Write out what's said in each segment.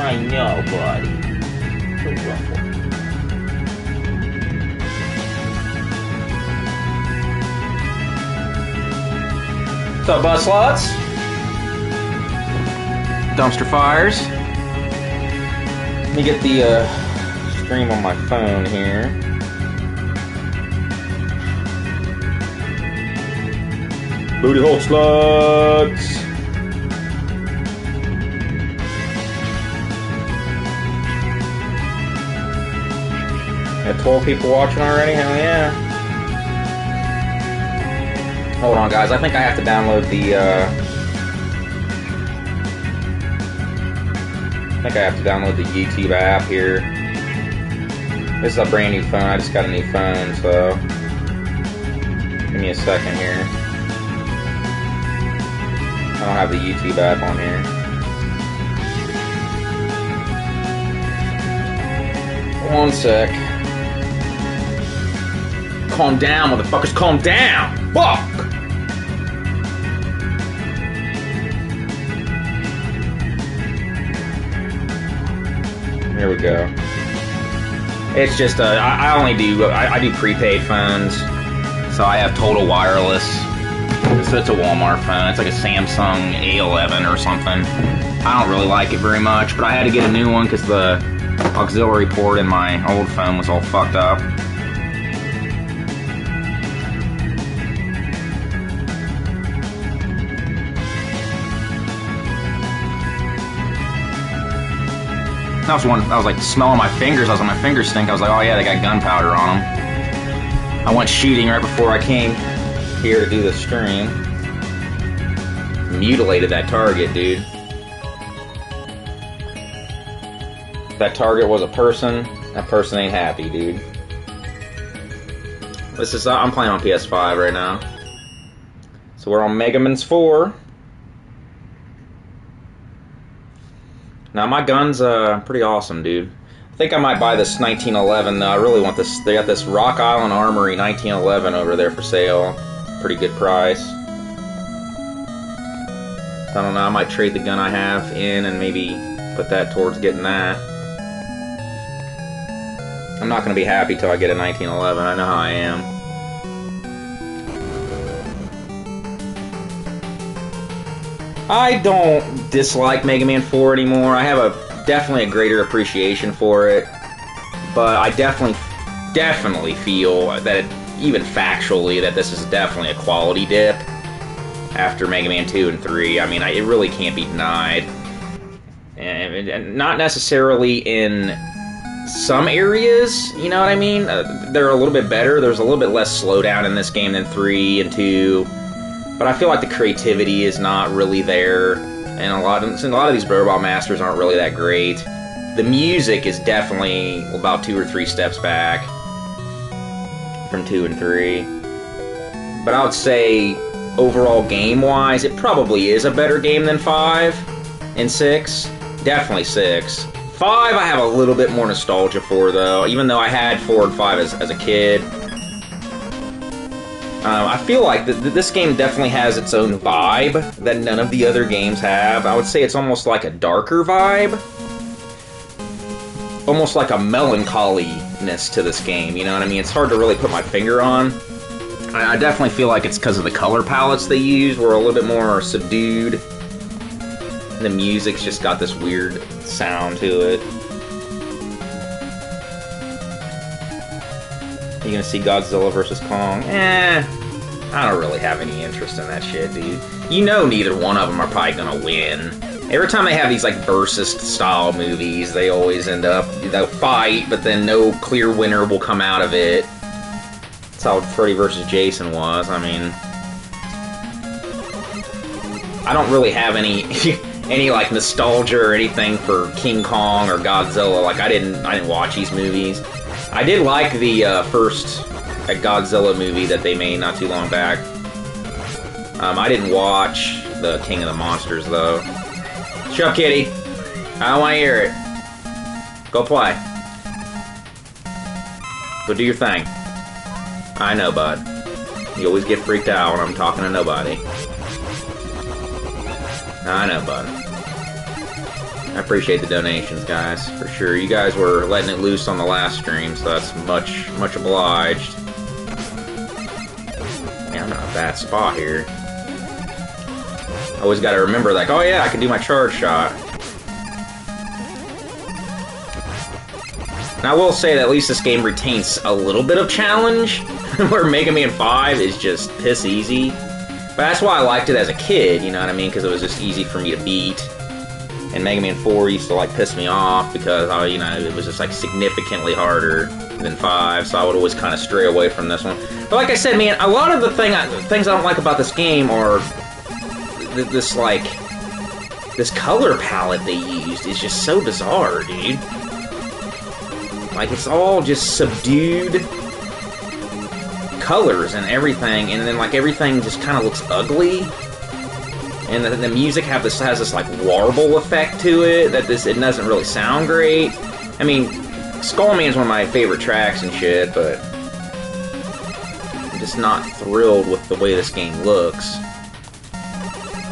I know, buddy. So ruffle. What's up, bud sluts? Dumpster fires. Let me get the stream on my phone here. Booty hole sluts. Got 12 people watching already? Hell yeah. Hold on, guys. I think I have to download the, the YouTube app here. This is a brand new phone. I just got a new phone, so give me a second here. I don't have the YouTube app on here. One sec. Calm down, motherfuckers. Calm down. Fuck. Here we go. It's just I do prepaid phones, so I have total wireless. So it's a Walmart phone. It's like a Samsung A11 or something. I don't really like it very much, but I had to get a new one because the auxiliary port in my old phone was all fucked up. I was like smelling my fingers. I was like, my fingers stink. I was like, oh yeah, they got gunpowder on them. I went shooting right before I came here to do the stream. Mutilated that target, dude. If that target was a person, that person ain't happy, dude. I'm playing on PS5 right now. So we're on MegaMania 4. Now my gun's pretty awesome, dude. I think I might buy this 1911 though. I really want this. They got this Rock Island Armory 1911 over there for sale. Pretty good price. I don't know, I might trade the gun I have in and maybe put that towards getting that. I'm not going to be happy till I get a 1911. I know how I am. I don't dislike MegaMania 4 anymore. I have definitely a greater appreciation for it, but I definitely feel that, even factually, that this is definitely a quality dip after MegaMania 2 and 3. I mean, it really can't be denied. And not necessarily in some areas, you know what I mean? They're a little bit better. There's a little bit less slowdown in this game than 3 and 2. But I feel like the creativity is not really there, and a lot of these Robot Masters aren't really that great. The music is definitely about 2 or 3 steps back from 2 and 3. But I would say, overall game-wise, it probably is a better game than 5 and 6. Definitely 6. 5 I have a little bit more nostalgia for, though, even though I had 4 and 5 as a kid. I feel like this game definitely has its own vibe that none of the other games have. I would say it's almost like a darker vibe. Almost like a melancholiness to this game, you know what I mean? It's hard to really put my finger on. I definitely feel like it's because of the color palettes they use, were a little bit more subdued. And the music's just got this weird sound to it. You gonna see Godzilla vs. Kong? I don't really have any interest in that shit, dude. You know neither one of them are probably gonna win. Every time they have these, like, versus-style movies, they always end up, they'll fight, but then no clear winner will come out of it. That's how Freddy vs. Jason was. I mean, I don't really have any like, nostalgia or anything for King Kong or Godzilla. Like, I didn't watch these movies. I did like the first Godzilla movie that they made not too long back. I didn't watch the King of the Monsters, though. Shut up, kitty. I don't want to hear it. Go play. Go do your thing. I know, bud. You always get freaked out when I'm talking to nobody. I know, bud. I appreciate the donations, guys, for sure. You guys were letting it loose on the last stream, so that's much obliged. Man, I'm in a bad spot here. I always gotta remember, like, oh yeah, I can do my charge shot. And I will say that at least this game retains a little bit of challenge, where Mega Man 5 is just piss easy. But that's why I liked it as a kid, you know what I mean? Because it was just easy for me to beat. And Mega Man 4 used to, like, piss me off because, you know, it was just, like, significantly harder than 5, so I would always kind of stray away from this one. But like I said, man, a lot of the things I don't like about this game are this color palette they used is just so bizarre, dude. Like, it's all just subdued colors and everything, and then, like, everything just kind of looks ugly. And the music has this, like, warble effect to it, that it doesn't really sound great. I mean, Skullman's one of my favorite tracks and shit, but I'm just not thrilled with the way this game looks.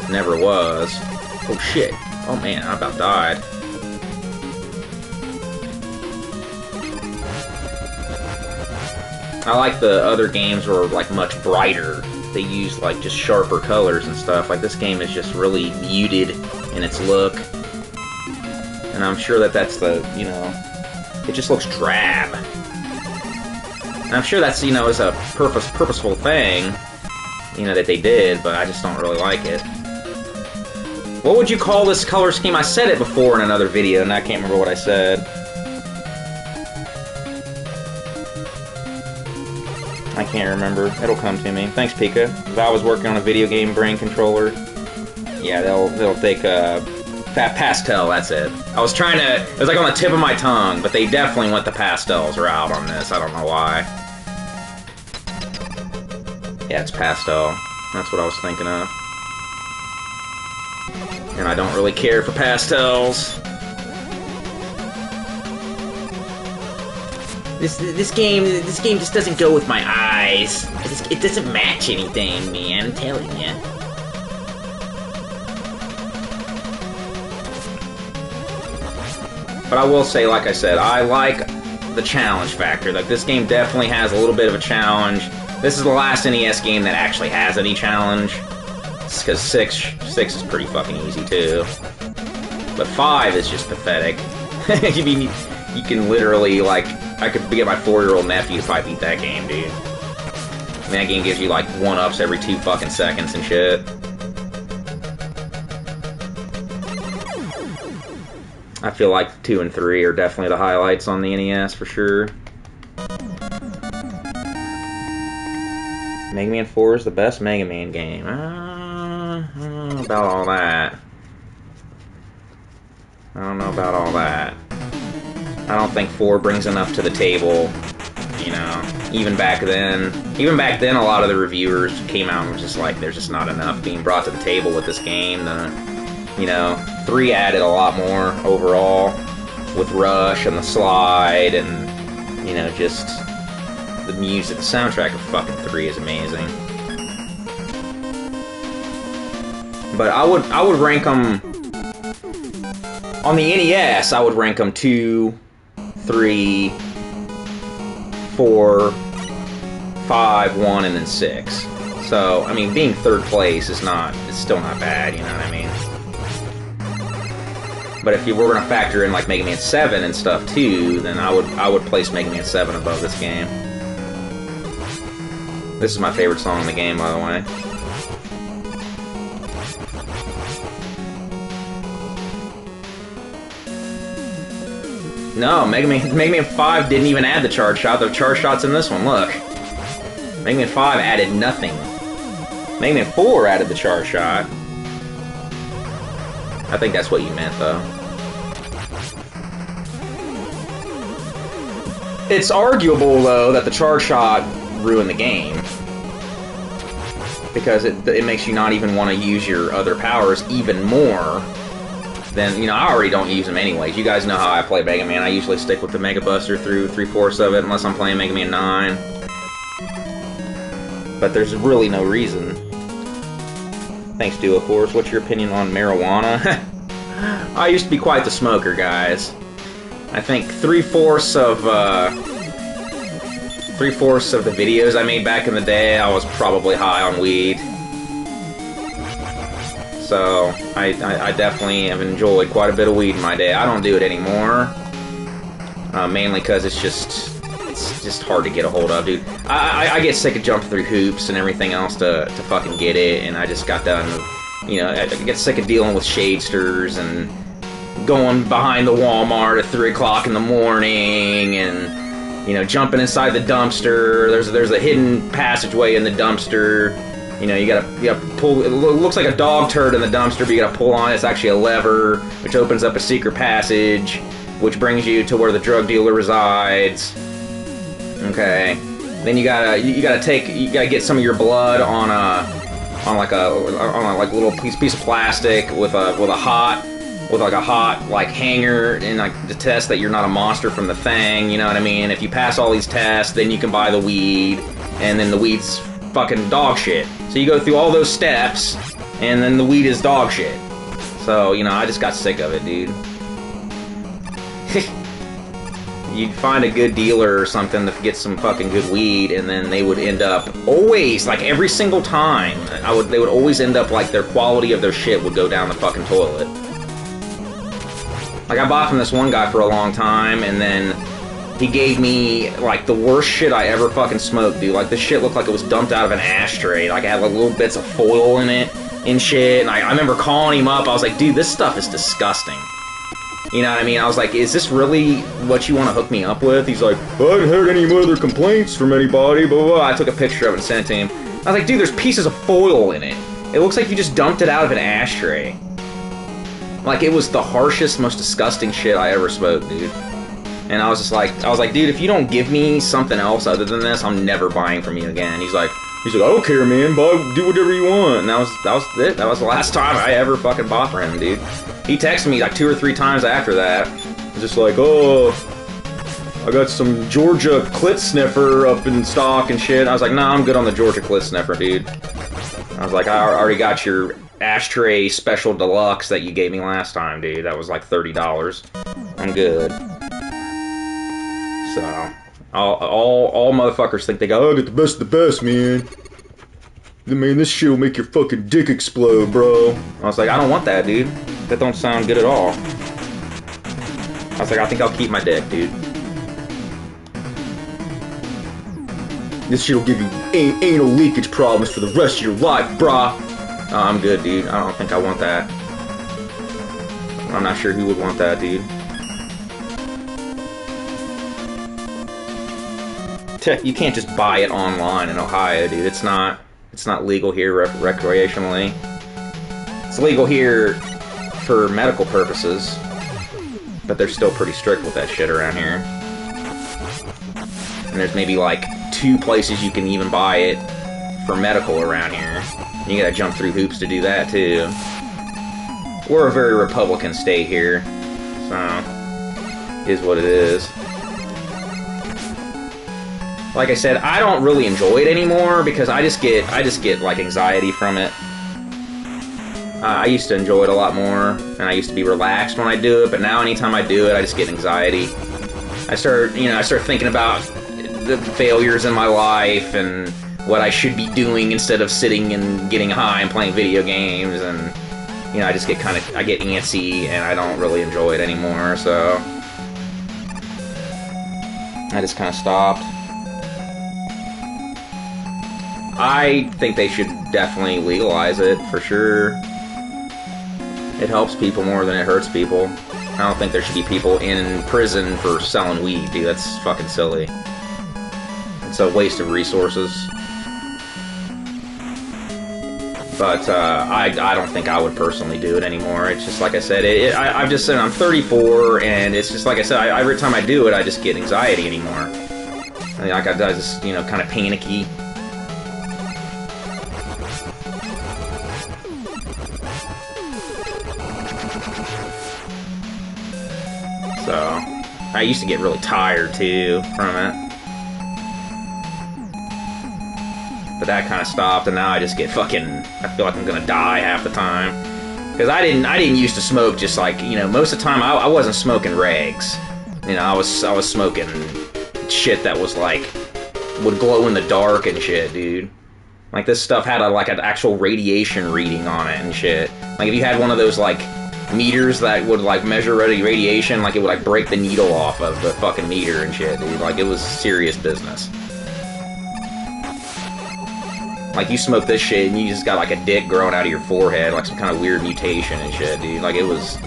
Never was. Oh, shit. Oh, man, I about died. I like the other games were, like, much brighter. They used, like, just sharper colors and stuff. Like, this game is just really muted in its look. And I'm sure that that's the, you know, it just looks drab. And I'm sure that's, you know, is a purposeful thing, you know, that they did, but I just don't really like it. What would you call this color scheme? I said it before in another video, and I can't remember what I said. I can't remember. It'll come to me. Thanks, Pika. If I was working on a video game brain controller, yeah, they'll take pastel. That's it. I was trying to. It was like on the tip of my tongue, but they definitely went the pastels route on this. I don't know why. Yeah, it's pastel. That's what I was thinking of. And I don't really care for pastels. This game just doesn't go with my eyes. It doesn't match anything, man. I'm telling you. But I will say, like I said, I like the challenge factor. Like, this game definitely has a little bit of a challenge. This is the last NES game that actually has any challenge. Because 6 is pretty fucking easy too. But 5 is just pathetic. I mean, you can literally, like, I could get my 4-year-old nephew if I beat that game, dude. I mean, that game gives you, like, 1-ups every 2 fucking seconds and shit. I feel like 2 and 3 are definitely the highlights on the NES, for sure. Mega Man 4 is the best Mega Man game. I don't know about all that. I don't know about all that. I don't think 4 brings enough to the table, you know. Even back then, a lot of the reviewers came out and were just like, there's just not enough being brought to the table with this game. You know, 3 added a lot more overall, with Rush and the slide, and, you know, just the music. The soundtrack of fucking 3 is amazing. But I would rank them, on the NES, I would rank them 2, 3, 4, 5, 1, and then 6. So, I mean, being 3rd place is it's still not bad, you know what I mean? But if you were going to factor in, like, Mega Man 7 and stuff, too, then I would place Mega Man 7 above this game. This is my favorite song in the game, by the way. No, Mega Man 5 didn't even add the charge shot. The charge shot's in this one, look. Mega Man 5 added nothing. Mega Man 4 added the charge shot. I think that's what you meant, though. It's arguable, though, that the charge shot ruined the game. Because it makes you not even want to use your other powers even more. Then, you know, I already don't use them anyways. You guys know how I play Mega Man. I usually stick with the Mega Buster through 3/4 of it, unless I'm playing Mega Man 9. But there's really no reason. Thanks, Duo Force. What's your opinion on marijuana? I used to be quite the smoker, guys. I think three-fourths of the videos I made back in the day, I was probably high on weed. So, I definitely have enjoyed quite a bit of weed in my day. I don't do it anymore. Mainly because it's just hard to get a hold of, dude. I get sick of jumping through hoops and everything else to fucking get it, and I just got done, you know, I get sick of dealing with shadesters and going behind the Walmart at 3 o'clock in the morning and, you know, jumping inside the dumpster. There's a hidden passageway in the dumpster. You know, you gotta pull. It looks like a dog turd in the dumpster, but you gotta pull on it. It's actually a lever, which opens up a secret passage, which brings you to where the drug dealer resides. Okay. Then you gotta get some of your blood on a little piece of plastic with a hot hanger, and like to test that you're not a monster from the thing. You know what I mean? If you pass all these tests, then you can buy the weed, and then the weed's fucking dog shit. So you go through all those steps, and then the weed is dog shit. So, you know, I just got sick of it, dude. You'd find a good dealer or something to get some fucking good weed, and then they would end up always, like every single time, they would always end up like their quality of their shit would go down the fucking toilet. Like I bought from this one guy for a long time, and then he gave me like the worst shit I ever fucking smoked, dude. Like this shit looked like it was dumped out of an ashtray. Like it had like little bits of foil in it and shit. And I remember calling him up. I was like, dude, this stuff is disgusting. You know what I mean? I was like, is this really what you want to hook me up with? He's like, I haven't heard any other complaints from anybody, blah, blah, blah. I took a picture of it and sent it to him. I was like, dude, there's pieces of foil in it. It looks like you just dumped it out of an ashtray. Like, it was the harshest, most disgusting shit I ever smoked, dude. And I was like, dude, if you don't give me something else other than this, I'm never buying from you again. He's like, I don't care, man. Do whatever you want. And that was it. That was the last time I ever fucking bought from him, dude. He texted me like 2 or 3 times after that. Just like, oh, I got some Georgia clit sniffer up in stock and shit. I was like, nah, I'm good on the Georgia clit sniffer, dude. I was like, I already got your ashtray special deluxe that you gave me last time, dude. That was like $30. I'm good. So, all motherfuckers think they go, oh, I got the best of the best, man. Man, this shit will make your fucking dick explode, bro. I was like, I don't want that, dude. That don't sound good at all. I was like, I think I'll keep my dick, dude. This shit'll give you anal leakage problems for the rest of your life, brah. Oh, I'm good, dude. I don't think I want that. I'm not sure who would want that, dude. You can't just buy it online in Ohio, dude. It's not legal here recreationally. It's legal here for medical purposes, but they're still pretty strict with that shit around here. And there's maybe like 2 places you can even buy it for medical around here. You gotta jump through hoops to do that too. We're a very Republican state here, so it is what it is. Like I said, I don't really enjoy it anymore because I just get like anxiety from it. I used to enjoy it a lot more, and I used to be relaxed when I do it, but now anytime I do it, I just get anxiety. I start thinking about the failures in my life and what I should be doing instead of sitting and getting high and playing video games, and you know, I just get I get antsy, and I don't really enjoy it anymore, so I just kind of stopped. I think they should definitely legalize it, for sure. It helps people more than it hurts people. I don't think there should be people in prison for selling weed, dude. That's fucking silly. It's a waste of resources. But I don't think I would personally do it anymore. It's just like I said, I've just said I'm 34, and it's just like I said, every time I do it, I just get anxiety anymore. I just, you know, kind of panicky. So, I used to get really tired, too, from it. But that kind of stopped, and now I just get fucking... I feel like I'm gonna die half the time. Because I didn't used to smoke just like, you know, most of the time I wasn't smoking regs. You know, I was smoking shit that was like, would glow in the dark and shit, dude. Like, this stuff had like an actual radiation reading on it and shit. Like, if you had one of those, like, meters that would, like, measure radiation, like, it would, like, break the needle off of the fucking meter and shit, dude. Like, it was serious business. Like, you smoke this shit and you just got, like, a dick growing out of your forehead, like some kind of weird mutation and shit, dude. Like, it was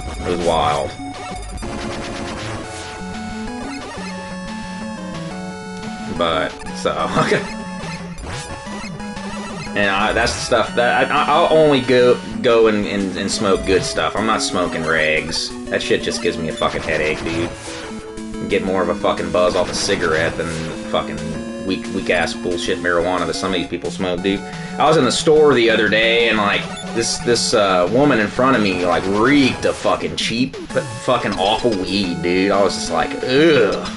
wild. But, so, okay. And that's the stuff that I'll only go and smoke good stuff. I'm not smoking regs. That shit just gives me a fucking headache, dude. You get more of a fucking buzz off a cigarette than fucking weak ass bullshit marijuana that some of these people smoke, dude. I was in the store the other day and like this woman in front of me like reeked of fucking cheap but fucking awful weed, dude. I was just like, ugh.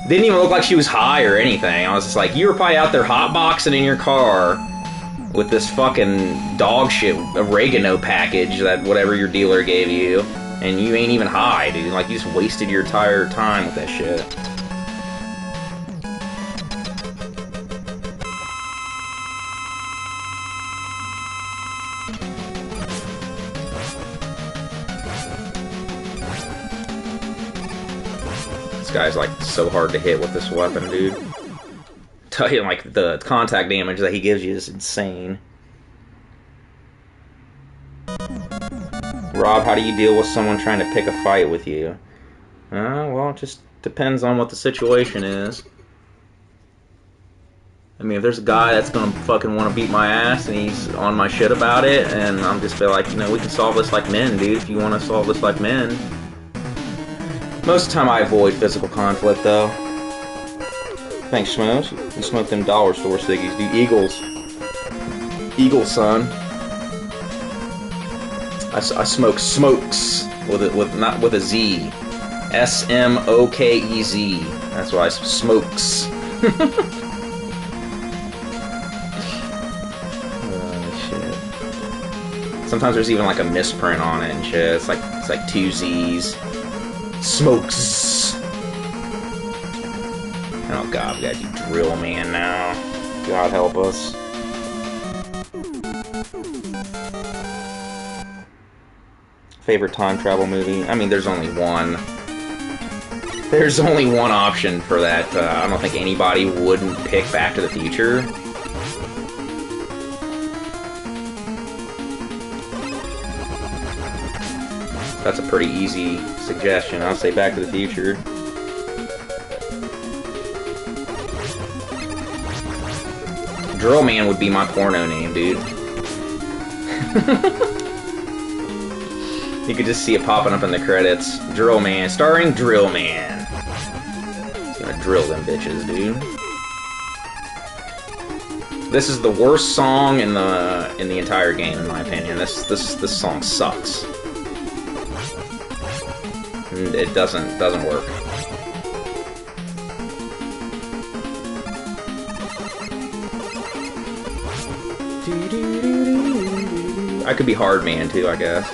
Didn't even look like she was high or anything. I was just like, you were probably out there hotboxing in your car with this fucking dog shit oregano package that whatever your dealer gave you, and you ain't even high, dude. Like, you just wasted your entire time with that shit. Guy's like so hard to hit with this weapon, dude. Tell you, like, the contact damage that he gives you is insane. Rob, how do you deal with someone trying to pick a fight with you? Well, it just depends on what the situation is. I mean, if there's a guy that's gonna fucking want to beat my ass and he's on my shit about it, and I'm just feel like, you know, we can solve this like men, dude. If you want to solve this like men. Most of the time I avoid physical conflict, though. Thanks, Schmoes. You smoke them dollar store ciggies, dude. Eagles, son. I smoke smokes not with a Z. S-M-O-K-E-Z. That's why I smokes. Oh shit. Sometimes there's even like a misprint on it and shit. It's like two Z's. Smokes. Oh god, we gotta do Drill Man now. God help us. Favorite time travel movie? I mean, there's only one. There's only one option for that. I don't think anybody wouldn't pick Back to the Future. That's a pretty easy suggestion. I'll say Back to the Future. Drill Man would be my porno name, dude. You could just see it popping up in the credits. Drill Man, starring Drill Man. He's gonna drill them bitches, dude. This is the worst song in the entire game, in my opinion. This song sucks. It doesn't work. I could be Hard Man too, I guess.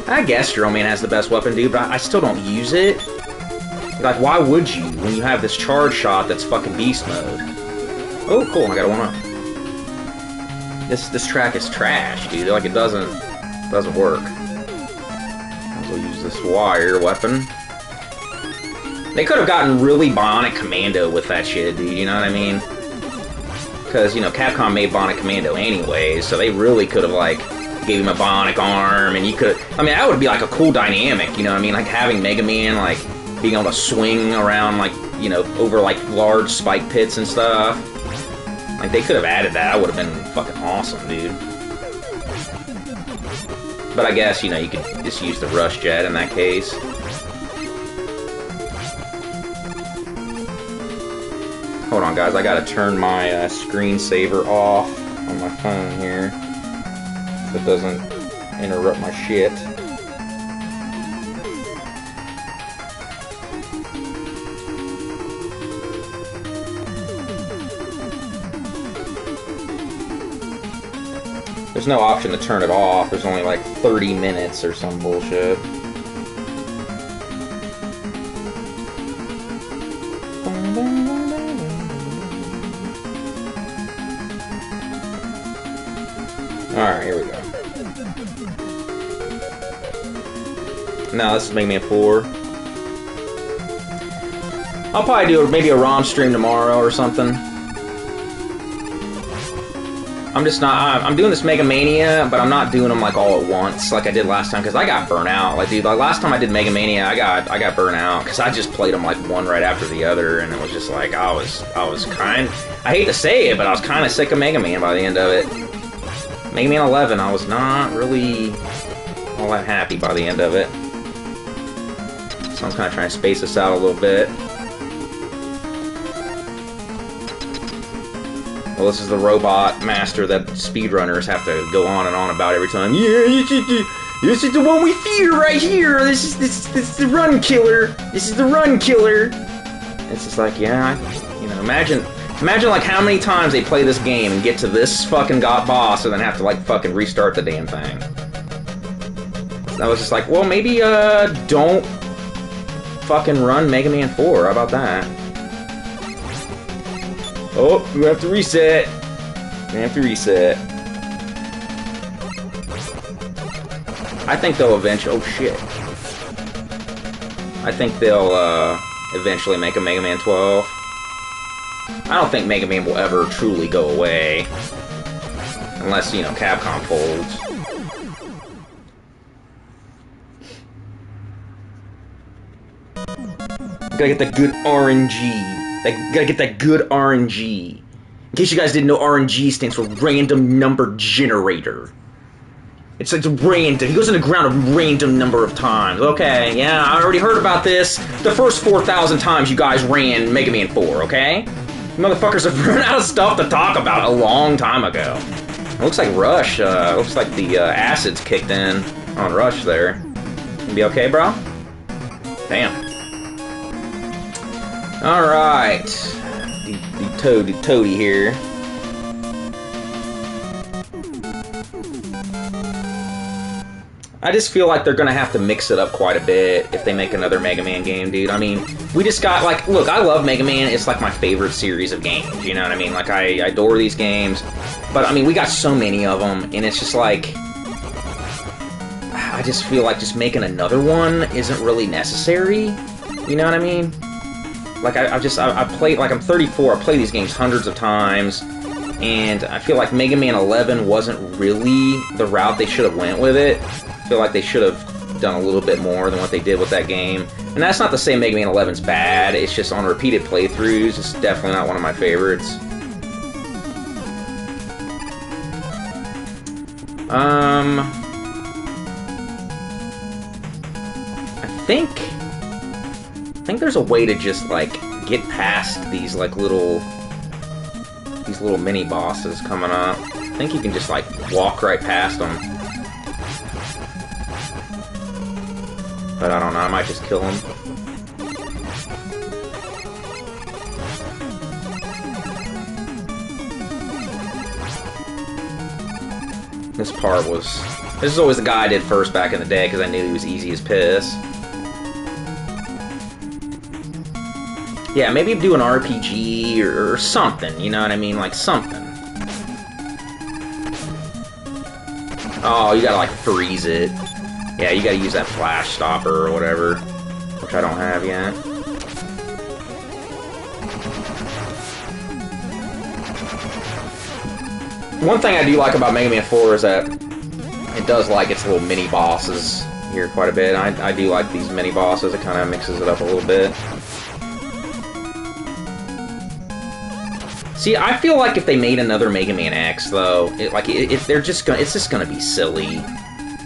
I guess Drill Man has the best weapon, dude, but I still don't use it. Like, why would you when you have this charge shot that's fucking beast mode? Oh, cool! I got a 1-up. This track is trash, dude. Like, it doesn't work. We'll use this wire weapon. They could have gotten really Bionic Commando with that shit, dude. You know what I mean? Because, you know, Capcom made Bionic Commando anyways, so they really could have, like, gave him a bionic arm, and you could. I mean, that would be like a cool dynamic. You know what I mean? Like having Mega Man, like being able to swing around, like, you know, over like large spike pits and stuff. Like, they could have added that. That would have been fucking awesome, dude. But I guess, you know, you could just use the Rush Jet in that case. Hold on, guys. I gotta turn my screensaver off on my phone here, so it doesn't interrupt my shit. There's no option to turn it off. There's only like 30 minutes or some bullshit. Alright, here we go. No, this is Mega Man 4. I'll probably do maybe a ROM stream tomorrow or something. I'm just not... I'm doing this MegaMania, but I'm not doing them like all at once like I did last time, because I got burnt out. Like, dude, like last time I did MegaMania, I got burnt out because I just played them like one right after the other, and it was just like I was kind... I hate to say it, but I was kind of sick of Mega Man by the end of it. Mega Man 11, I was not really all that happy by the end of it. So I'm kind of trying to space this out a little bit. Well, this is the robot master that speedrunners have to go on and on about every time. Yeah, this is the one we fear right here. This is the run killer. This is the run killer. It's just like, yeah, you know, imagine like how many times they play this game and get to this fucking boss and then have to like fucking restart the damn thing. I was just like, well, maybe don't fucking run Mega Man 4. How about that? Oh, we have to reset. We have to reset. I think they'll eventually... Oh, shit. I think they'll eventually make a Mega Man 12. I don't think Mega Man will ever truly go away. Unless, you know, Capcom folds. Gotta get that good RNG. Gotta get that good RNG. In case you guys didn't know, RNG stands for Random Number Generator. It's like random. He goes in the ground a random number of times. Okay, yeah, I already heard about this. The first 4,000 times you guys ran Mega Man 4, okay? You motherfuckers have run out of stuff to talk about a long time ago. It looks like Rush. Looks like the acids kicked in on Rush there. You be okay, bro? Damn. Alright. The toady here. I just feel like they're gonna have to mix it up quite a bit if they make another Mega Man game, dude. I mean, we just got, like, look, I love Mega Man. It's like my favorite series of games, you know what I mean? Like, I adore these games. But, I mean, we got so many of them, and it's just like... I just feel like just making another one isn't really necessary. You know what I mean? Like, I played, like, I'm 34, I play these games hundreds of times, and I feel like Mega Man 11 wasn't really the route they should have went with it. I feel like they should have done a little bit more than what they did with that game. And that's not to say Mega Man 11's bad, it's just on repeated playthroughs, it's definitely not one of my favorites. I think there's a way to just, like, get past these, like, little mini bosses coming up. I think you can just, like, walk right past them. But I don't know, I might just kill them. This is always the guy I did first back in the day, because I knew he was easy as piss. Yeah, maybe do an RPG or something, you know what I mean? Like, something. Oh, you gotta, like, freeze it. Yeah, you gotta use that flash stopper or whatever, which I don't have yet. One thing I do like about Mega Man 4 is that it does like its little mini bosses here quite a bit. I do like these mini bosses. It kind of mixes it up a little bit. See, I feel like if they made another Mega Man X, though, it's just gonna be silly.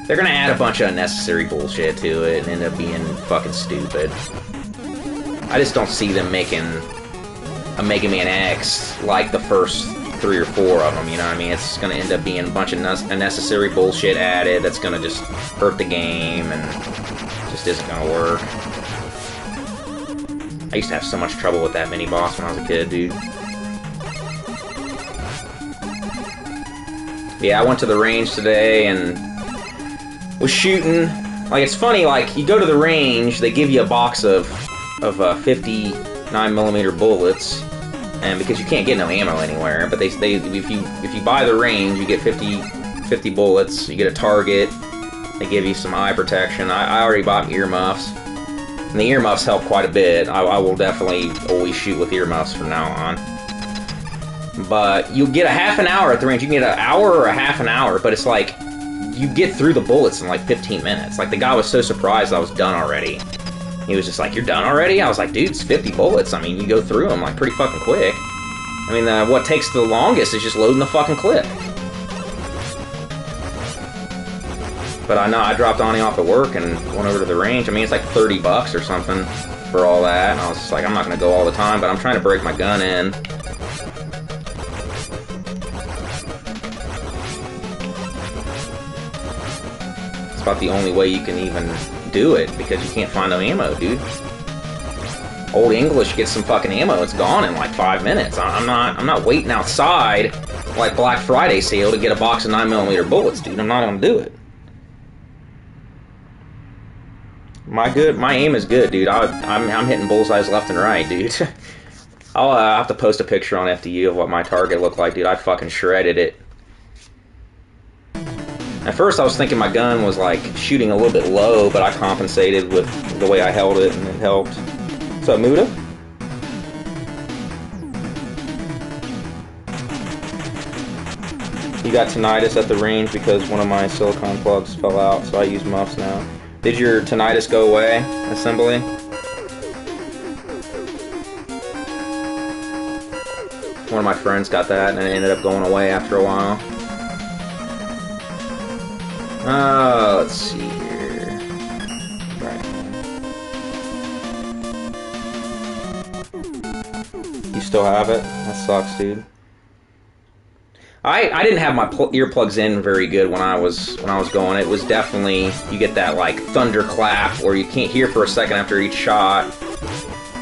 They're gonna add a bunch of unnecessary bullshit to it and end up being fucking stupid. I just don't see them making a Mega Man X like the first 3 or 4 of them, you know what I mean? It's gonna end up being a bunch of unnecessary bullshit added that's gonna just hurt the game and just isn't gonna work. I used to have so much trouble with that mini-boss when I was a kid, dude. Yeah, I went to the range today and was shooting. Like, it's funny, like, you go to the range, they give you a box of 59mm bullets, and because you can't get no ammo anywhere, but if you buy the range, you get 50 bullets, you get a target, they give you some eye protection. I already bought earmuffs, and the earmuffs help quite a bit. I will definitely always shoot with earmuffs from now on. But you get a half an hour at the range. You can get an hour or a half an hour, but it's like, you get through the bullets in like 15 minutes. Like, the guy was so surprised I was done already. He was just like, "You're done already?" I was like, "Dude, it's 50 bullets. I mean, you go through them like pretty fucking quick." I mean, what takes the longest is just loading the fucking clip. But I know I dropped Ani off at work and went over to the range. I mean, it's like $30 or something for all that. And I was just like, I'm not going to go all the time, but I'm trying to break my gun in. It's about the only way you can even do it, because you can't find no ammo, dude. Old English gets some fucking ammo, it's gone in like 5 minutes. I'm not waiting outside like Black Friday sale to get a box of 9mm bullets, dude. I'm not gonna do it. My aim is good, dude. I'm hitting bullseyes left and right, dude. I'll have to post a picture on FDU of what my target looked like, dude. I fucking shredded it. At first I was thinking my gun was like shooting a little bit low, but I compensated with the way I held it, and it helped. What's up, Muda? You got tinnitus at the range because one of my silicone plugs fell out, so I use muffs now. Did your tinnitus go away, Assembly? One of my friends got that, and it ended up going away after a while. Let's see here. Right. You still have it? That sucks, dude. I didn't have my earplugs in very good when I was going. It was definitely, you get that like thunderclap, or you can't hear for a second after each shot.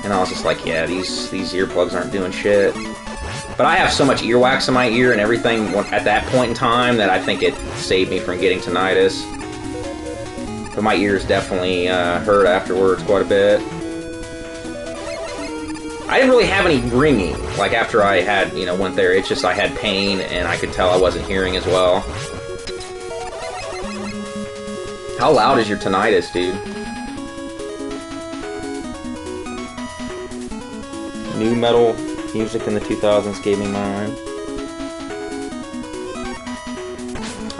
And I was just like, yeah, these earplugs aren't doing shit. But I have so much earwax in my ear and everything at that point in time that I think it saved me from getting tinnitus. But my ears definitely hurt afterwards quite a bit. I didn't really have any ringing, like after I had, went there. It's just I had pain and I could tell I wasn't hearing as well. How loud is your tinnitus, dude? New metal music in the 2000s gave me mine.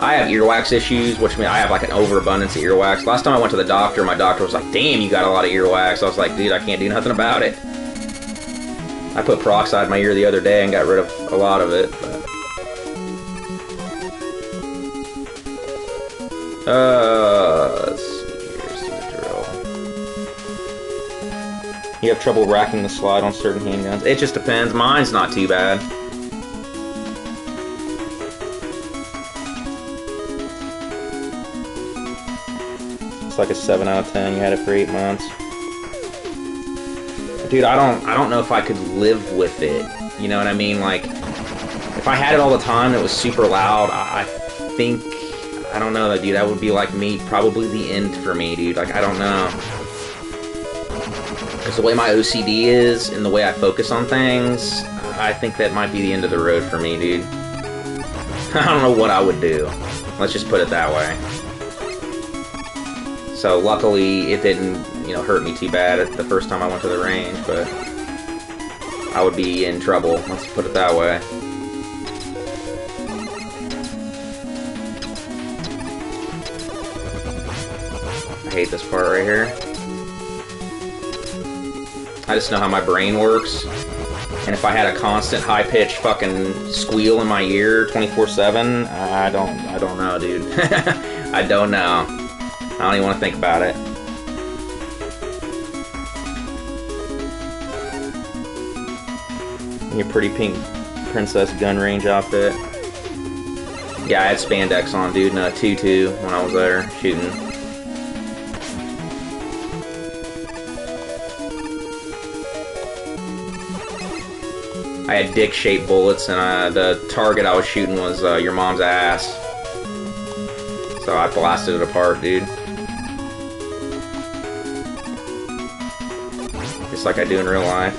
I have earwax issues, which means I have like an overabundance of earwax. Last time I went to the doctor, my doctor was like, "Damn, you got a lot of earwax." I was like, "Dude, I can't do nothing about it." I put peroxide in my ear the other day and got rid of a lot of it. But let's see, here's the drill. You have trouble racking the slide on certain handguns? It just depends. Mine's not too bad. It's like a 7 out of 10. You had it for 8 months. Dude, I don't know if I could live with it. You know what I mean? Like, if I had it all the time, it was super loud. I think, I don't know, dude. That would be like me, probably the end for me, dude. Like, I don't know. Because the way my OCD is and the way I focus on things, I think that might be the end of the road for me, dude. I don't know what I would do. Let's just put it that way. So luckily, it didn't, hurt me too bad at the first time I went to the range, but I would be in trouble. Let's put it that way. I hate this part right here. I just know how my brain works, and if I had a constant high-pitched fucking squeal in my ear 24/7, I don't know, dude. I don't know. I don't even want to think about it. Your pretty pink princess gun range outfit. Yeah, I had spandex on, dude, and a tutu when I was there shooting. I I had dick-shaped bullets, and the target I was shooting was your mom's ass. So I blasted it apart, dude. Just like I do in real life.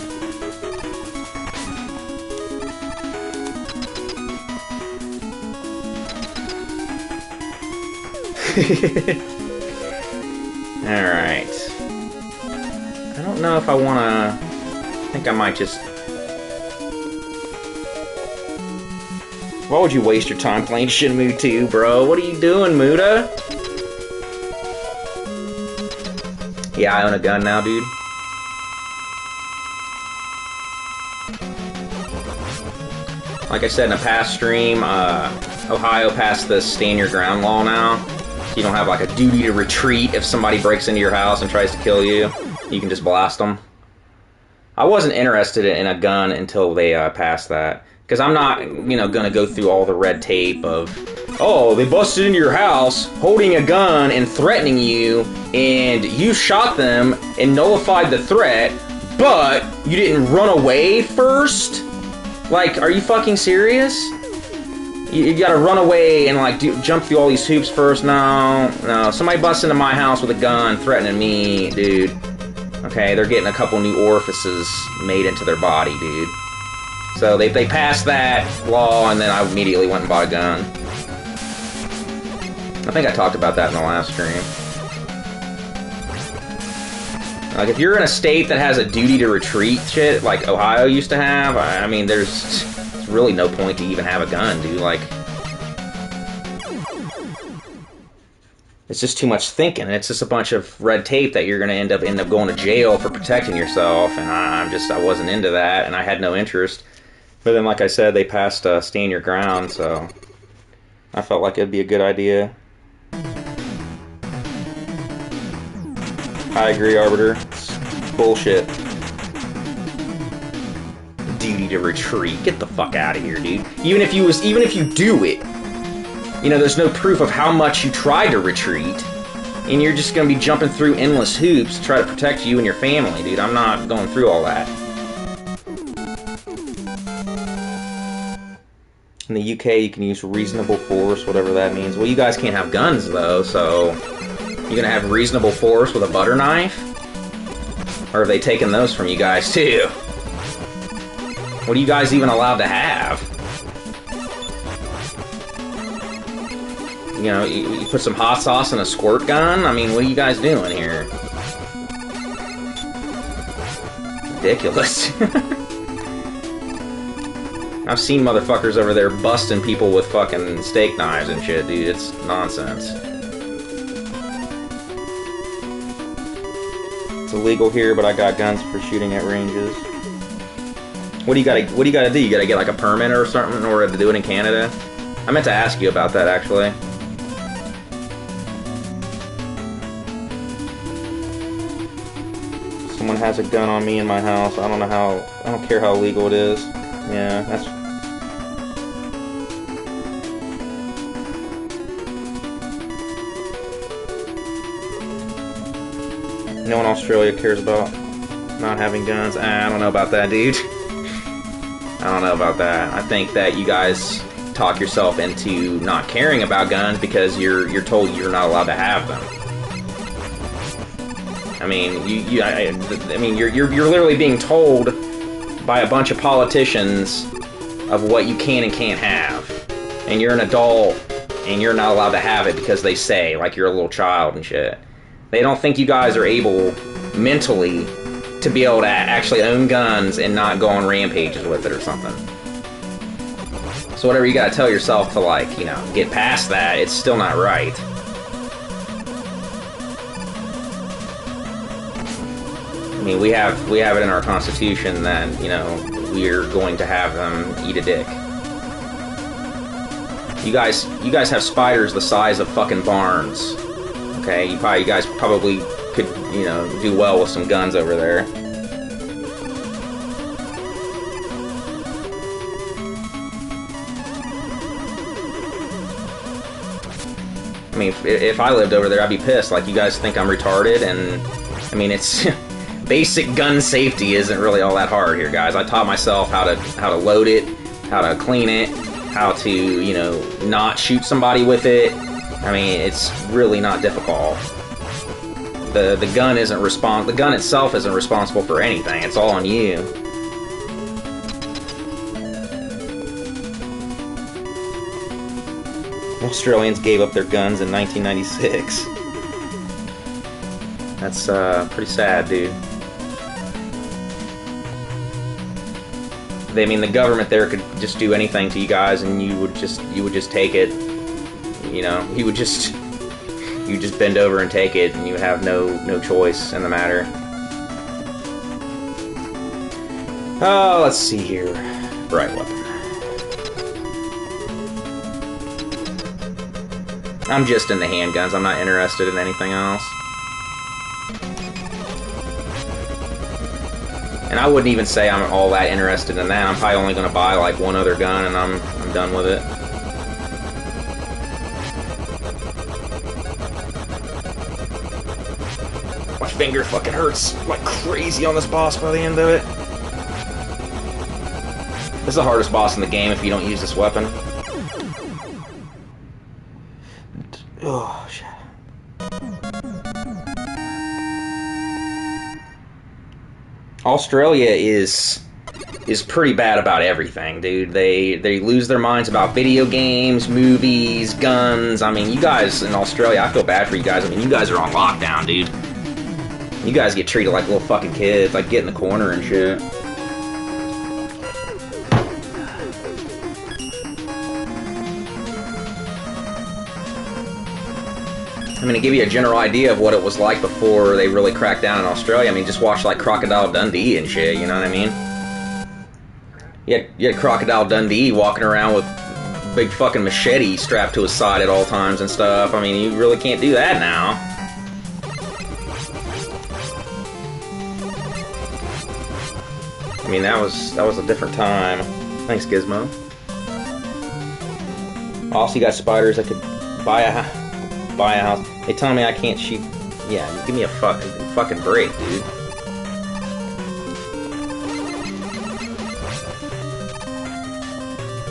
Alright. I don't know if I wanna... I think I might just... Why would you waste your time playing Shenmue 2, bro? What are you doing, Muda? Yeah, I own a gun now, dude. Like I said in a past stream, Ohio passed the stand your ground law now. So you don't have like a duty to retreat if somebody breaks into your house and tries to kill you. You can just blast them. I wasn't interested in a gun until they passed that. Because I'm not, you know, going to go through all the red tape of, oh, they busted into your house holding a gun and threatening you, and you shot them and nullified the threat, but you didn't run away first? Like, are you fucking serious? You gotta run away and, like, jump through all these hoops first? No, no. Somebody busts into my house with a gun threatening me, dude. Okay, they're getting a couple new orifices made into their body, dude. So they passed that law, and then I immediately went and bought a gun. I think I talked about that in the last stream. Like, if you're in a state that has a duty to retreat shit, like Ohio used to have, I mean, there's really no point to even have a gun, dude. Like, it's just too much thinking. It's just a bunch of red tape that you're going to end up going to jail for protecting yourself, and I wasn't into that, and I had no interest. But then, like I said, they passed Stand Your Ground, so I felt like it'd be a good idea. I agree, Arbiter. It's bullshit. Duty to retreat. Get the fuck out of here, dude. Even if you do it, you know, there's no proof of how much you tried to retreat, and you're just gonna be jumping through endless hoops to try to protect you and your family, dude. I'm not going through all that. In the UK, you can use reasonable force, whatever that means. Well, you guys can't have guns, though, so... You gonna have reasonable force with a butter knife? Or have they taken those from you guys, too? What are you guys even allowed to have? You know, you put some hot sauce in a squirt gun? I mean, what are you guys doing here? Ridiculous. I've seen motherfuckers over there busting people with fucking steak knives and shit, dude. It's nonsense. It's illegal here, but I got guns for shooting at ranges. What do you gotta do? You gotta get like a permit or something in order to do it in Canada? I meant to ask you about that, actually. Someone has a gun on me in my house. I don't care how legal it is. Yeah, that's... No one in Australia cares about not having guns. I don't know about that, dude. I don't know about that. I think that you guys talk yourself into not caring about guns because you're told you're not allowed to have them. I mean, I mean, you're literally being told by a bunch of politicians of what you can and can't have. And you're an adult, and you're not allowed to have it because they say, like you're a little child and shit. They don't think you guys are able, mentally, to be able to actually own guns and not go on rampages with it or something. So whatever you gotta tell yourself to, like, you know, get past that, it's still not right. I mean, we have it in our Constitution that, you know, we're going to have them eat a dick. You guys have spiders the size of fucking barns. Okay, you guys probably could, you know, do well with some guns over there. I mean, if I lived over there, I'd be pissed. Like, you guys think I'm retarded, and I mean, it's basic gun safety isn't really all that hard here, guys. I taught myself how to load it, how to clean it, how to, you know, not shoot somebody with it. I mean, it's really not difficult. The gun isn't the gun itself isn't responsible for anything. It's all on you. Australians gave up their guns in 1996. That's pretty sad, dude. I mean, the government there could just do anything to you guys, and you would just take it. You know, you just bend over and take it, and you have no choice in the matter. Oh, let's see here. Bright weapon. I'm just into handguns. I'm not interested in anything else. And I wouldn't even say I'm all that interested in that. I'm probably only going to buy like one other gun, and I'm done with it. My finger fucking hurts like crazy on this boss by the end of it. This is the hardest boss in the game if you don't use this weapon. Oh, shit. Australia is pretty bad about everything, dude. They lose their minds about video games, movies, guns. I mean, you guys in Australia, I feel bad for you guys. I mean, you guys are on lockdown, dude. You guys get treated like little fucking kids, like get in the corner and shit. I mean, to give you a general idea of what it was like before they really cracked down in Australia, I mean, just watch, like, Crocodile Dundee and shit, you know what I mean? You had Crocodile Dundee walking around with a big fucking machete strapped to his side at all times and stuff. I mean, you really can't do that now. I mean, that was a different time. Thanks, Gizmo. Also, you got spiders that could buy a house. They tell me I can't shoot. Yeah, give me a fucking break, dude.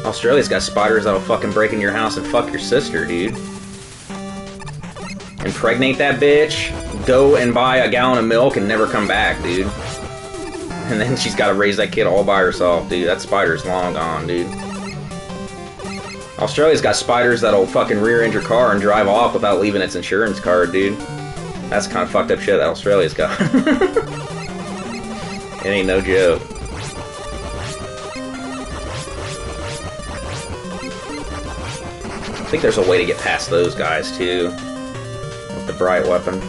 Australia's got spiders that'll fucking break into your house and fuck your sister, dude. Impregnate that bitch, go and buy a gallon of milk and never come back, dude. And then she's gotta raise that kid all by herself, dude. That spider's long gone, dude. Australia's got spiders that'll fucking rear-end your car and drive off without leaving its insurance card, dude. That's the kind of fucked up shit that Australia's got. It ain't no joke. I think there's a way to get past those guys, too. With the bright weapon.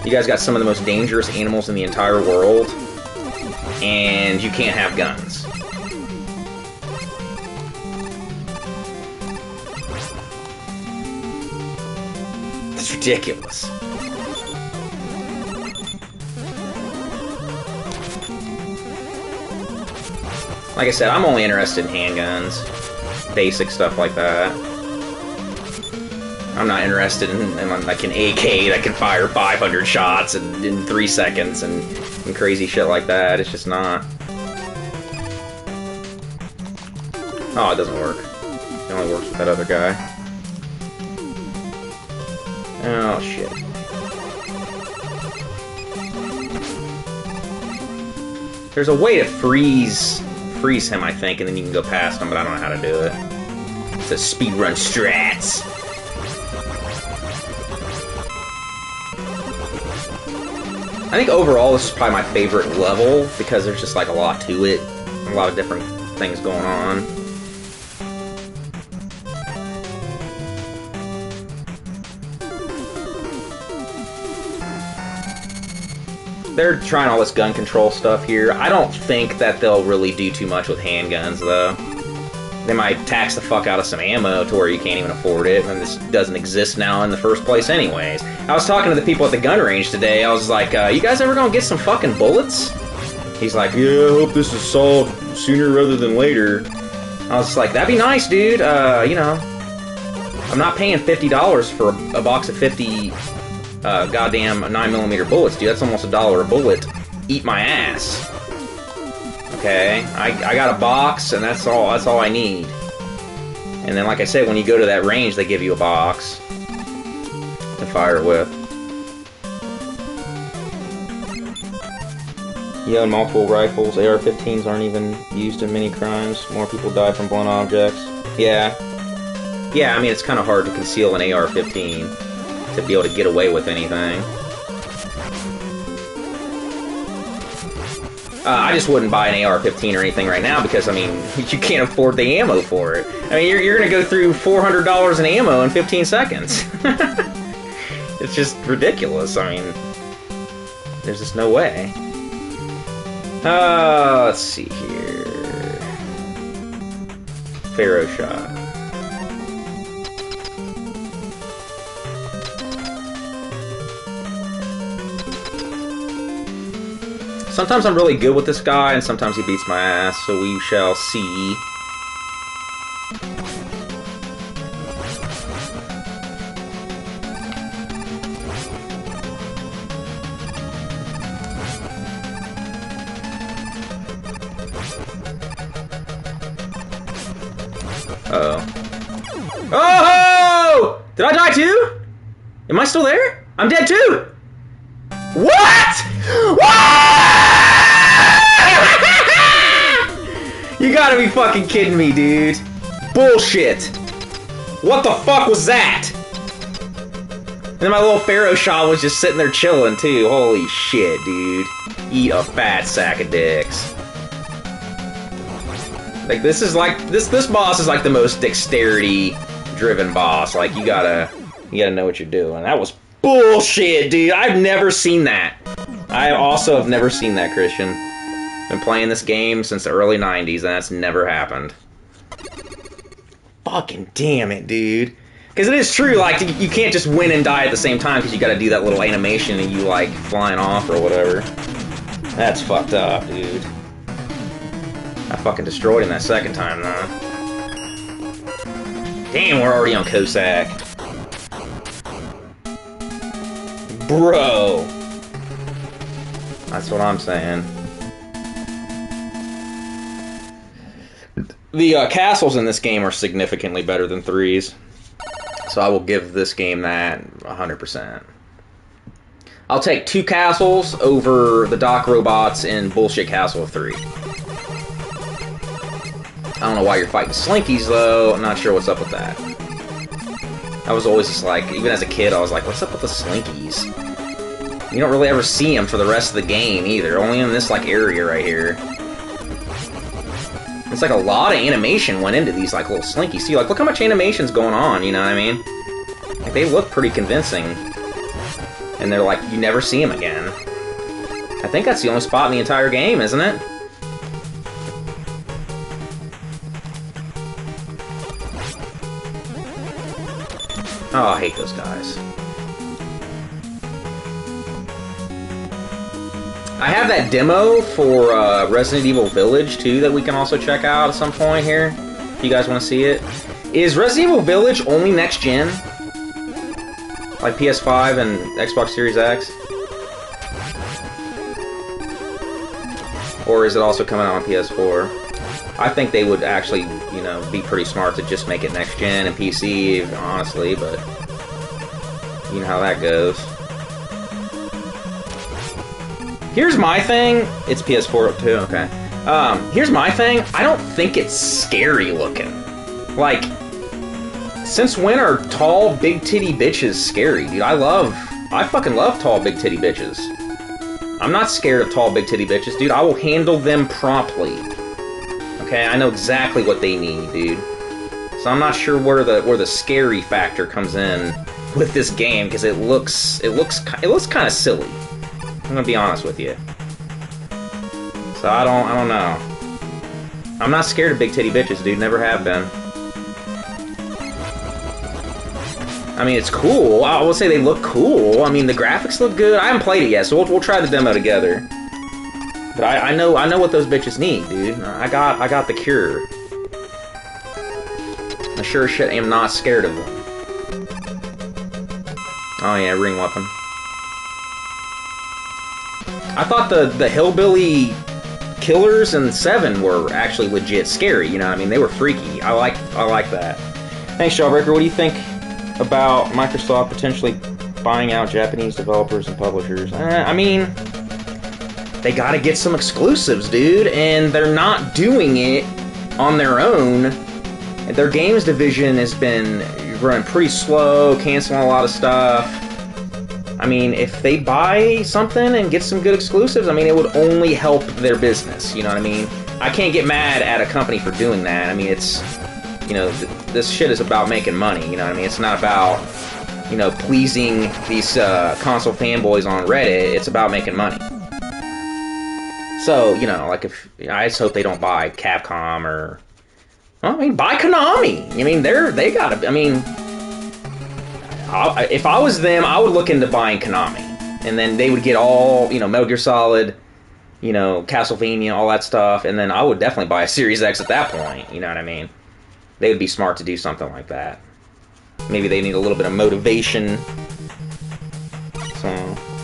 You guys got some of the most dangerous animals in the entire world. And you can't have guns. That's ridiculous. Like I said, I'm only interested in handguns. Basic stuff like that. I'm not interested in like an AK that can fire 500 shots in 3 seconds and crazy shit like that. It's just not. Oh, it doesn't work. It only works with that other guy. Oh, shit. There's a way to freeze him, I think, and then you can go past him, but I don't know how to do it. It's a speedrun strats. I think overall this is probably my favorite level because there's just like a lot to it. A lot of different things going on. They're trying all this gun control stuff here. I don't think that they'll really do too much with handguns, though. They might tax the fuck out of some ammo to where you can't even afford it, and this doesn't exist now in the first place anyways. I was talking to the people at the gun range today. I was like, you guys ever gonna get some fucking bullets? He's like, yeah, I hope this is solved sooner rather than later. I was just like, that'd be nice, dude. You know, I'm not paying $50 for a box of 50 goddamn 9mm bullets, dude. That's almost $1 a bullet. Eat my ass. Okay, I got a box, and that's all I need. And then, like I said, when you go to that range, they give you a box to fire with. You own multiple rifles. AR-15s aren't even used in many crimes. More people die from blunt objects. Yeah. Yeah, I mean, it's kind of hard to conceal an AR-15 to be able to get away with anything. I just wouldn't buy an AR-15 or anything right now because, I mean, you can't afford the ammo for it. I mean, you're going to go through $400 in ammo in 15 seconds. It's just ridiculous. I mean, there's just no way. Let's see here. Pharaoh shot. Sometimes I'm really good with this guy, and sometimes he beats my ass, so we shall see. Uh-oh. Oh! Did I die too? Am I still there? I'm dead too! What?! What?! You gotta be fucking kidding me, dude. Bullshit. What the fuck was that? And then my little Pharaoh shot was just sitting there chilling, too. Holy shit, dude. Eat a fat sack of dicks. Like, this is like... This boss is like the most dexterity-driven boss. Like, you gotta know what you're doing. That was bullshit, dude. I've never seen that. I also have never seen that, Christian. Been playing this game since the early 90s, and that's never happened. Fucking damn it, dude. Because it is true, like, you can't just win and die at the same time, because you gotta do that little animation and you, like, flying off or whatever. That's fucked up, dude. I fucking destroyed him that second time, though. Damn, we're already on Cossack. Bro. That's what I'm saying. The castles in this game are significantly better than 3's. So I will give this game that 100%. I'll take 2 castles over the dock robots in Bullshit Castle 3. I don't know why you're fighting Slinkies, though. I'm not sure what's up with that. I was always just like, even as a kid, I was like, what's up with the Slinkies? You don't really ever see them for the rest of the game, either. Only in this, like, area right here. It's like a lot of animation went into these, like, little Slinkies. See, like, look how much animation's going on, you know what I mean? Like, they look pretty convincing. And they're like, you never see them again. I think that's the only spot in the entire game, isn't it? Oh, I hate those guys. I have that demo for Resident Evil Village, too, that we can also check out at some point here, if you guys want to see it. Is Resident Evil Village only next-gen? Like PS5 and Xbox Series X? Or is it also coming out on PS4? I think they would actually, you know, be pretty smart to just make it next-gen and PC, honestly, but you know how that goes. Here's my thing. It's PS4 too, okay. Here's my thing. I don't think it's scary looking. Like, since when are tall, big titty bitches scary, dude? I fucking love tall, big titty bitches. I'm not scared of tall, big titty bitches, dude. I will handle them promptly. Okay, I know exactly what they need, dude. So I'm not sure where the scary factor comes in with this game, because it looks kind of silly. I'm gonna be honest with you. So I don't know. I'm not scared of big titty bitches, dude. Never have been. I mean, it's cool. I will say they look cool. I mean, the graphics look good. I haven't played it yet, so we'll try the demo together. But I know what those bitches need, dude. I got the cure. I sure as shit am not scared of them. Oh yeah, ring weapon. I thought the hillbilly killers in 7 were actually legit scary, you know what I mean? They were freaky. I like that. Thanks, Jawbreaker. What do you think about Microsoft potentially buying out Japanese developers and publishers? I mean, they gotta get some exclusives, dude, and they're not doing it on their own. Their games division has been running pretty slow, canceling a lot of stuff. I mean, if they buy something and get some good exclusives, I mean, it would only help their business, you know what I mean? I can't get mad at a company for doing that. I mean, it's, you know, this shit is about making money, you know what I mean? It's not about, you know, pleasing these console fanboys on Reddit. It's about making money. So, you know, like, if I just hope they don't buy Capcom or, well, I mean, buy Konami. I mean, they gotta, I mean, if I was them, I would look into buying Konami. And then they would get all, you know, Metal Gear Solid, you know, Castlevania, all that stuff. And then I would definitely buy a Series X at that point. You know what I mean? They would be smart to do something like that. Maybe they need a little bit of motivation. So,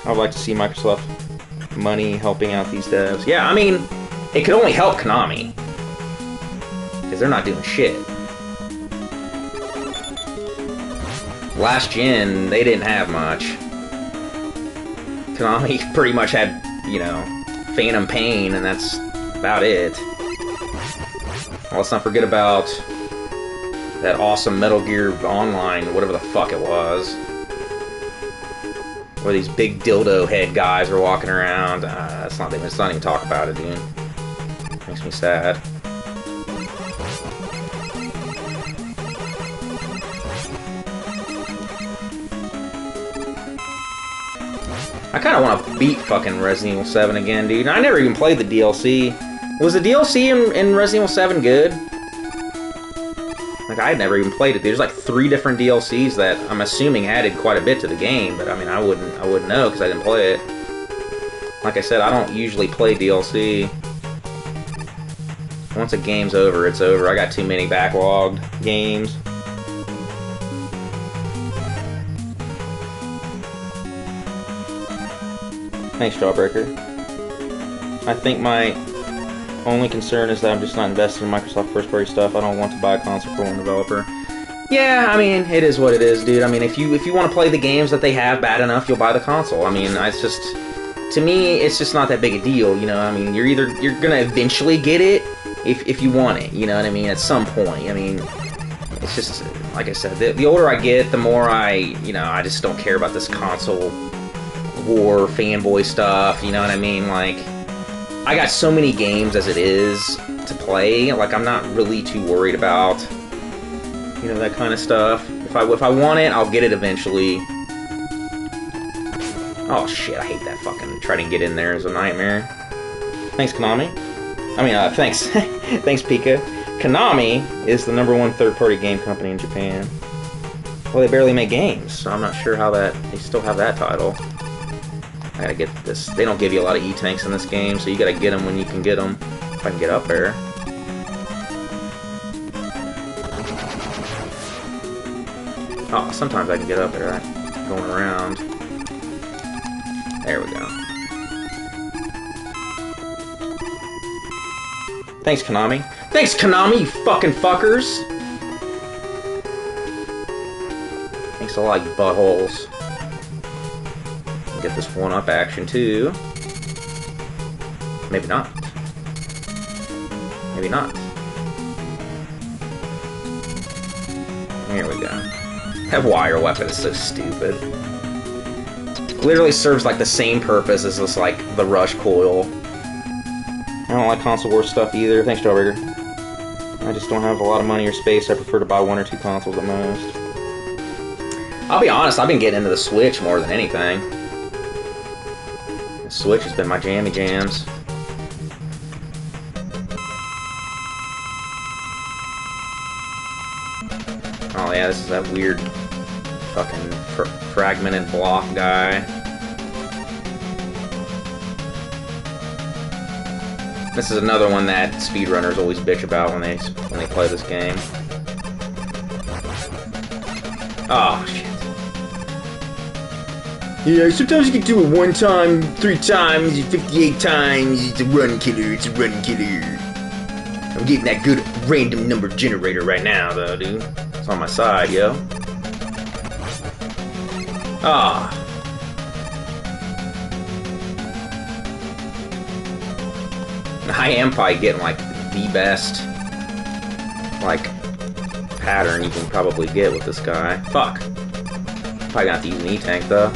I would like to see Microsoft money helping out these devs. Yeah, I mean, it could only help Konami. Because they're not doing shit. Last gen, they didn't have much. Konami pretty much had, you know, Phantom Pain, and that's about it. Well, let's not forget about that awesome Metal Gear Online, whatever the fuck it was. Where these big dildo head guys are walking around. Let's not even talk about it, dude. Makes me sad. I kind of want to beat fucking Resident Evil 7 again, dude. I never even played the DLC. Was the DLC in Resident Evil 7 good? Like, I had never even played it. There's like 3 different DLCs that I'm assuming added quite a bit to the game, but I mean, I wouldn't know because I didn't play it. Like I said, I don't usually play DLC. Once a game's over, it's over. I got too many backlogged games. Thanks, Jawbreaker. I think my only concern is that I'm just not invested in Microsoft first-party stuff. I don't want to buy a console for one developer. Yeah, I mean, it is what it is, dude. I mean, if you want to play the games that they have bad enough, you'll buy the console. I mean, it's just, to me, it's just not that big a deal, you know? I mean, you're gonna eventually get it if you want it, you know what I mean? At some point. I mean, it's just, like I said, the older I get, the more I just don't care about this console war fanboy stuff, you know what I mean? Like, I got so many games as it is to play, like, I'm not really too worried about, you know, that kind of stuff. If I want it, I'll get it eventually. Oh shit, I hate that fucking trying to get in there is a nightmare. Thanks, Konami. I mean, thanks. Thanks, Pika. Konami is the #1 third-party game company in Japan. Well, they barely make games, so I'm not sure how they still have that title. I gotta get this. They don't give you a lot of E-tanks in this game, so you gotta get them when you can get them. If I can get up there. Oh, sometimes I can get up there, right? Going around. There we go. Thanks, Konami. Thanks, Konami, you fucking fuckers! Thanks a lot, you buttholes. Get this 1-up action too. Maybe not. Maybe not. Here we go. That wire weapon is so stupid. Literally serves like the same purpose as this, like, the rush coil. I don't like console war stuff either. Thanks, Jawbreaker. I just don't have a lot of money or space. I prefer to buy 1 or 2 consoles at most. I'll be honest, I've been getting into the Switch more than anything. The Switch has been my jammy jams. Oh yeah, this is that weird fucking fragmented block guy. This is another one that speedrunners always bitch about when they play this game. Oh shit. Yeah, sometimes you can do it 1 time, 3 times, 58 times. It's a run killer, it's a run killer. I'm getting that good random number generator right now, though, dude. It's on my side, yo. Ah. I am probably getting, like, the best, like, pattern you can probably get with this guy. Fuck. Probably gonna have to use an E-tank, though.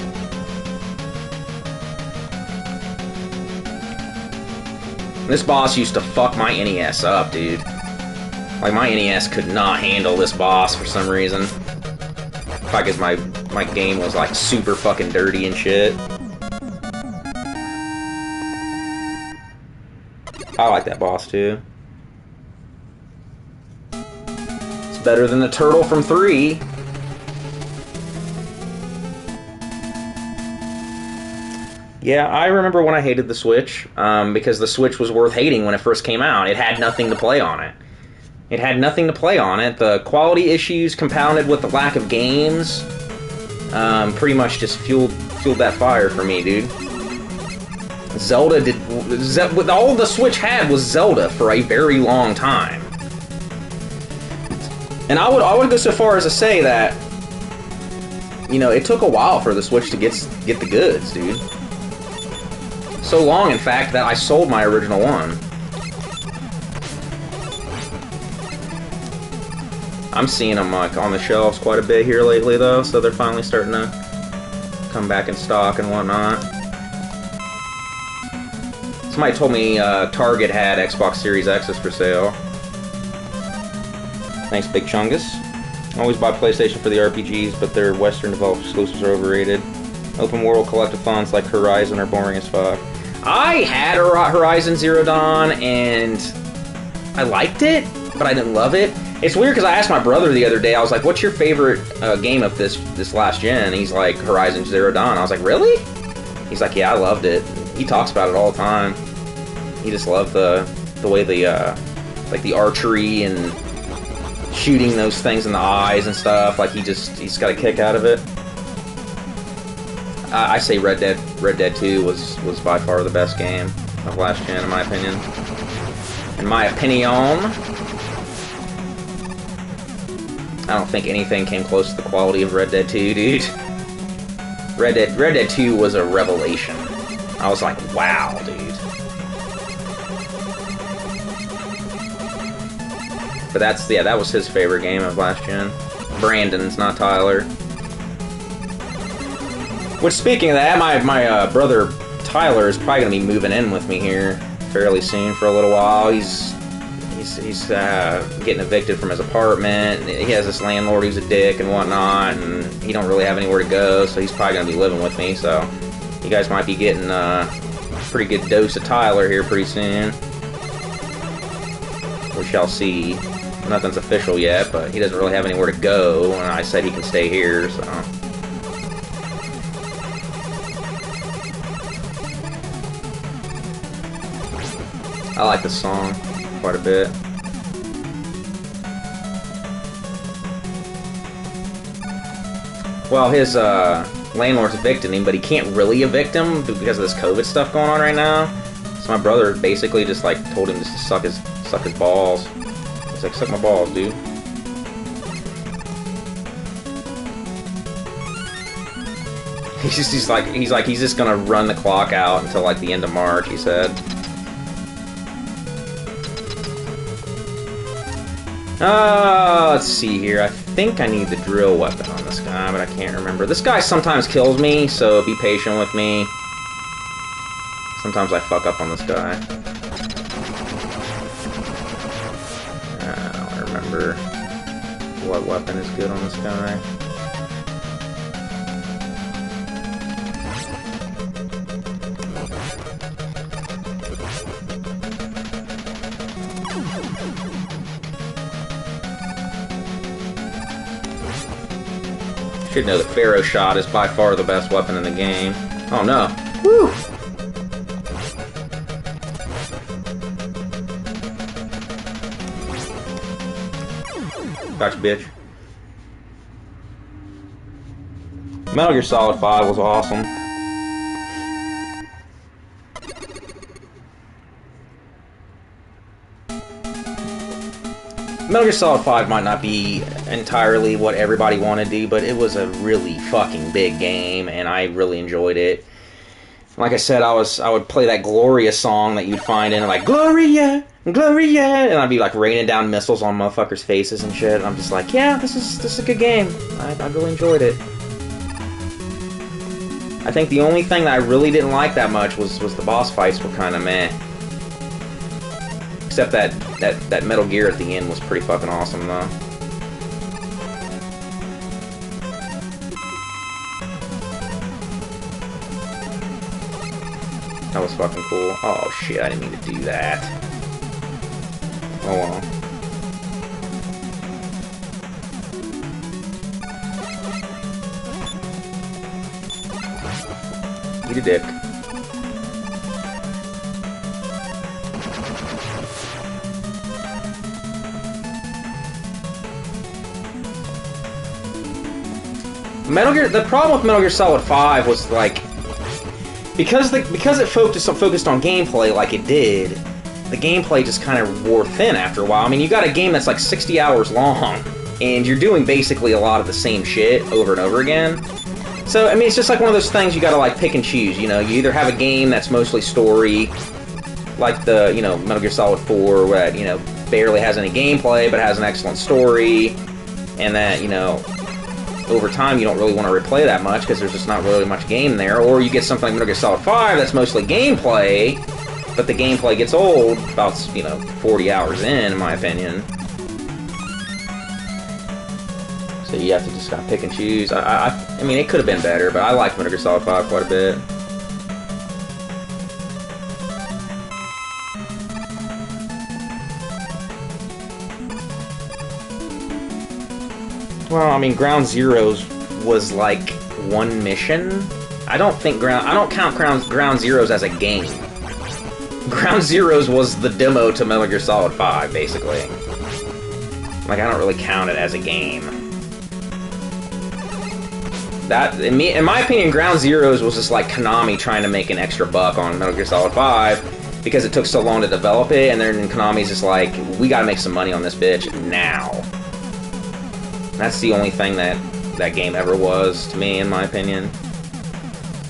This boss used to fuck my NES up, dude. Like, my NES could not handle this boss for some reason. Probably because my game was, like, super fucking dirty and shit. I like that boss, too. It's better than the turtle from 3. Yeah, I remember when I hated the Switch, because the Switch was worth hating when it first came out. It had nothing to play on it. It had nothing to play on it. The quality issues compounded with the lack of games pretty much just fueled that fire for me, dude. Zelda did... all the Switch had was Zelda for a very long time. And I would go so far as to say that, you know, it took a while for the Switch to get the goods, dude. So long, in fact, that I sold my original one. I'm seeing them, like, on the shelves quite a bit here lately, though, so they're finally starting to come back in stock and whatnot. Somebody told me Target had Xbox Series X's for sale. Thanks, Big Chungus. Always buy PlayStation for the RPGs, but their Western-developed exclusives are overrated. Open world collectathons like Horizon are boring as fuck. I had Horizon Zero Dawn, and I liked it, but I didn't love it. It's weird because I asked my brother the other day, I was like, what's your favorite game of this last gen? And he's like, Horizon Zero Dawn. I was like, really? He's like, yeah, I loved it. He talks about it all the time. He just loved the way like the archery and shooting those things in the eyes and stuff. Like he's got a kick out of it. I say Red Dead 2 was by far the best game of last gen, in my opinion. In my opinion, I don't think anything came close to the quality of Red Dead 2, dude. Red Dead 2 was a revelation. I was like, wow, dude. But that was his favorite game of last gen. Brandon's, not Tyler. Which, speaking of that, my brother Tyler is probably going to be moving in with me here fairly soon for a little while. He's getting evicted from his apartment. He has this landlord who's a dick and whatnot, and he don't really have anywhere to go, so he's probably going to be living with me. So you guys might be getting a pretty good dose of Tyler here pretty soon. We shall see. Nothing's official yet, but he doesn't really have anywhere to go, and I said he can stay here, so... I like this song quite a bit. Well, his landlord's evicting him, but he can't really evict him because of this COVID stuff going on right now. So my brother basically just like told him just to suck his balls. He's like, suck my balls, dude. He's just gonna run the clock out until like the end of March, he said. Let's see here. I think I need the drill weapon on this guy, but I can't remember. This guy sometimes kills me, so be patient with me. Sometimes I fuck up on this guy. I don't remember what weapon is good on this guy. Should know that Pharaoh Shot is by far the best weapon in the game. Oh no. Woo! Gotcha, bitch. Metal Gear Solid 5 was awesome. Metal Gear Solid 5 might not be entirely what everybody wanted to do, but it was a really fucking big game, and I really enjoyed it. Like I said, I would play that Gloria song that you'd find in, like, Gloria, Gloria, and I'd be, like, raining down missiles on motherfuckers' faces and shit, and I'm just like, yeah, this is a good game. I really enjoyed it. I think the only thing that I really didn't like that much was the boss fights were kind of meh. Except that Metal Gear at the end was pretty fucking awesome, though. That was fucking cool. Oh shit, I didn't mean to do that. Oh well. Eat a dick. Metal Gear. The problem with Metal Gear Solid 5 was like because it focused on gameplay like it did. The gameplay just kind of wore thin after a while. I mean, you got a game that's like 60 hours long, and you're doing basically a lot of the same shit over and over again. So, I mean, it's just like one of those things you gotta, like, pick and choose, you know? You either have a game that's mostly story, like the, you know, Metal Gear Solid 4, where, you know, barely has any gameplay, but has an excellent story, and that, you know, over time you don't really want to replay that much, because there's just not really much game there, or you get something like Metal Gear Solid 5 that's mostly gameplay, but the gameplay gets old about, you know, 40 hours in my opinion. So you have to just kind of pick and choose. I mean, it could have been better, but I like Metal Gear Solid 5 quite a bit. Well, I mean, Ground Zeroes was like one mission. I don't count Ground Zeroes as a game. Ground Zeroes was the demo to Metal Gear Solid 5, basically. Like, I don't really count it as a game. That, in my opinion, Ground Zeroes was just like Konami trying to make an extra buck on Metal Gear Solid 5 because it took so long to develop it, and then Konami's just like, we gotta make some money on this bitch now. That's the only thing that game ever was, to me, in my opinion.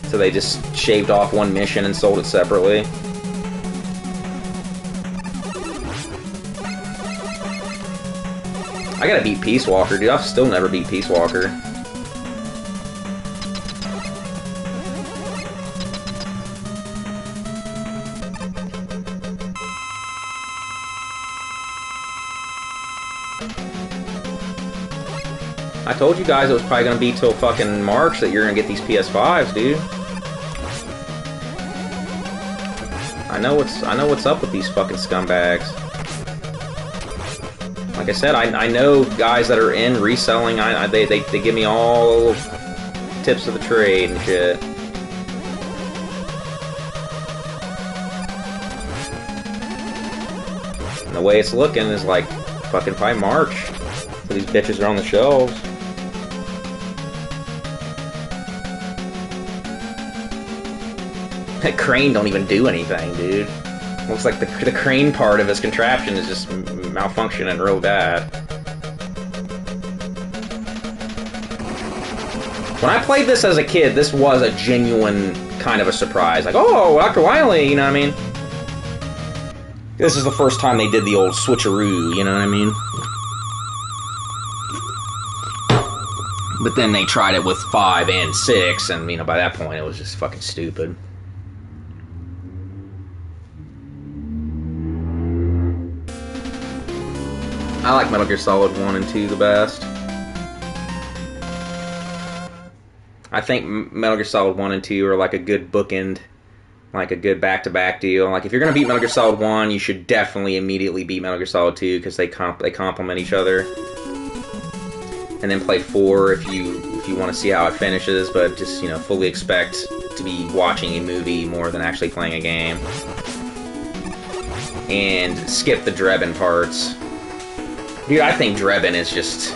So they just shaved off one mission and sold it separately. I gotta beat Peace Walker, dude. I've still never beat Peace Walker. I told you guys it was probably gonna be till fucking March that you're gonna get these PS5s, dude. I know what's up with these fucking scumbags. Like I said, I know guys that are in reselling. They give me all tips of the trade and shit. And the way it's looking is like fucking probably March. So these bitches are on the shelves. That crane don't even do anything, dude. Looks like the crane part of his contraption is just malfunctioning real bad. When I played this as a kid, this was a genuine kind of a surprise. Like, oh, Dr. Wily, you know what I mean? This is the first time they did the old switcheroo, you know what I mean? But then they tried it with 5 and 6, and, you know, by that point it was just fucking stupid. I like Metal Gear Solid 1 and 2 the best. I think Metal Gear Solid 1 and 2 are like a good bookend, like a good back-to-back deal. Like, if you're gonna beat Metal Gear Solid 1, you should definitely immediately beat Metal Gear Solid 2, because they complement each other. And then play 4 if you want to see how it finishes, but just, you know, fully expect to be watching a movie more than actually playing a game. And skip the Drebin parts. Dude, I think Drebin is just,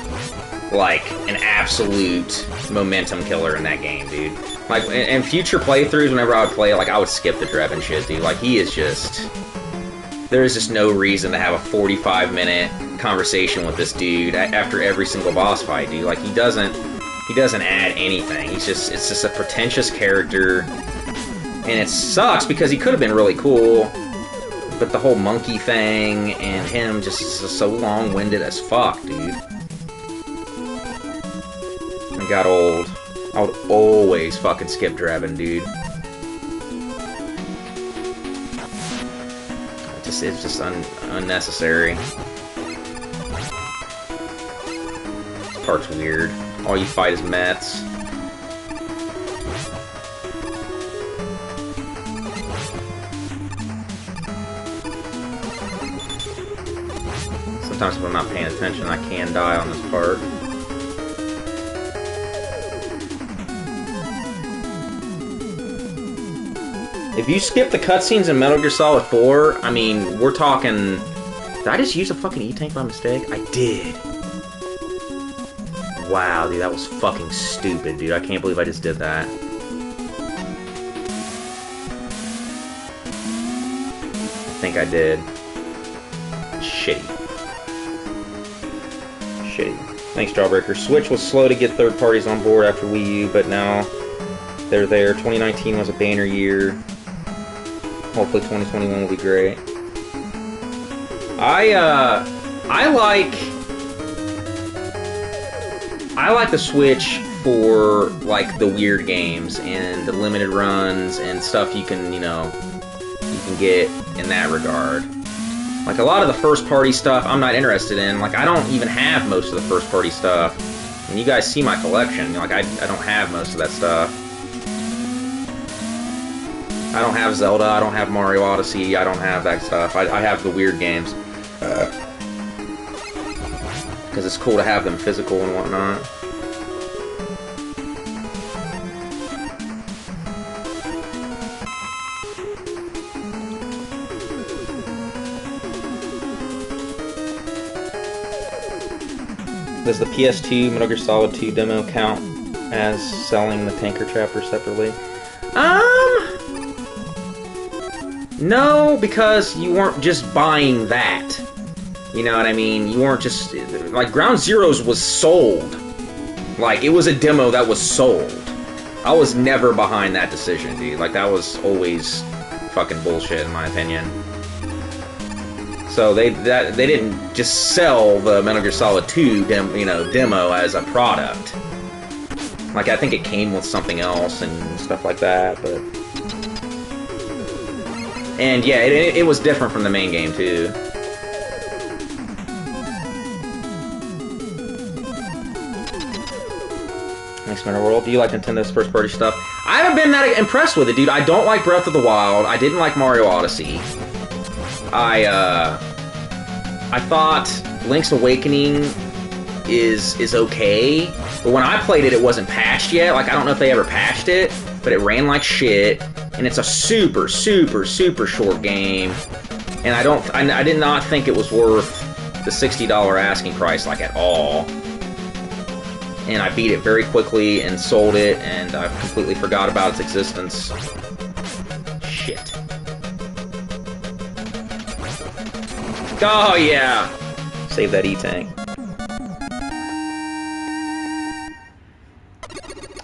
like, an absolute momentum killer in that game, dude. Like, in future playthroughs, whenever I would play it, like, I would skip the Drebin shit, dude. Like, he is just... There is just no reason to have a 45-minute conversation with this dude after every single boss fight, dude. Like, he doesn't add anything. It's just a pretentious character, and it sucks because he could have been really cool, but the whole monkey thing and him just is so long-winded as fuck, dude. It got old. I would always fucking skip Drebin, dude. It's just unnecessary. This part's weird. All you fight is Mets. Sometimes if I'm not paying attention, I can die on this part. If you skip the cutscenes in Metal Gear Solid 4, I mean, we're talking... Did I just use a fucking E-Tank by mistake? I did. Wow, dude, that was fucking stupid, dude. I can't believe I just did that. I think I did. Shitty. Shitty. Thanks, Jawbreaker. Switch was slow to get third parties on board after Wii U, but now they're there. 2019 was a banner year. Hopefully 2021 will be great. I like the Switch for, like, the weird games and the limited runs and stuff you can, you know, you can get in that regard. Like, a lot of the first-party stuff I'm not interested in. Like, I don't even have most of the first-party stuff. And you guys see my collection. Like, I don't have most of that stuff. I don't have Zelda, I don't have Mario Odyssey, I don't have that stuff. I have the weird games. Because it's cool to have them physical and whatnot. Does the PS2 Metal Gear Solid 2 demo count as selling the Tanker chapter separately? No, because you weren't just buying that. You know what I mean? You weren't just... Like, Ground Zeroes was sold. Like, it was a demo that was sold. I was never behind that decision, dude. Like, that was always fucking bullshit, in my opinion. So they didn't just sell the Metal Gear Solid 2 demo as a product. Like, I think it came with something else and stuff like that, but... And yeah, it was different from the main game, too. Thanks, Metal World. Do you like Nintendo's first-party stuff? I haven't been that impressed with it, dude. I don't like Breath of the Wild. I didn't like Mario Odyssey. I thought Link's Awakening is okay, but when I played it, it wasn't patched yet. Like, I don't know if they ever patched it, but it ran like shit. And it's a super, super, super short game, and I did not think it was worth the $60 asking price, like, at all. And I beat it very quickly and sold it, and I completely forgot about its existence. Shit. Oh, yeah! Save that E-Tank.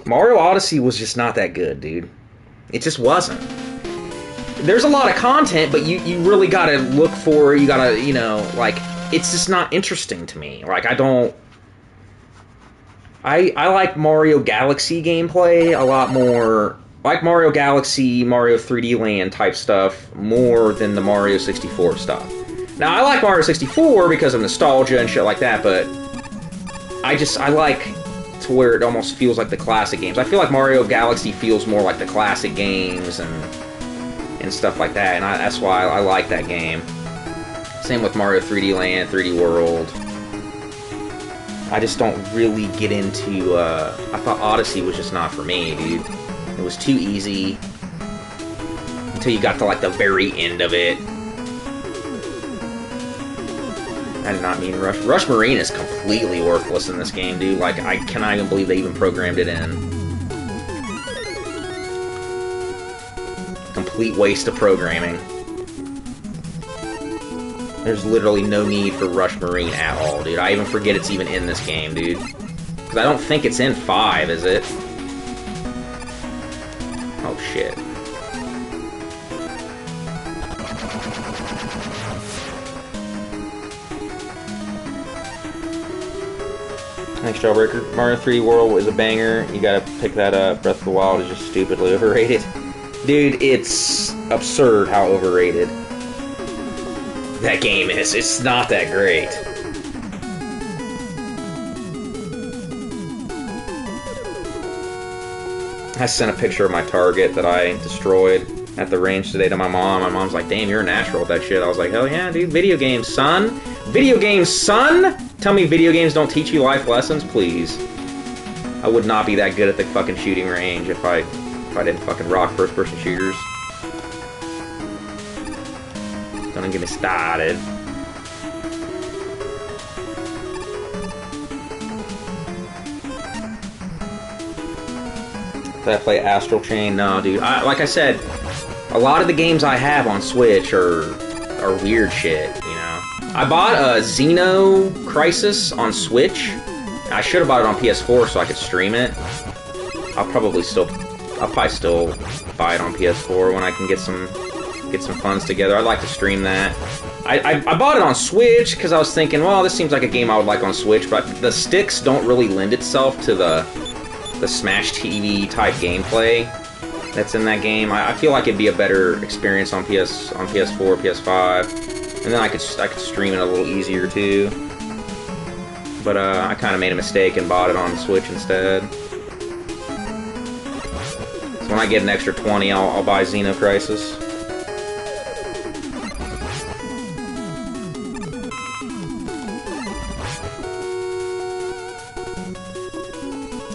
Mario Odyssey was just not that good, dude. It just wasn't. There's a lot of content, but you really gotta look for, you gotta, you know, like, it's just not interesting to me. Like, I don't... I like Mario Galaxy gameplay a lot more... like Mario Galaxy, Mario 3D Land type stuff more than the Mario 64 stuff. Now, I like Mario 64 because of nostalgia and shit like that, but I like... to where it almost feels like the classic games. I feel like Mario Galaxy feels more like the classic games and stuff like that, and that's why I like that game. Same with Mario 3D Land, 3D World. I just don't really get into, I thought Odyssey was just not for me, dude. It was too easy until you got to, like, the very end of it. I did not mean Rush. Rush Marine is completely worthless in this game, dude. Like, I cannot even believe they even programmed it in. Complete waste of programming. There's literally no need for Rush Marine at all, dude. I even forget it's even in this game, dude. Because I don't think it's in 5, is it? Oh, shit. Thanks, Jawbreaker. Mario 3D World is a banger. You gotta pick that up. Breath of the Wild is just stupidly overrated. Dude, it's absurd how overrated that game is. It's not that great. I sent a picture of my target that I destroyed at the range today to my mom. My mom's like, damn, you're a natural with that shit. I was like, hell yeah, dude. Video games, son. Video games, son! Tell me video games don't teach you life lessons, please. I would not be that good at the fucking shooting range if I didn't fucking rock first-person shooters. Don't even get me started. Did I play Astral Chain? No, dude. Like I said, a lot of the games I have on Switch are weird shit, you know? I bought a Xeno Crisis on Switch. I should have bought it on PS4 so I could stream it. I'll probably still buy it on PS4 when I can get some funds together. I'd like to stream that. I bought it on Switch because I was thinking, well, this seems like a game I would like on Switch, but the sticks don't really lend itself to the Smash TV type gameplay that's in that game. I feel like it'd be a better experience on PS4, PS5, and then I could stream it a little easier too. But I kind of made a mistake and bought it on Switch instead. So when I get an extra 20, I'll buy Xeno Crisis.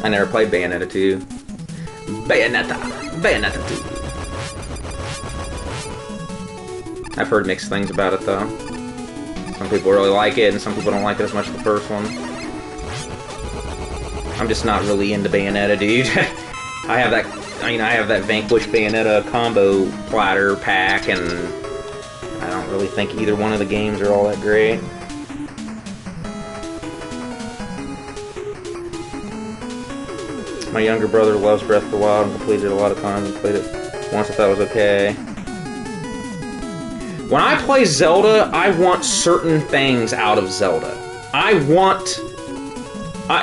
I never played Bayonetta 2. Bayonetta 2. I've heard mixed things about it though. Some people really like it, and some people don't like it as much as the first one. I'm just not really into Bayonetta, dude. I have that Vanquish Bayonetta combo platter pack, and I don't really think either one of the games are all that great. My younger brother loves Breath of the Wild and completed it a lot of times and played it once. I thought it was okay. When I play Zelda, I want certain things out of Zelda. I want...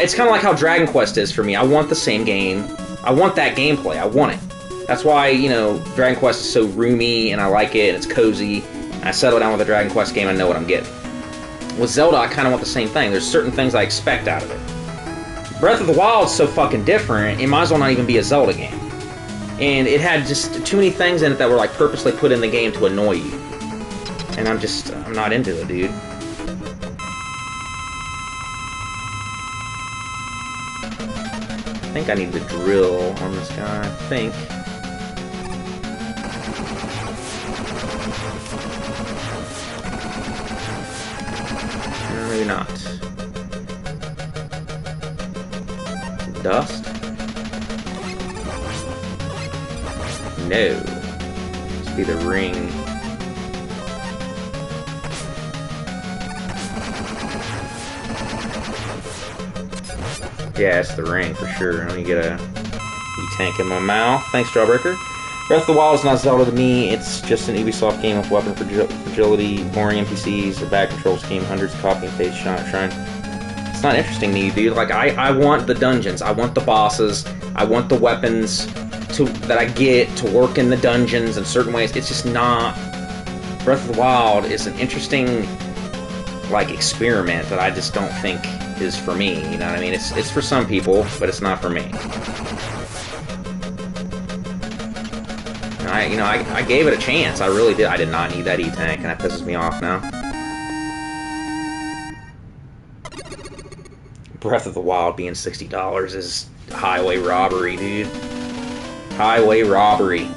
it's kind of like how Dragon Quest is for me. I want the same game. I want that gameplay. I want it. That's why, you know, Dragon Quest is so roomy, and I like it, and it's cozy. And I settle down with a Dragon Quest game, I know what I'm getting. With Zelda, I kind of want the same thing. There's certain things I expect out of it. Breath of the Wild is so fucking different, it might as well not even be a Zelda game. And it had just too many things in it that were like purposely put in the game to annoy you. And I'm not into it, dude. I think I need to drill on this guy, I think. Maybe not. Dust? No. Must be the ring. Yeah, it's the ring for sure. Let me get a tank in my mouth. Thanks, Jawbreaker. Breath of the Wild is not Zelda to me. It's just an Ubisoft game with weapon fragility, boring NPCs, a bad control scheme, hundreds of copy and paste shrine. It's not interesting to me, dude. Like, I want the dungeons. I want the bosses. I want the weapons that I get to work in the dungeons in certain ways. It's just not... Breath of the Wild is an interesting, like, experiment that I just don't think is for me, you know what I mean? It's for some people, but it's not for me. And I gave it a chance. I really did. I did not need that E-Tank, and that pisses me off now. Breath of the Wild being $60 is highway robbery, dude. Highway robbery.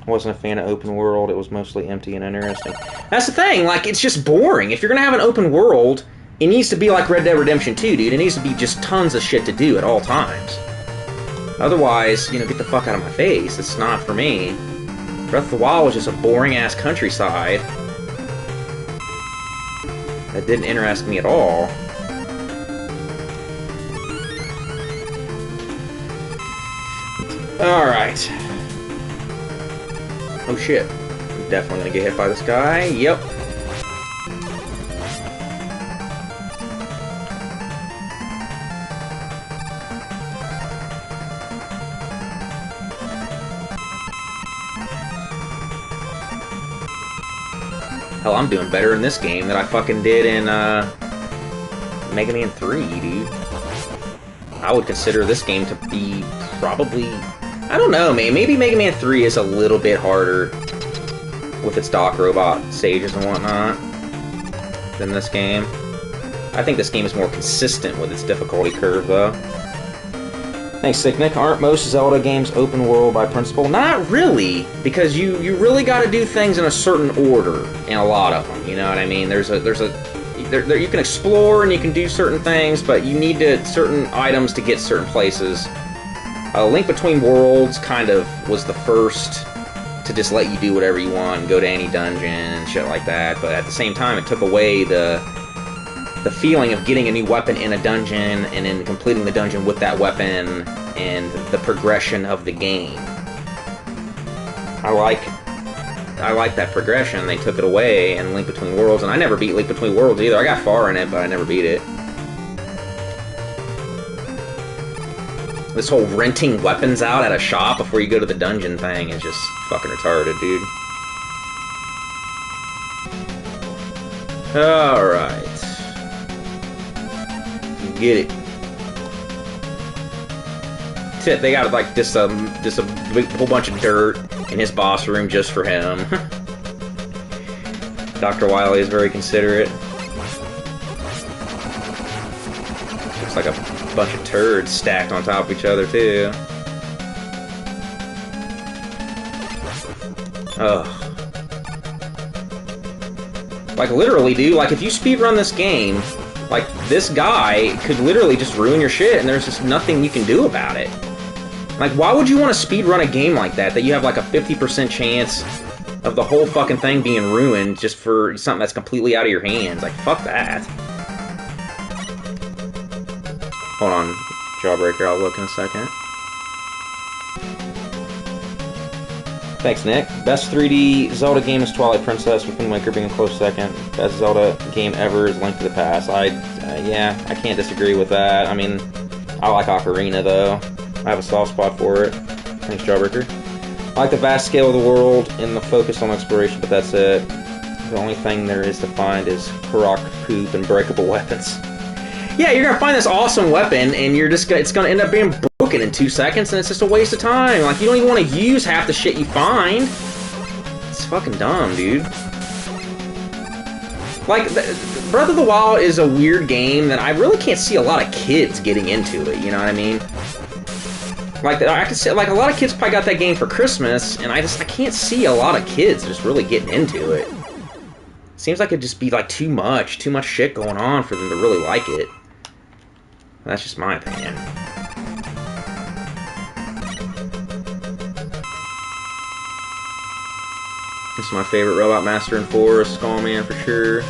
I wasn't a fan of open world. It was mostly empty and uninteresting. That's the thing. Like, it's just boring. If you're gonna have an open world, it needs to be like Red Dead Redemption 2, dude. It needs to be just tons of shit to do at all times. Otherwise, you know, get the fuck out of my face. It's not for me. Breath of the Wild was just a boring-ass countryside that didn't interest me at all. Alright. Oh shit. I'm definitely gonna get hit by this guy. Yep. Hell, I'm doing better in this game than I fucking did in, Mega Man 3, dude. I would consider this game to be probably... I don't know, man. Maybe Mega Man 3 is a little bit harder with its Doc Robot stages and whatnot than this game. I think this game is more consistent with its difficulty curve, though. Thanks, Sick Nick. Aren't most Zelda games open world by principle? Not really, because you really got to do things in a certain order in a lot of them. You know what I mean? There, you can explore and you can do certain things, but you need certain items to get certain places. Link Between Worlds kind of was the first to just let you do whatever you want and go to any dungeon and shit like that. But at the same time, it took away the feeling of getting a new weapon in a dungeon and then completing the dungeon with that weapon and the progression of the game. I like that progression. They took it away in Link Between Worlds, and I never beat Link Between Worlds either. I got far in it, but I never beat it. This whole renting weapons out at a shop before you go to the dungeon thing is just fucking retarded, dude. Alright. Get it. Tip, they got like just a big, whole bunch of dirt in his boss room just for him. Dr. Wily is very considerate. Looks like a bunch of turds stacked on top of each other too. Ugh. Like literally, dude, like if you speedrun this game, like, this guy could literally just ruin your shit, and there's just nothing you can do about it. Like, why would you want to speedrun a game like that you have, like, a 50% chance of the whole fucking thing being ruined just for something that's completely out of your hands? Like, fuck that. Hold on, Jawbreaker, I'll look in a second. Thanks, Nick. Best 3D Zelda game is Twilight Princess, with Wind Waker being a close second. Best Zelda game ever is Link to the Past. Yeah, I can't disagree with that. I mean, I like Ocarina, though. I have a soft spot for it. Thanks, Jawbreaker. I like the vast scale of the world and the focus on exploration, but that's it. The only thing there is to find is Korok poop and breakable weapons. Yeah, you're gonna find this awesome weapon, and it's gonna end up being broken in 2 seconds, and it's just a waste of time. Like, you don't even want to use half the shit you find. It's fucking dumb, dude. Like, Breath of the Wild is a weird game that I really can't see a lot of kids getting into it, you know what I mean? Like, I can see, like, a lot of kids probably got that game for Christmas, and I can't see a lot of kids just really getting into it. Seems like it'd just be, like, too much shit going on for them to really like it. That's just my opinion. This is my favorite Robot Master in 4, Skullman for sure.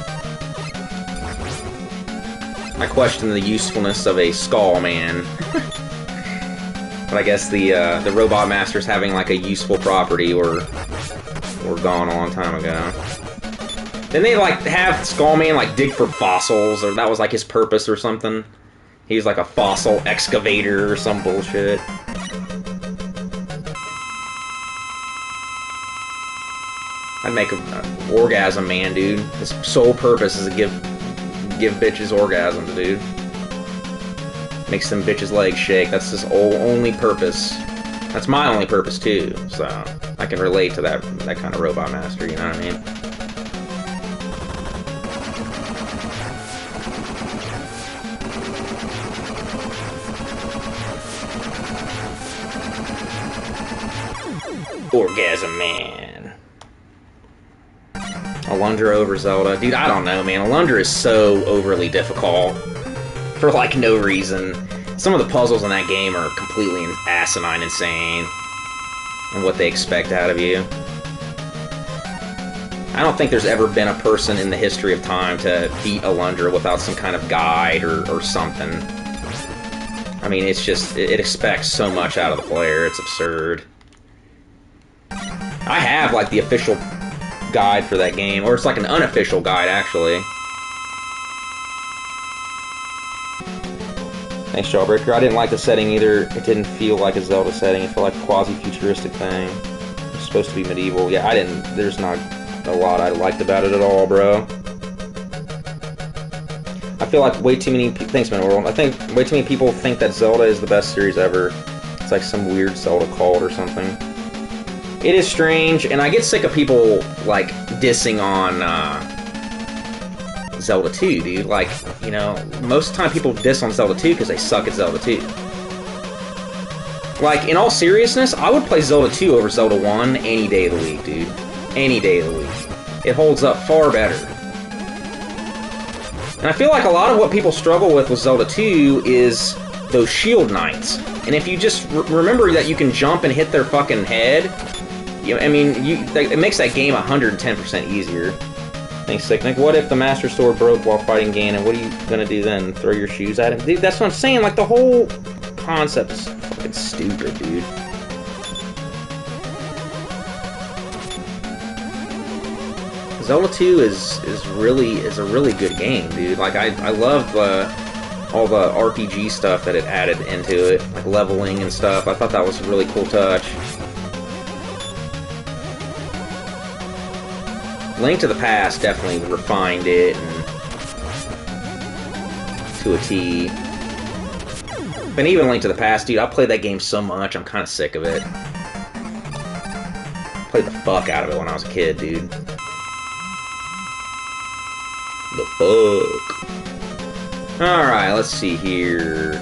I question the usefulness of a Skullman. But I guess the Robot Masters having like a useful property were gone a long time ago. Didn't they like have Skullman like dig for fossils, or that was like his purpose or something? He was like a fossil excavator or some bullshit. I'd make an orgasm man, dude. His sole purpose is to give bitches orgasms, dude. Makes them bitches' legs shake. That's his only purpose. That's my only purpose too. So I can relate to that kind of Robot Master. You know what I mean? Orgasm Man. Alundra over Zelda. Dude, I don't know, man. Alundra is so overly difficult. For, like, no reason. Some of the puzzles in that game are completely asinine insane. And what they expect out of you. I don't think there's ever been a person in the history of time to beat a Lundra without some kind of guide or something. I mean, it's just, it expects so much out of the player, it's absurd. I have, like, the official guide for that game, or it's like an unofficial guide, actually. Thanks, Jawbreaker. I didn't like the setting either. It didn't feel like a Zelda setting. It felt like a quasi-futuristic thing. It's supposed to be medieval. Yeah, there's not a lot I liked about it at all, bro. I feel like way too many thanks, man, World. I think way too many people think that Zelda is the best series ever. It's like some weird Zelda cult or something. It is strange, and I get sick of people, like, dissing on, Zelda 2, dude. Like, you know, most of the time people diss on Zelda 2 because they suck at Zelda 2. Like, in all seriousness, I would play Zelda 2 over Zelda 1 any day of the week, dude. Any day of the week. It holds up far better. And I feel like a lot of what people struggle with Zelda 2 is those shield knights. And if you just remember that you can jump and hit their fucking head, you know, I mean, it makes that game 110% easier. Thanks, Sicknick. What if the Master Sword broke while fighting Ganon? What are you gonna do then? Throw your shoes at him? Dude, that's what I'm saying. Like, the whole concept is fucking stupid, dude. Zelda 2 is a really good game, dude. Like, I love all the RPG stuff that it added into it, like leveling and stuff. I thought that was a really cool touch. Link to the Past definitely refined it and to a T. But even Link to the Past, dude, I played that game so much, I'm kind of sick of it. Played the fuck out of it when I was a kid, dude. The fuck? Alright, let's see here.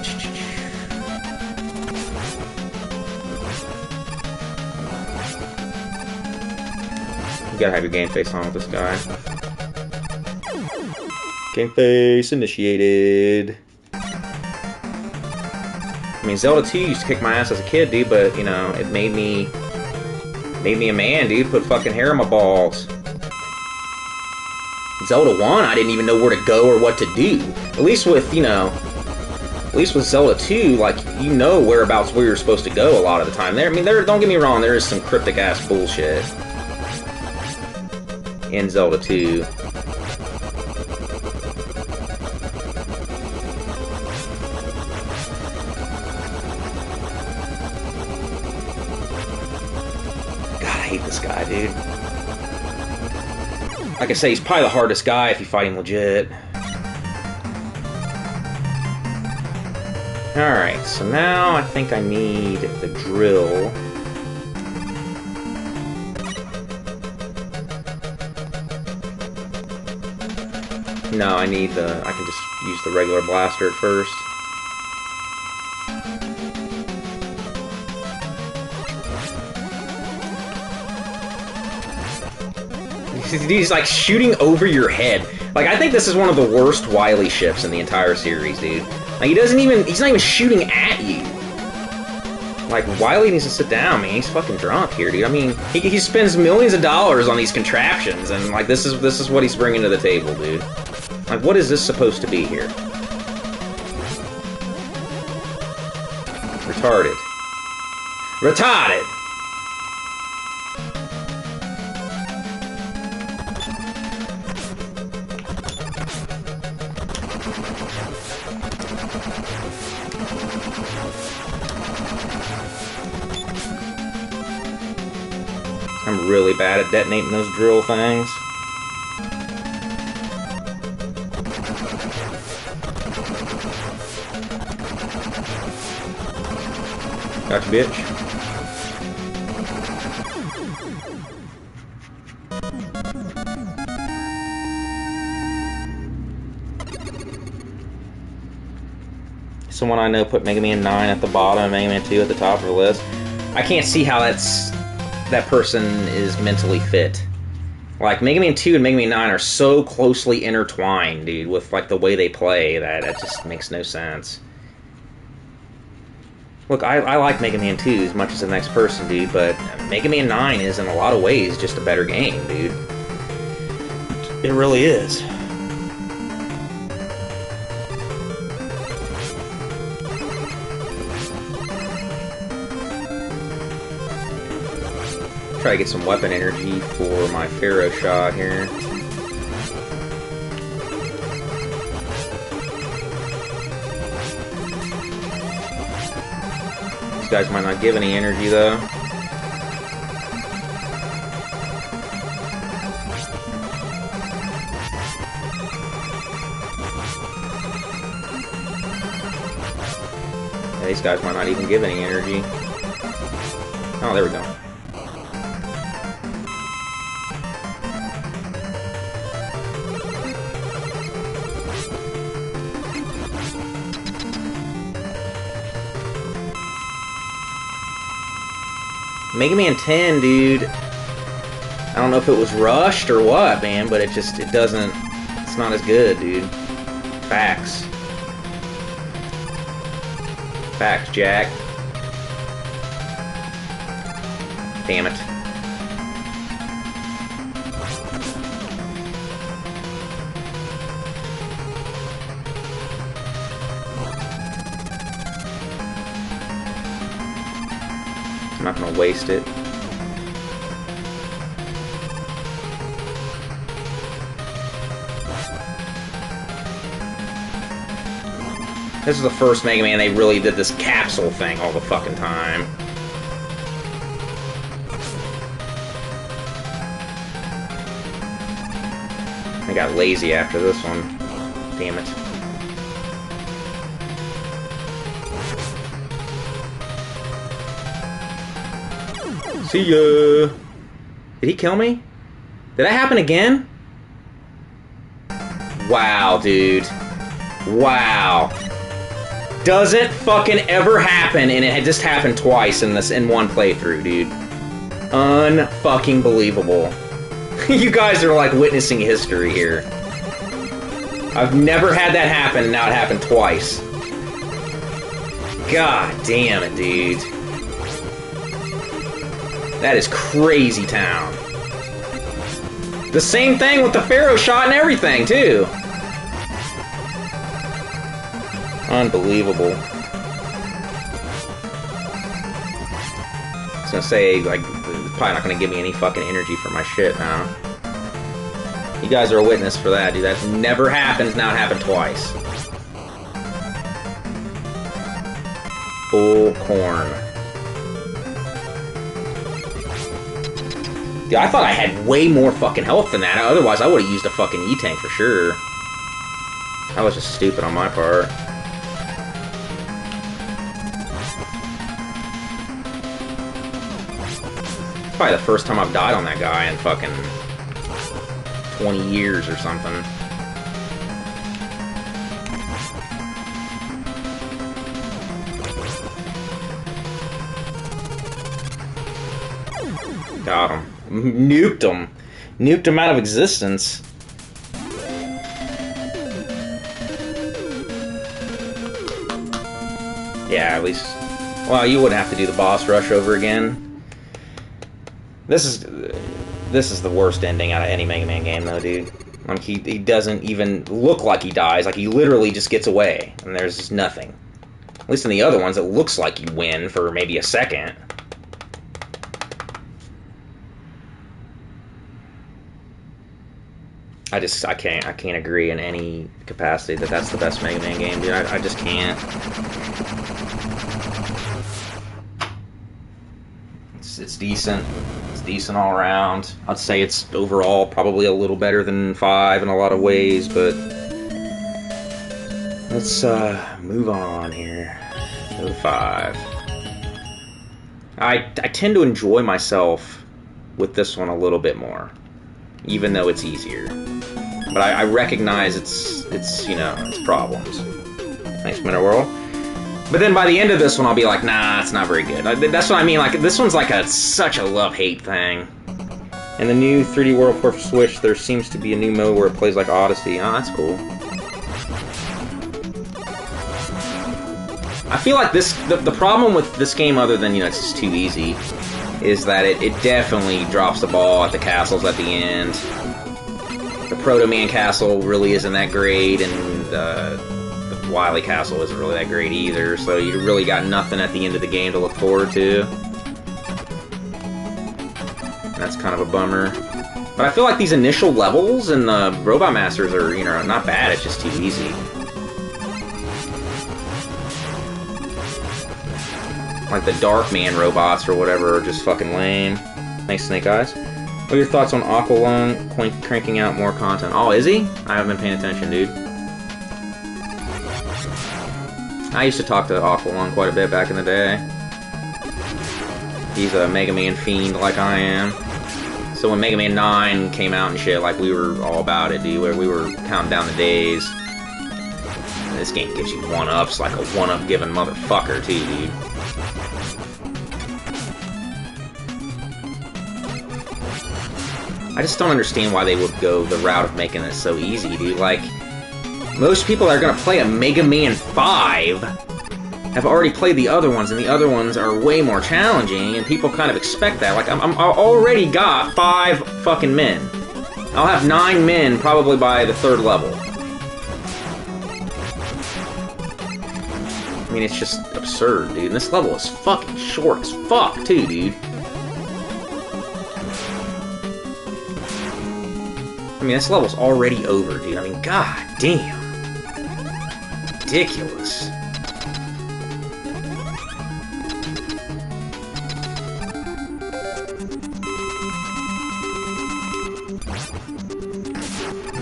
You gotta have your game face on with this guy. Game face initiated. I mean, Zelda 2 used to kick my ass as a kid, dude, but, you know, it made me a man, dude. Put fucking hair on my balls. Zelda 1, I didn't even know where to go or what to do. At least with, you know, at least with Zelda 2, like, you know whereabouts where you're supposed to go a lot of the time. There, I mean, don't get me wrong, there is some cryptic-ass bullshit in Zelda 2. God, I hate this guy, dude. Like I say, he's probably the hardest guy if you fight him legit. Alright, so now I think I need the drill. No, I can just use the regular blaster at first. He's like shooting over your head. Like, I think this is one of the worst Wily ships in the entire series, dude. Like, he's not even shooting at you. Like, Wily needs to sit down, man. He's fucking drunk here, dude. I mean, he spends millions of dollars on these contraptions, and like, this is what he's bringing to the table, dude. Like, what is this supposed to be here? Retarded. Retarded! I'm really bad at detonating those drill things. Gotcha, bitch. Someone I know put Mega Man 9 at the bottom and Mega Man 2 at the top of the list. I can't see how that person is mentally fit. Like, Mega Man 2 and Mega Man 9 are so closely intertwined, dude, with like the way they play that it just makes no sense. Look, I like Mega Man 2 as much as the next person, dude, but Mega Man 9 is in a lot of ways just a better game, dude. It really is. Try to get some weapon energy for my Pharaoh shot here. These guys might not give any energy though. Yeah, these guys might not even give any energy. Oh, there we go. Mega Man 10, dude. I don't know if it was rushed or what, man, but it doesn't, it's not as good, dude. Facts. Facts, Jack. Damn it. I'm not gonna waste it. This is the first Mega Man they really did this capsule thing all the fucking time. I got lazy after this one. Damn it. See ya! Did he kill me? Did that happen again? Wow, dude. Wow. Doesn't fucking ever happen, and it had just happened twice in one playthrough, dude. Unfucking believable. You guys are like witnessing history here. I've never had that happen, and now it happened twice. God damn it, dude. That is crazy town. The same thing with the Pharaoh shot and everything, too. Unbelievable. I was gonna say, like, it's probably not gonna give me any fucking energy for my shit now. You guys are a witness for that, dude. That's never happens, now it happened twice. Full corn. Dude, I thought I had way more fucking health than that. Otherwise, I would have used a fucking E-Tank for sure. That was just stupid on my part. It's probably the first time I've died on that guy in fucking 20 years or something. Got him. Nuked him. Nuked him out of existence. Yeah, at least... Well, you wouldn't have to do the boss rush over again. This is the worst ending out of any Mega Man game, though, dude. Like, he doesn't even look like he dies. Like, he literally just gets away, and there's just nothing. At least in the other ones, it looks like you win for maybe a second. I can't agree in any capacity that that's the best Mega Man game, dude. I just can't. It's decent. It's decent all around. I'd say it's overall probably a little better than 5 in a lot of ways, but let's move on here. Go to 5. I tend to enjoy myself with this one a little bit more, even though it's easier. But I recognize it's you know, its problems. Thanks, Minor World. But then by the end of this one, I'll be like, nah, it's not very good. That's what I mean. Like, this one's like such a love-hate thing. In the new 3D World for Switch, there seems to be a new mode where it plays like Odyssey. Oh, that's cool. I feel like the problem with this game, other than, you know, it's just too easy, is that it definitely drops the ball at the castles at the end. The Proto Man castle really isn't that great, and the Wily castle isn't really that great either, so you really got nothing at the end of the game to look forward to. That's kind of a bummer. But I feel like these initial levels and the Robot Masters are, you know, not bad, it's just too easy. Like the Dark Man robots or whatever are just fucking lame. Thanks, Snake Eyes. What are your thoughts on Aqualung cranking out more content? Oh, is he? I haven't been paying attention, dude. I used to talk to Aqualung quite a bit back in the day. He's a Mega Man fiend like I am. So when Mega Man 9 came out and shit, like, we were all about it, dude. We were counting down the days. And this game gives you one-ups like a one-up giving motherfucker, too, dude. I just don't understand why they would go the route of making this so easy, dude. Like, most people that are gonna play a Mega Man 5 have already played the other ones, and the other ones are way more challenging, and people kind of expect that. Like, I already got 5 fucking men. I'll have 9 men probably by the 3rd level. I mean, it's just absurd, dude. And this level is fucking short as fuck, too, dude. I mean, this level's already over, dude. I mean, god damn. Ridiculous.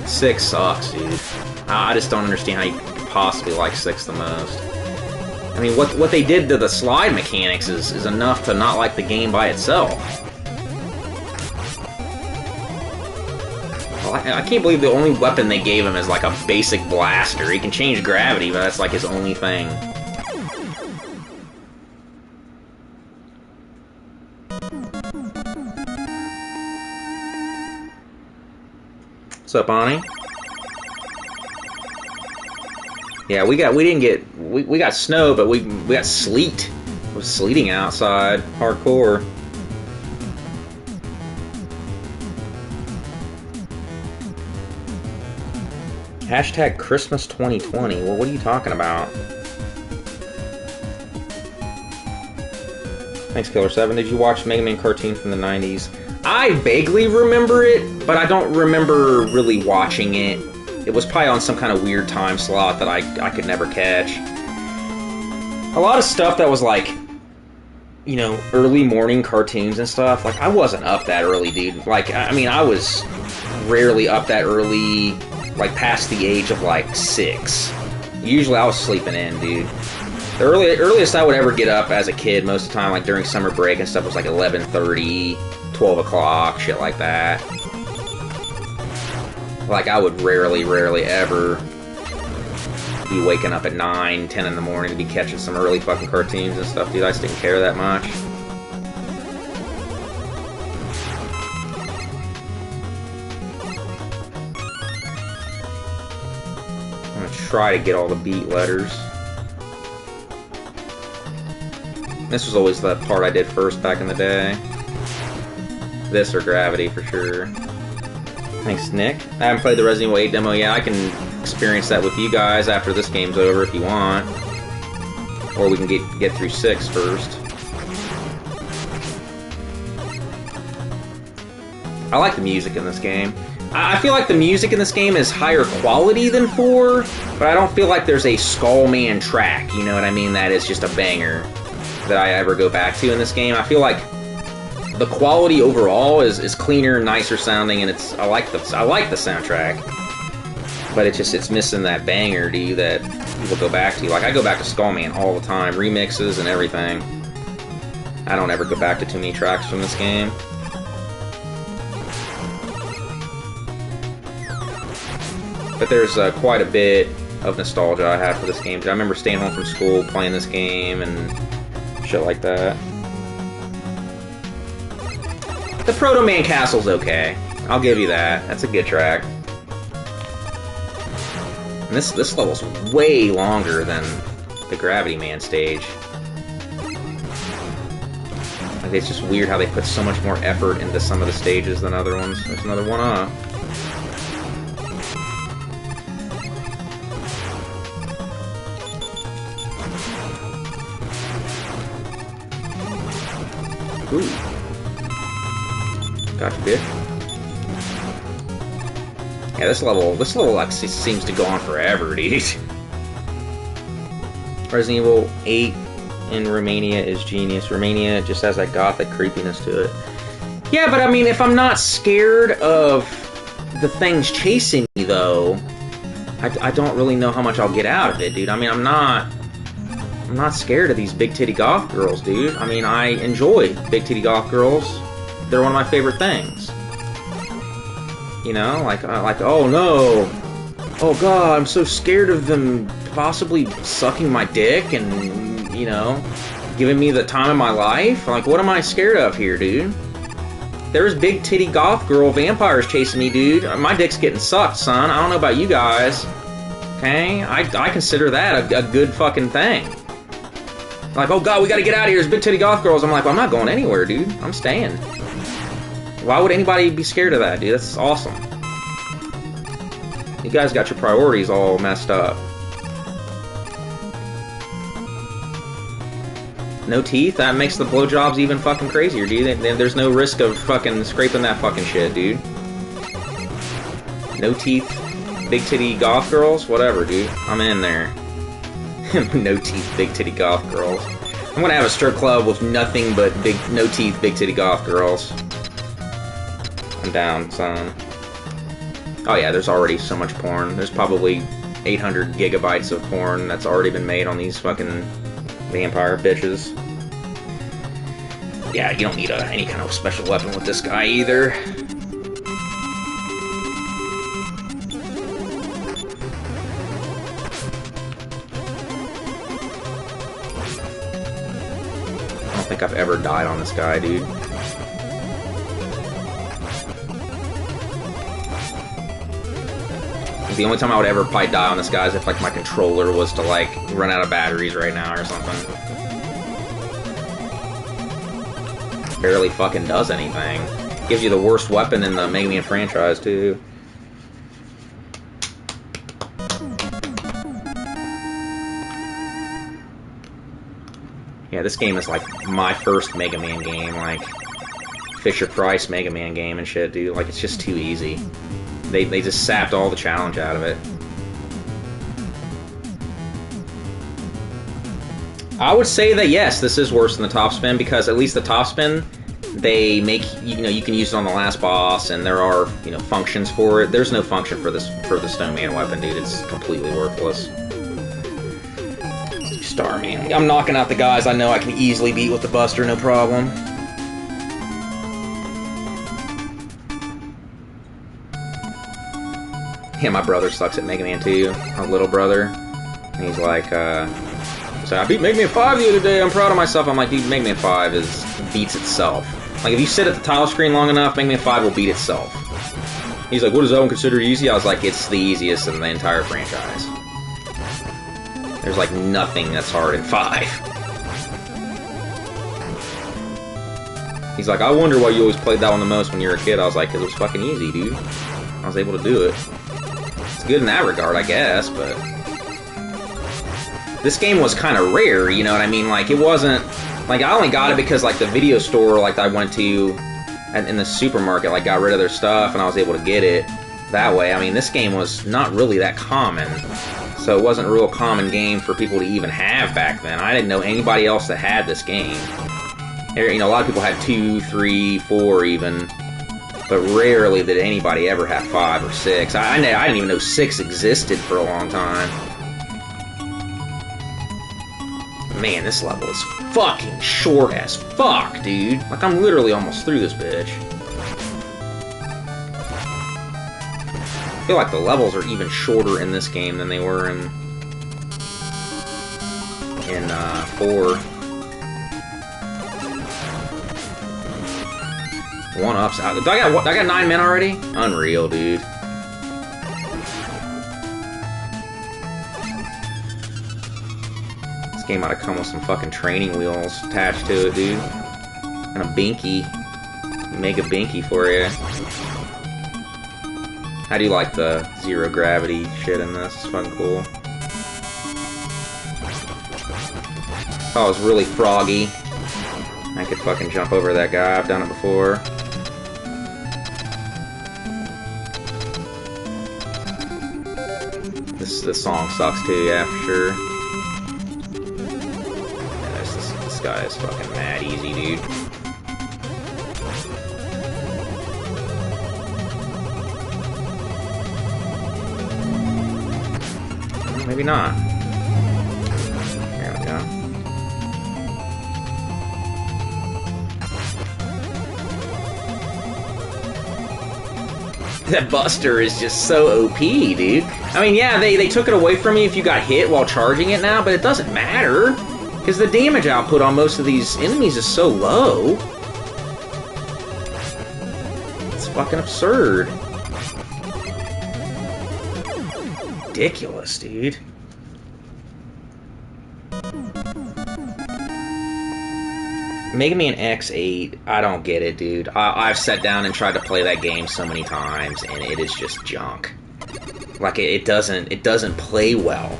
Six sucks, dude. I just don't understand how you could possibly like 6 the most. I mean, what they did to the slide mechanics is enough to not like the game by itself. I can't believe the only weapon they gave him is like a basic blaster. He can change gravity, but that's like his only thing. What's up, Bonnie? Yeah, we got snow, but we got sleet. It was sleeting outside, hardcore. Hashtag Christmas 2020. Well, what are you talking about? Thanks, Killer7. Did you watch Mega Man cartoon from the 90s? I vaguely remember it, but I don't remember really watching it. It was probably on some kind of weird time slot that I could never catch. A lot of stuff that was like, you know, early morning cartoons and stuff, like, I wasn't up that early, dude. Like, I mean, I was rarely up that early, like, past the age of, like, 6. Usually I was sleeping in, dude. The earliest I would ever get up as a kid, most of the time, like, during summer break and stuff, was, like, 11:30, 12 o'clock, shit like that. Like, I would rarely ever be waking up at 9, 10 in the morning to be catching some early fucking cartoons and stuff, dude. I just didn't care that much. I'm gonna try to get all the beat letters. This was always the part I did first back in the day. This or Gravity for sure. Thanks, Nick. I haven't played the Resident Evil 8 demo yet. I can experience that with you guys after this game's over if you want. Or we can get through 6 first. I like the music in this game. I feel like the music in this game is higher quality than 4, but I don't feel like there's a Skullman track, you know what I mean, that is just a banger that I ever go back to in this game. I feel like the quality overall is cleaner, nicer sounding, and I like the soundtrack. But it's missing that banger, dude, that people go back to. Like, I go back to Skullman all the time, remixes and everything. I don't ever go back to too many tracks from this game. But there's quite a bit of nostalgia I have for this game. I remember staying home from school, playing this game, and shit like that. The Proto Man Castle's okay. I'll give you that. That's a good track. And this level's way longer than the Gravity Man stage. Like, it's just weird how they put so much more effort into some of the stages than other ones. There's another one up. Ooh. Gotcha, bitch. Yeah, this level like seems to go on forever, dude. Resident Evil 8 in Romania is genius. Romania just has that gothic creepiness to it. Yeah, but I mean, if I'm not scared of the things chasing me, though, I don't really know how much I'll get out of it, dude. I mean, I'm not scared of these big titty goth girls, dude. I mean, I enjoy big titty goth girls. They're one of my favorite things. You know, like, oh no, oh god, I'm so scared of them possibly sucking my dick and, you know, giving me the time of my life. Like, what am I scared of here, dude? There's big titty goth girl vampires chasing me, dude. My dick's getting sucked, son. I don't know about you guys. Okay? I consider that a good fucking thing. Like, oh god, we gotta get out of here. There's big titty goth girls. I'm like, well, I'm not going anywhere, dude. I'm staying. Why would anybody be scared of that, dude? That's awesome. You guys got your priorities all messed up. No teeth? That makes the blowjobs even fucking crazier, dude. There's no risk of fucking scraping that fucking shit, dude. No teeth, big titty goth girls? Whatever, dude. I'm in there. No teeth, big titty goth girls. I'm gonna have a strip club with nothing but no teeth, big titty goth girls. I'm down, son. Oh yeah, there's already so much porn. There's probably 800 gigabytes of porn that's already been made on these fucking vampire bitches. Yeah, you don't need any kind of special weapon with this guy either. I don't think I've ever died on this guy, dude. The only time I would ever probably die on this guy is if, like, my controller was to, like, run out of batteries right now or something. Barely fucking does anything. Gives you the worst weapon in the MegaMania franchise, too. Yeah, this game is, like, my first Mega Man game, like, Fisher-Price Mega Man game and shit, dude. Like, it's just too easy. They just sapped all the challenge out of it. I would say that yes, this is worse than the top spin, because at least the top spin, they make, you know, you can use it on the last boss, and there are, you know, functions for it. There's no function for this, for the Snowman weapon, dude. It's completely worthless. Starman. I'm knocking out the guys I know I can easily beat with the Buster, no problem. Yeah, my brother sucks at Mega Man 2, my little brother. And he's like, so I beat Mega Man 5 the other day, I'm proud of myself. I'm like, dude, Mega Man 5 beats itself. Like, if you sit at the title screen long enough, Mega Man 5 will beat itself. He's like, what does that one consider easy? I was like, it's the easiest in the entire franchise. There's like nothing that's hard in 5. He's like, I wonder why you always played that one the most when you were a kid. I was like, because it was fucking easy, dude. I was able to do it. It's good in that regard, I guess, but this game was kind of rare, you know what I mean? Like, it wasn't, like, I only got it because, like, the video store, like, I went to in the supermarket, like, got rid of their stuff, and I was able to get it that way. I mean, this game was not really that common, so it wasn't a real common game for people to even have back then. I didn't know anybody else that had this game. You know, a lot of people had 2, 3, 4 even, but rarely did anybody ever have 5 or 6. I didn't even know 6 existed for a long time. Man, this level is fucking short as fuck, dude. Like, I'm literally almost through this bitch. I feel like the levels are even shorter in this game than they were in 4. 1-ups out. I got 9 men already? Unreal, dude. game ought to come with some fucking training wheels attached to it, dude. And a binky. Mega binky for you. How do you like the zero gravity shit in this? It's fucking cool. Oh, it's really froggy. I could fucking jump over that guy. I've done it before. This song sucks too, yeah, for sure. Yeah, this guy is fucking mad easy, dude. Maybe not. There we go. That Buster is just so OP, dude. I mean, yeah, they took it away from me if you got hit while charging it now, but it doesn't matter. Because the damage output on most of these enemies is so low. It's fucking absurd. Ridiculous, dude. Mega Man X8, I don't get it, dude. I've sat down and tried to play that game so many times, and it is just junk. Like, it doesn't play well.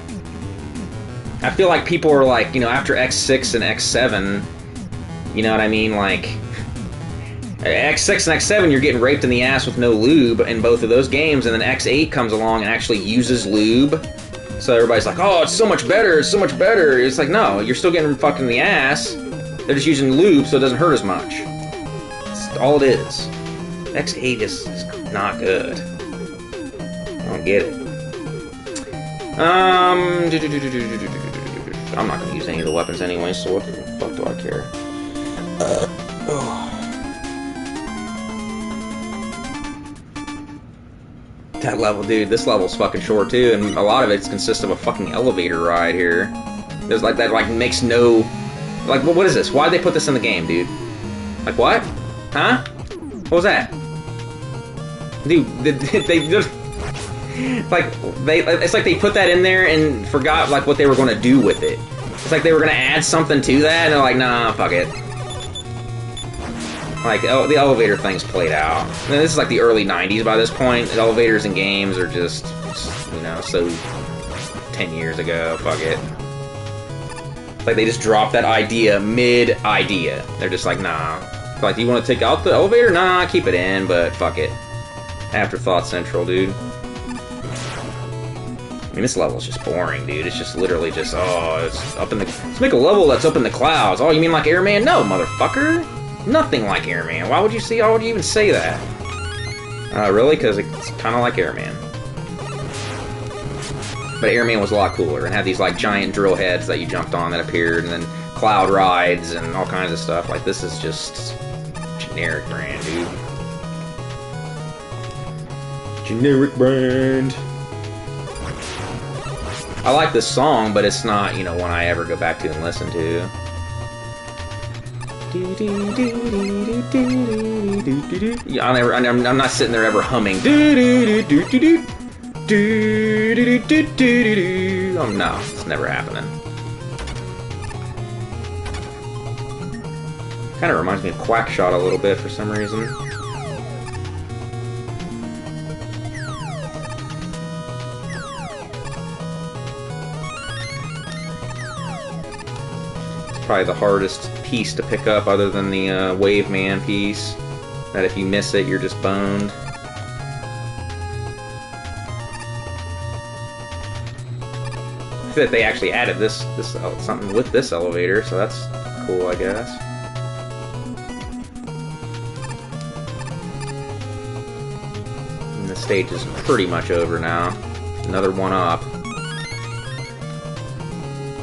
I feel like people are like, you know, after X6 and X7, you know what I mean? Like, X6 and X7, you're getting raped in the ass with no lube in both of those games, and then X8 comes along and actually uses lube. So everybody's like, oh, it's so much better, it's so much better. It's like, no, you're still getting fucked in the ass. They're just using lube so it doesn't hurt as much. That's all it is. X8 is not good. I don't get it. I'm not going to use any of the weapons anyway, so what the fuck do I care? That level, dude, this level's fucking short too, and a lot of it consists of a fucking elevator ride here. There's like that, like, makes no... Like, what is this? Why'd they put this in the game, dude? Like, what? Huh? What was that? Dude, they just... Like, it's like they put that in there and forgot, like, what they were going to do with it. It's like they were going to add something to that, and they're like, nah, fuck it. Like, oh, the elevator thing's played out. I mean, this is like the early 90s by this point. The elevators in games are just, you know, so 10 years ago. Fuck it. Like, they just dropped that idea mid-idea. They're just like, nah. Like, do you want to take out the elevator? Nah, keep it in, but fuck it. Afterthought Central, dude. I mean, this level's just boring, dude. It's just literally just, oh, it's up in the... Let's make a level that's up in the clouds. Oh, you mean like Airman? No, motherfucker. Nothing like Airman. Why would you even say that? Really? Because it's kind of like Airman. But Airman was a lot cooler and had these like giant drill heads that you jumped on that appeared, and then cloud rides and all kinds of stuff. Like, this is just generic brand, dude. Generic brand. I like this song, but it's not, you know, one I ever go back to and listen to. Yeah, I'm not sitting there ever humming. Oh no, it's never happening. Kind of reminds me of Quackshot a little bit for some reason. It's probably the hardest piece to pick up other than the Wave Man piece. That if you miss it, you're just boned. That they actually added this something with this elevator, so that's cool, I guess. And the stage is pretty much over now. Another one up.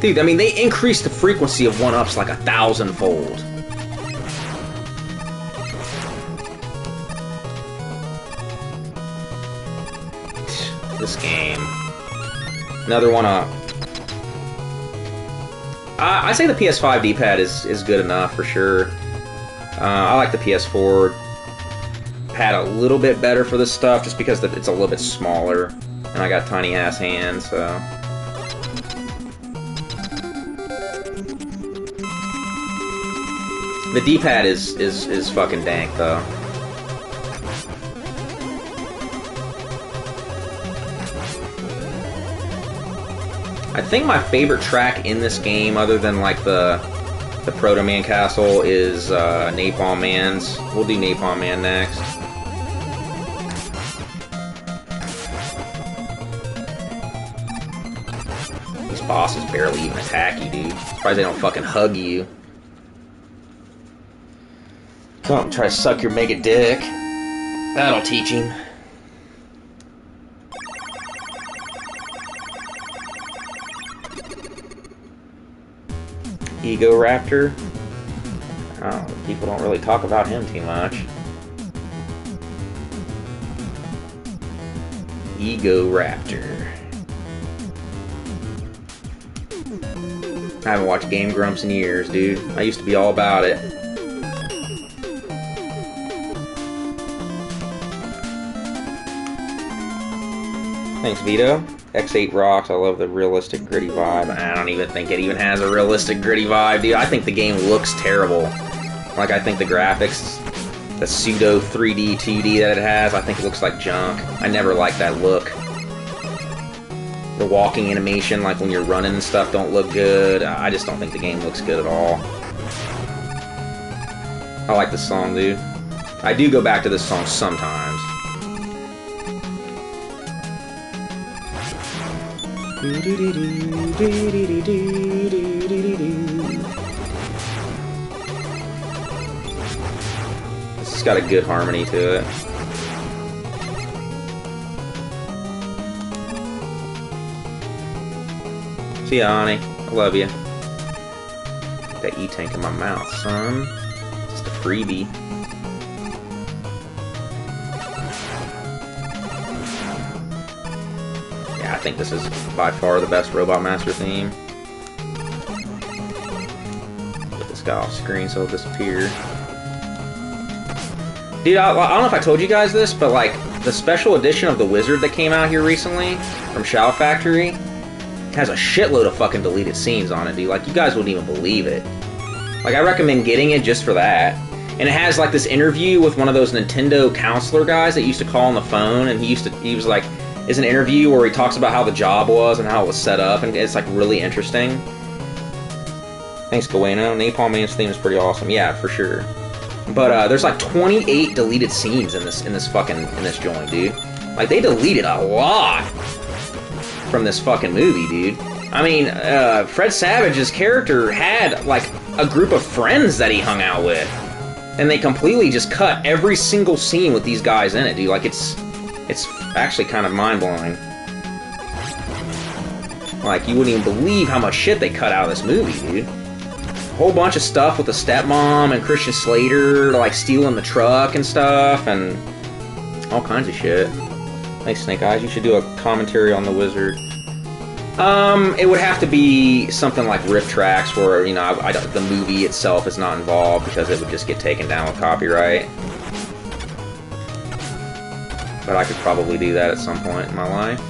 Dude, I mean, they increased the frequency of one-ups like 1,000-fold. This game. Another one-up. I say the PS5 D-pad is good enough, for sure. I like the PS4 pad a little bit better for this stuff, just because it's a little bit smaller, and I got tiny-ass hands, so... The D-pad is fucking dank though. I think my favorite track in this game, other than like the Proto Man Castle, is Napalm Man's. We'll do Napalm Man next. These bosses barely even attack you, dude. Surprised they don't fucking hug you. Come try to suck your mega dick. That'll teach him. Ego Raptor. Oh, people don't really talk about him too much. Ego Raptor. I haven't watched Game Grumps in years, dude. I used to be all about it. Thanks, Vito. X8 rocks. I love the realistic, gritty vibe. I don't even think it even has a realistic, gritty vibe, dude. I think the game looks terrible. Like, I think the graphics, the pseudo 3D, 2D that it has, I think it looks like junk. I never liked that look. The walking animation, like when you're running and stuff, don't look good. I just don't think the game looks good at all. I like this song, dude. I do go back to this song sometimes. This has got a good harmony to it. See ya, honey. I love you. Put that E-tank in my mouth, son. Just a freebie. I think this is by far the best Robot Master theme. Put this guy off screen so he'll disappear. Dude, I don't know if I told you guys this, but like the special edition of the Wizard that came out here recently from Shout Factory has a shitload of fucking deleted scenes on it, dude. Like, you guys wouldn't even believe it. Like, I recommend getting it just for that. And it has like this interview with one of those Nintendo counselor guys that used to call on the phone, and he was like, it's an interview where he talks about how the job was and how it was set up, and it's like really interesting. Thanks, Gaweno. Napalm Man's theme is pretty awesome. Yeah, for sure. But there's like 28 deleted scenes in this joint, dude. Like, they deleted a lot from this fucking movie, dude. I mean, Fred Savage's character had like a group of friends that he hung out with, and they completely just cut every single scene with these guys in it, dude. Like, it's actually kind of mind-blowing. Like, you wouldn't even believe how much shit they cut out of this movie, dude. A whole bunch of stuff with the stepmom and Christian Slater, like, stealing the truck and stuff, and all kinds of shit. Thanks, Snake Eyes. You should do a commentary on The Wizard. It would have to be something like riff tracks where, you know, the movie itself is not involved because it would just get taken down with copyright. But I could probably do that at some point in my life.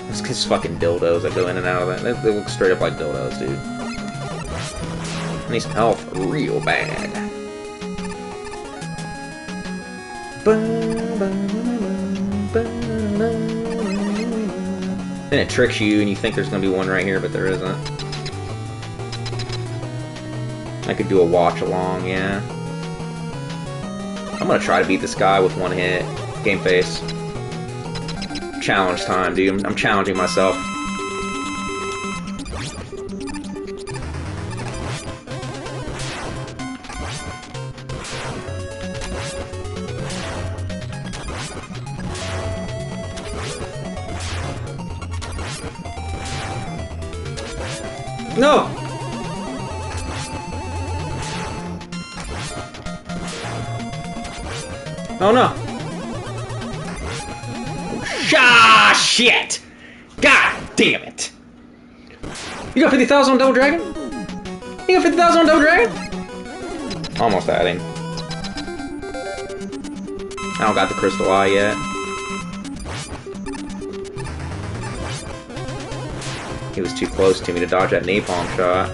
It's just fucking dildos that go in and out of that. They look straight up like dildos, dude. I need some health real bad. Then it tricks you and you think there's gonna be one right here, but there isn't. I could do a watch along, yeah. I'm gonna try to beat this guy with one hit. Game face. Challenge time, dude. I'm challenging myself. No! Oh no! Ah, shit! God damn it! You got 50,000 on Double Dragon? You got 50,000 on Double Dragon? Almost at him. I don't got the Crystal Eye yet. He was too close to me to dodge that napalm shot.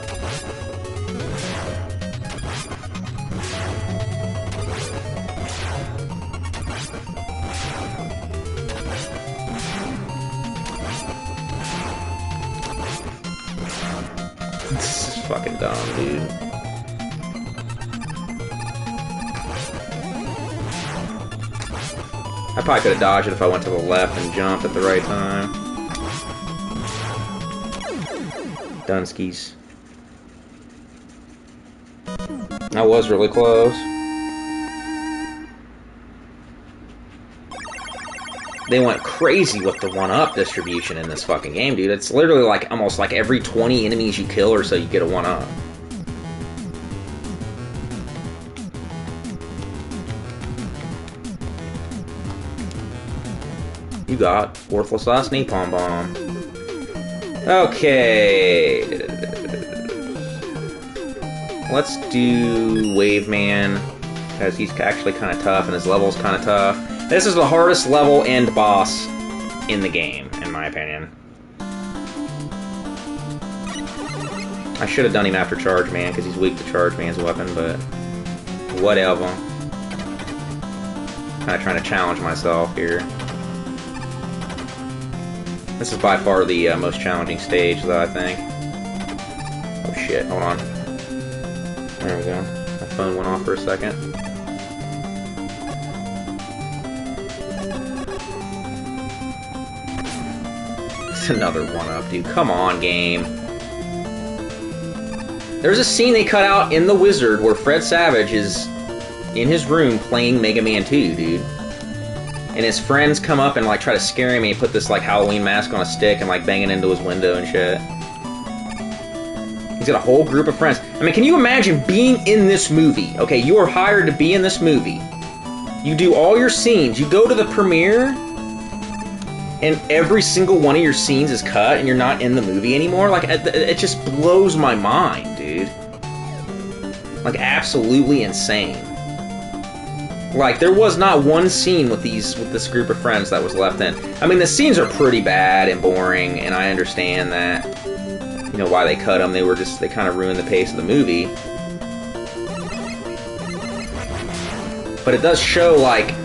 This is fucking dumb, dude. I probably could have dodged it if I went to the left and jumped at the right time. Dunskies. That was really close. They went crazy with the 1-up distribution in this fucking game, dude. It's literally like almost like every 20 enemies you kill or so you get a 1-up. You got worthless ass napalm bomb. Okay. Let's do Wave Man, because he's actually kind of tough and his level's kind of tough. This is the hardest level and boss in the game, in my opinion. I should have done him after Charge Man, because he's weak to Charge Man's weapon, but whatever. Kind of trying to challenge myself here. This is by far the most challenging stage, though, I think. Oh shit, hold on. There we go. My phone went off for a second. It's another 1-up, dude. Come on, game. There's a scene they cut out in The Wizard where Fred Savage is in his room playing Mega Man 2, dude. And his friends come up and like try to scare him, and he put this like Halloween mask on a stick and like bang it into his window and shit. He's got a whole group of friends. I mean, can you imagine being in this movie? Okay, you are hired to be in this movie. You do all your scenes. You go to the premiere, and every single one of your scenes is cut, and you're not in the movie anymore. Like, it just blows my mind, dude. Like, absolutely insane. Like, there was not one scene with this group of friends that was left in. I mean, the scenes are pretty bad and boring, and I understand that, you know, why they cut them. They kind of ruined the pace of the movie. But it does show, like,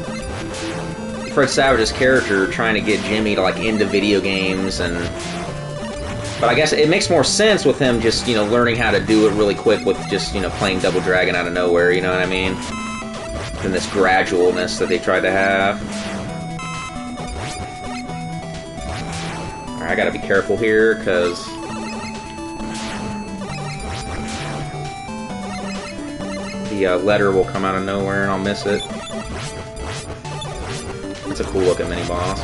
Fred Savage's character trying to get Jimmy to, like, into video games, and... But I guess it makes more sense with him just, you know, learning how to do it really quick with just, you know, playing Double Dragon out of nowhere, you know what I mean? Than this gradualness that they tried to have. Alright, I gotta be careful here, because... the letter will come out of nowhere and I'll miss it. It's a cool looking mini-boss.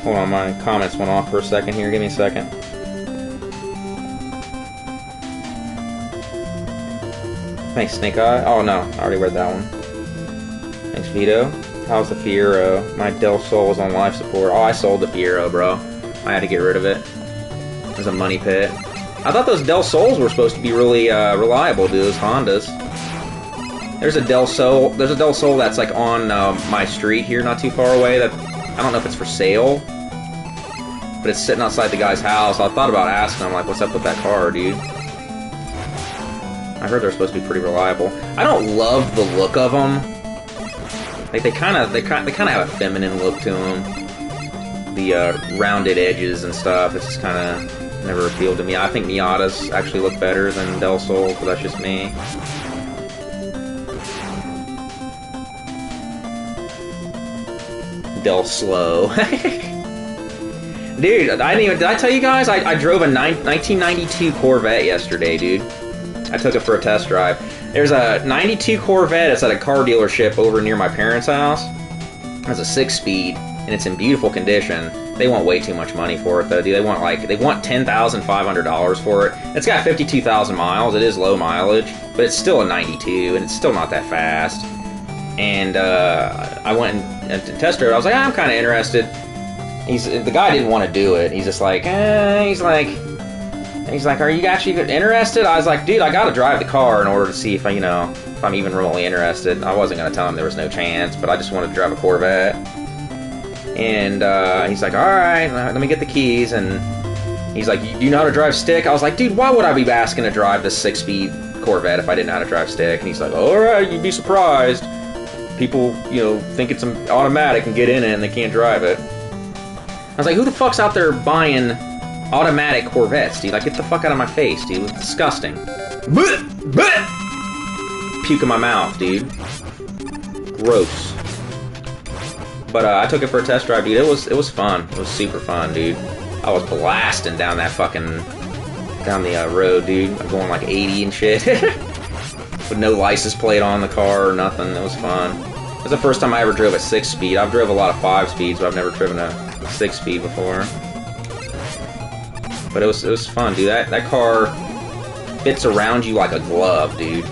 Hold on, my comments went off for a second here. Give me a second. Thanks, Snake Eye. Oh no, I already read that one. Thanks, Vito. How's the Fiero? My Del Sol is on life support. Oh, I sold the Fiero, bro. I had to get rid of it. It was a money pit. I thought those Del Sols were supposed to be really reliable, dude. Those Hondas. There's a Del Sol. There's a Del Sol that's like on my street here, not too far away. That I don't know if it's for sale, but it's sitting outside the guy's house. I thought about asking him, like, what's up with that car, dude? I heard they're supposed to be pretty reliable. I don't love the look of them. Like they kind of have a feminine look to them. The rounded edges and stuff. It's just kind of never appealed to me. I think Miatas actually look better than Del Sol, but that's just me. Del Slow. Dude, did I tell you guys? I drove a 1992 Corvette yesterday, dude. I took it for a test drive. There's a 92 Corvette. It's at a car dealership over near my parents' house. It's a 6-speed, and it's in beautiful condition. They want way too much money for it, though, dude. They want $10,500 for it. It's got 52,000 miles. It is low mileage, but it's still a 92, and it's still not that fast. And I went and test drove it. I was like, I'm kind of interested. The guy didn't want to do it. He's just like, He's like, are you actually interested? I was like, dude, I gotta drive the car in order to see if I, you know, if I'm even remotely interested. I wasn't gonna tell him there was no chance, but I just wanted to drive a Corvette. And he's like, alright, let me get the keys. And he's like, do you know how to drive stick? I was like, dude, why would I be asking to drive this 6-speed Corvette if I didn't know how to drive stick? And he's like, alright, you'd be surprised. People, you know, think it's an automatic and get in it and they can't drive it. I was like, who the fuck's out there buying automatic Corvettes, dude? Like, get the fuck out of my face, dude. It's disgusting. Puke in my mouth, dude. Gross. But I took it for a test drive, dude. It was fun. It was super fun, dude. I was blasting down that fucking the road, dude. I'm going like 80 and shit. With no license plate on the car or nothing. It was fun. It was the first time I ever drove a 6-speed. I've drove a lot of 5-speeds, but I've never driven a 6-speed before. But it was fun, dude. That car fits around you like a glove, dude.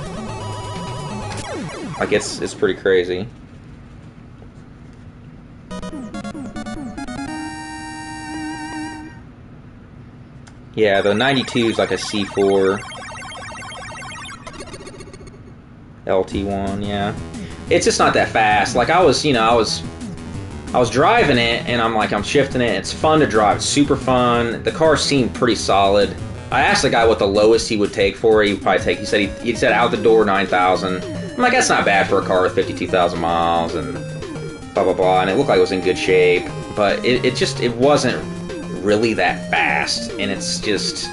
Like, it's pretty crazy. Yeah, the 92 is like a C4 LT1, yeah. It's just not that fast. Like, I was driving it, and I'm shifting it. It's fun to drive. It's super fun. The car seemed pretty solid. I asked the guy what the lowest he would take for it. He would probably take, he said out the door 9,000. I'm like, that's not bad for a car with 52,000 miles and blah, blah, blah. And it looked like it was in good shape. But it wasn't really that fast. And it's just,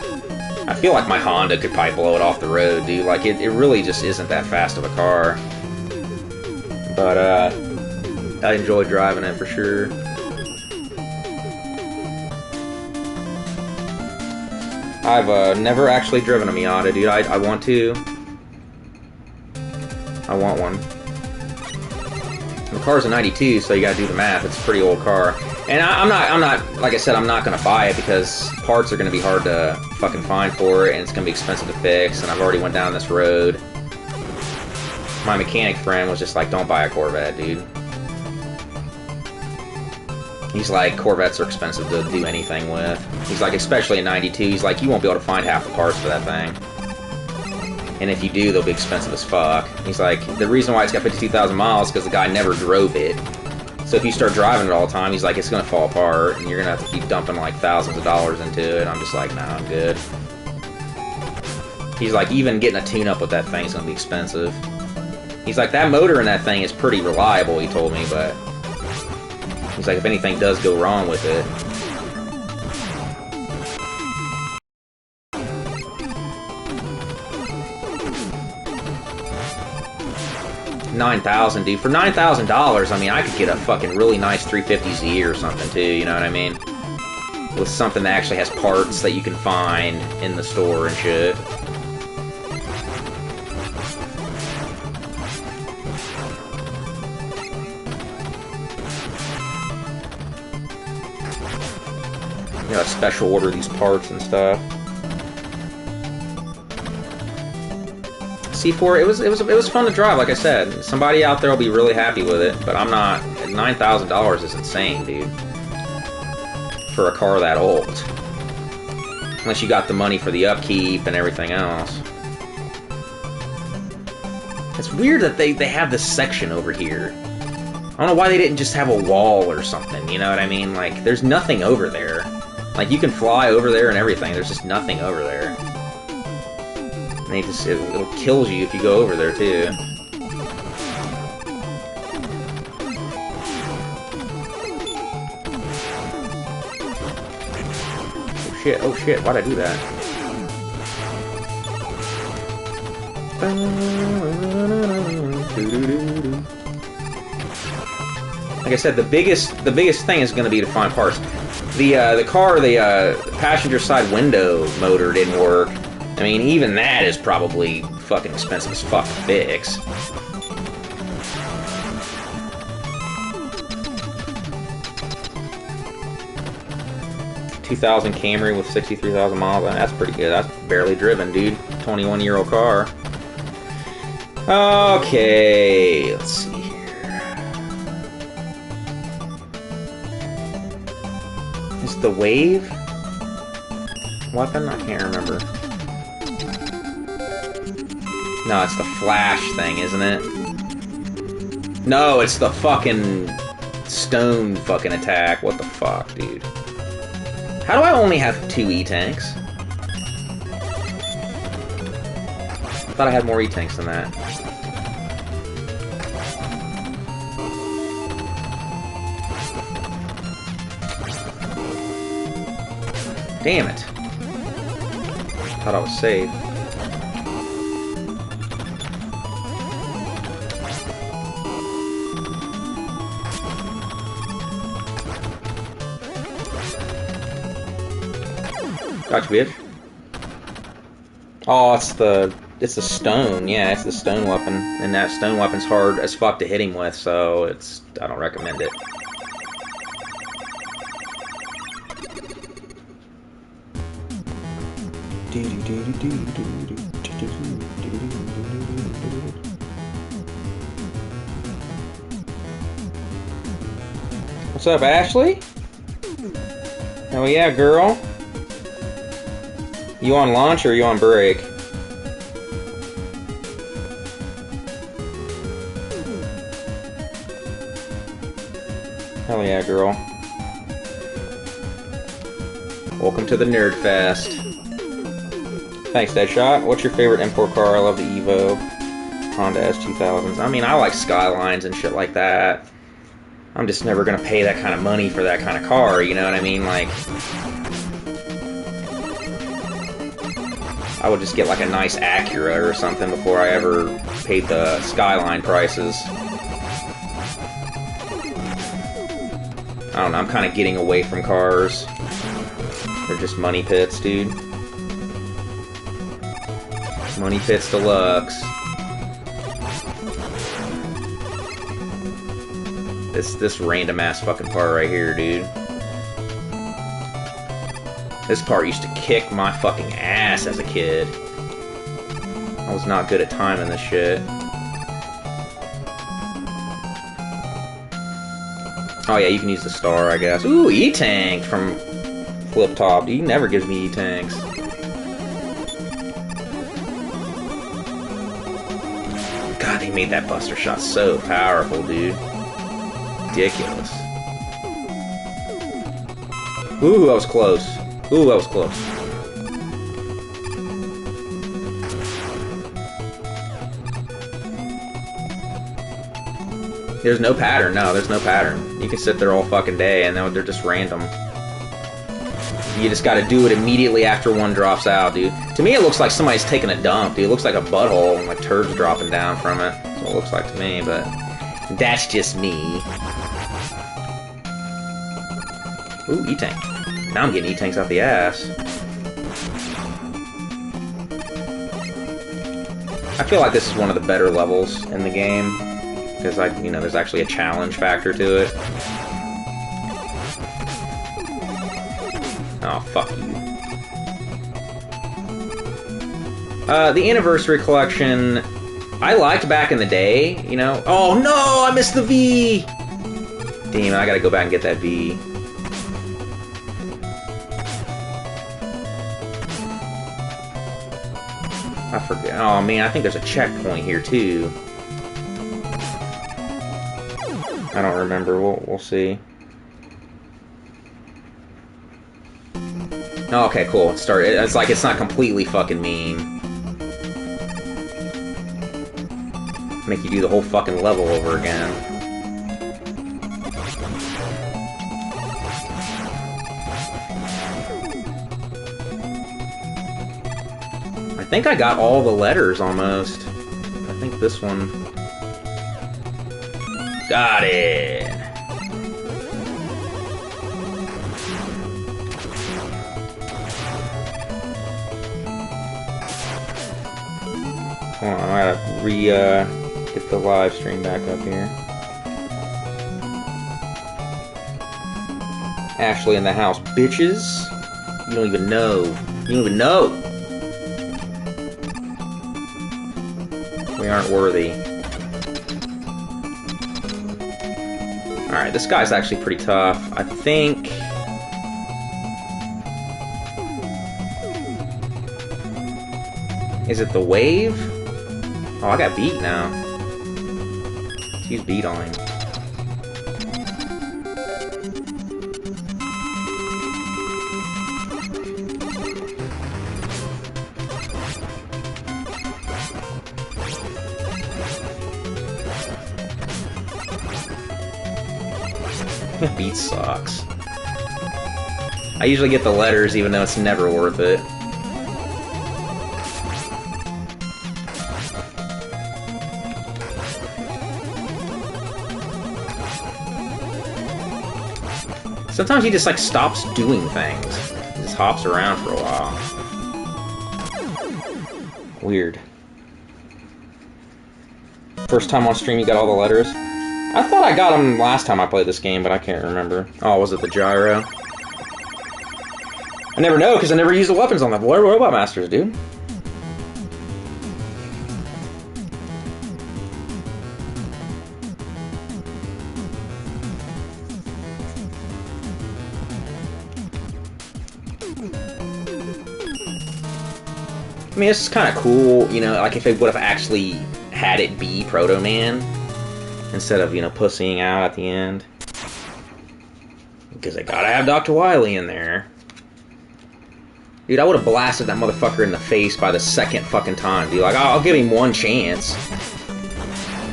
I feel like my Honda could probably blow it off the road, dude. Like, it really just isn't that fast of a car. But, I enjoyed driving it for sure. I've never actually driven a Miata, dude. I want to. I want one. The car's a 92, so you gotta do the math. It's a pretty old car. And I'm not, like I said, I'm not gonna buy it because parts are gonna be hard to fucking find for it, and it's gonna be expensive to fix, and I've already went down this road. My mechanic friend was just like, don't buy a Corvette, dude. He's like, Corvettes are expensive to do anything with. He's like, especially a 92, he's like, you won't be able to find half the parts for that thing. And if you do, they'll be expensive as fuck. He's like, the reason why it's got 52,000 miles is because the guy never drove it. So if you start driving it all the time, he's like, it's gonna fall apart, and you're gonna have to keep dumping like thousands of dollars into it. I'm just like, nah, I'm good. He's like, even getting a tune-up with that thing is gonna be expensive. He's like, that motor in that thing is pretty reliable, he told me, but he's like, if anything does go wrong with it. $9,000, dude. For $9,000, I mean, I could get a fucking really nice 350Z or something, too, you know what I mean? With something that actually has parts that you can find in the store and shit. You know, special order these parts and stuff. C4, it was fun to drive, like I said. Somebody out there will be really happy with it, but I'm not. $9,000 is insane, dude. For a car that old. Unless you got the money for the upkeep and everything else. It's weird that they have this section over here. I don't know why they didn't just have a wall or something, you know what I mean? Like, there's nothing over there. Like, you can fly over there and everything, there's just nothing over there. And it'll kill you if you go over there, too. Oh shit, why'd I do that? Like I said, the biggest thing is going to be to find parts. The passenger side window motor didn't work. I mean, even that is probably fucking expensive as fuck to fix. $2,000 Camry with 63,000 miles on it. That's pretty good. That's barely driven, dude. 21-year-old car. Okay, let's see here. Is the Wave weapon? I can't remember. No, it's the flash thing, isn't it? No, it's the fucking stone fucking attack. What the fuck, dude? How do I only have 2 E-tanks? I thought I had more E-tanks than that. Damn it. Thought I was safe. Gotcha, bitch. Oh, it's the stone. Yeah, it's the stone weapon, and that stone weapon's hard as fuck to hit him with, so I don't recommend it. What's up, Ashley? Oh yeah, girl. You on lunch or you on break? Hell yeah, girl. Welcome to the Nerd Fest. Thanks, Deadshot. What's your favorite import car? I love the Evo. Honda S2000s. I mean, I like Skylines and shit like that. I'm just never gonna pay that kind of money for that kind of car, you know what I mean? Like, I would just get like a nice Acura or something before I ever paid the Skyline prices. I don't know, I'm kind of getting away from cars. They're just money pits, dude. Money pits deluxe. This random ass fucking part right here, dude. This part used to kick my fucking ass as a kid. I was not good at timing this shit. Oh yeah, you can use the star, I guess. Ooh, E-Tank from Flip Top. He never gives me E-Tanks. God, they made that Buster Shot so powerful, dude. Ridiculous. Ooh, that was close. Ooh, that was close. There's no pattern. No, there's no pattern. You can sit there all fucking day and they're just random. You just gotta do it immediately after one drops out, dude. To me, it looks like somebody's taking a dump, dude. It looks like a butthole and like turds dropping down from it. That's what it looks like to me, but that's just me. Ooh, E-Tank. Now I'm getting E-Tanks out the ass. I feel like this is one of the better levels in the game. Because, there's actually a challenge factor to it. Oh, fuck you. The Anniversary Collection, I liked back in the day, you know? Oh, no! I missed the V! Damn, I gotta go back and get that V. I forget. Oh, man, I think there's a checkpoint here, too. I don't remember. We'll see. Oh, okay, cool. It's like it's not completely fucking mean. Make you do the whole fucking level over again. I think I got all the letters almost. I think this one. Got it! Hold on, I gotta get the live stream back up here. Ashley in the house, bitches! You don't even know. You don't even know! We aren't worthy. Alright, this guy's actually pretty tough. I think... Is it the wave? Oh, I got beat now. Let's use beat on him. Beat sucks. I usually get the letters even though it's never worth it. Sometimes he just like stops doing things. He just hops around for a while. Weird. First time on stream you got all the letters? I thought I got them last time I played this game, but I can't remember. Oh, was it the gyro? I never know, because I never use the weapons on the Robot Masters, dude. I mean, it's kind of cool, you know, like if it would have actually had it be Proto Man instead of, you know, pussying out at the end. Because I gotta have Dr. Wily in there. Dude, I would have blasted that motherfucker in the face by the second fucking time, dude. Like, I'll give him one chance.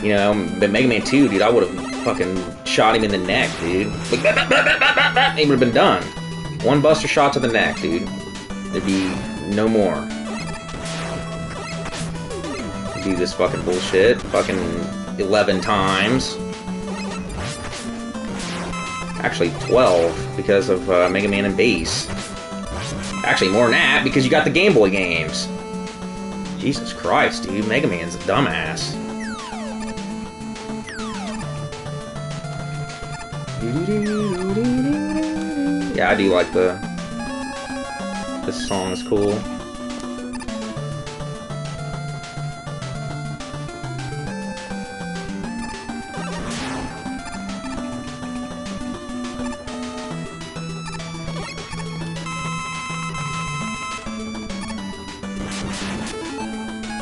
You know, but Mega Man 2, dude, I would have fucking shot him in the neck, dude. Like, he would have been done. One buster shot to the neck, dude. There'd be no more. Do this fucking bullshit fucking 11 times. Actually 12 because of Mega Man and Bass. Actually more than that because you got the Game Boy games. Jesus Christ, dude. Mega Man's a dumbass. Yeah, I do like this song is cool.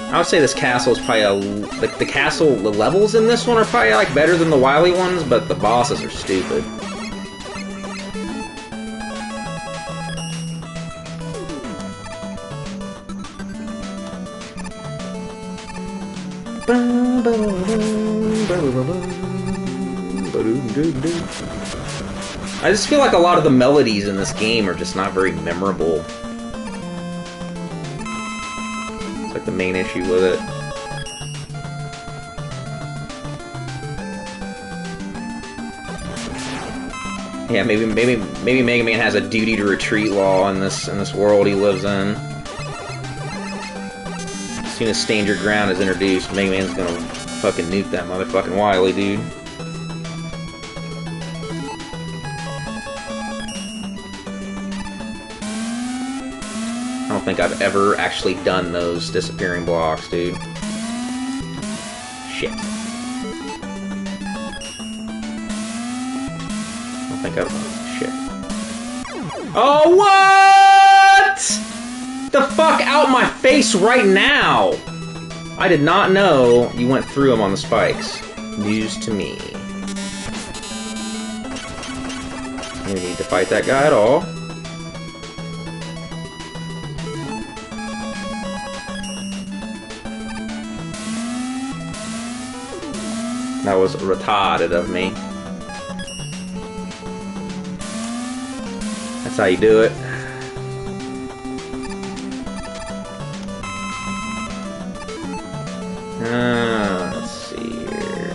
I would say this castle is probably like the castle, the levels in this one are probably like better than the Wily ones, but the bosses are stupid. I just feel like a lot of the melodies in this game are just not very memorable. Like the main issue with it. Yeah, maybe Mega Man has a duty to retreat law in this world he lives in. As soon as Stand Your Ground is introduced, Mega Man's gonna fucking nuke that motherfucking Wily, dude. I don't think I've ever actually done those disappearing blocks, dude. Shit. I don't think I've... Shit. Oh, what?! The fuck out my face right now! I did not know you went through them on the spikes. News to me. You need to fight that guy at all. That was retarded of me. That's how you do it. Let's see here.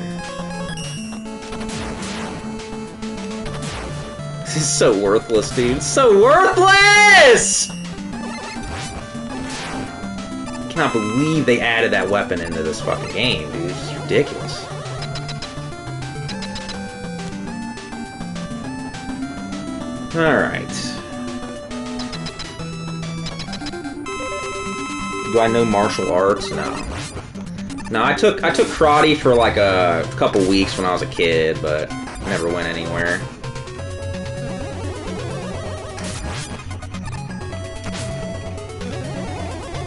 This is so worthless, dude. So worthless! I cannot believe they added that weapon into this fucking game, dude. It's ridiculous. Alright. Do I know martial arts? No. No, I took karate for like a couple weeks when I was a kid, but never went anywhere.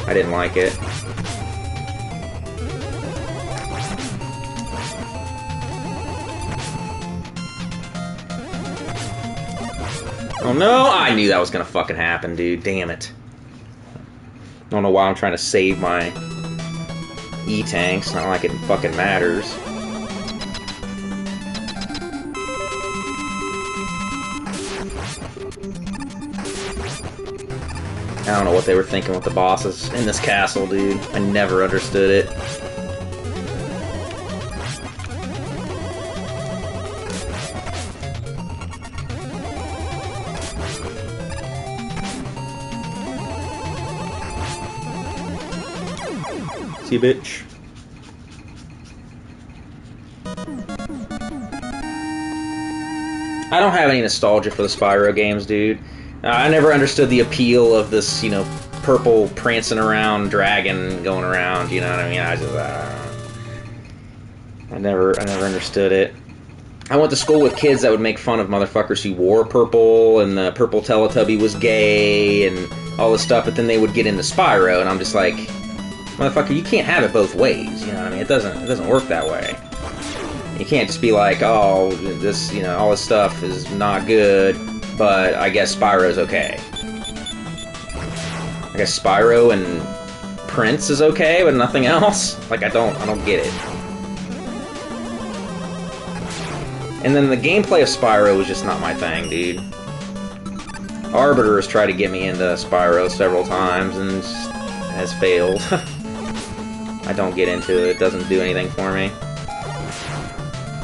I didn't like it. Oh no! I knew that was gonna fucking happen, dude. Damn it. I don't know why I'm trying to save my E-tanks. Not like it fucking matters. I don't know what they were thinking with the bosses in this castle, dude. I never understood it. See you, bitch. I don't have any nostalgia for the Spyro games, dude. I never understood the appeal of this, you know, purple prancing around dragon going around. You know what I mean? I never understood it. I went to school with kids that would make fun of motherfuckers who wore purple, and the purple Teletubby was gay, and all this stuff. But then they would get into Spyro, and I'm just like, motherfucker, you can't have it both ways. You know what I mean? It doesn't work that way. You can't just be like, oh, this, you know, all this stuff is not good, but I guess Spyro's okay. I guess Spyro and Prince is okay, but nothing else. Like, I don't get it. And then the gameplay of Spyro was just not my thing, dude. Arbiter has tried to get me into Spyro several times and has failed. I don't get into it. It doesn't do anything for me.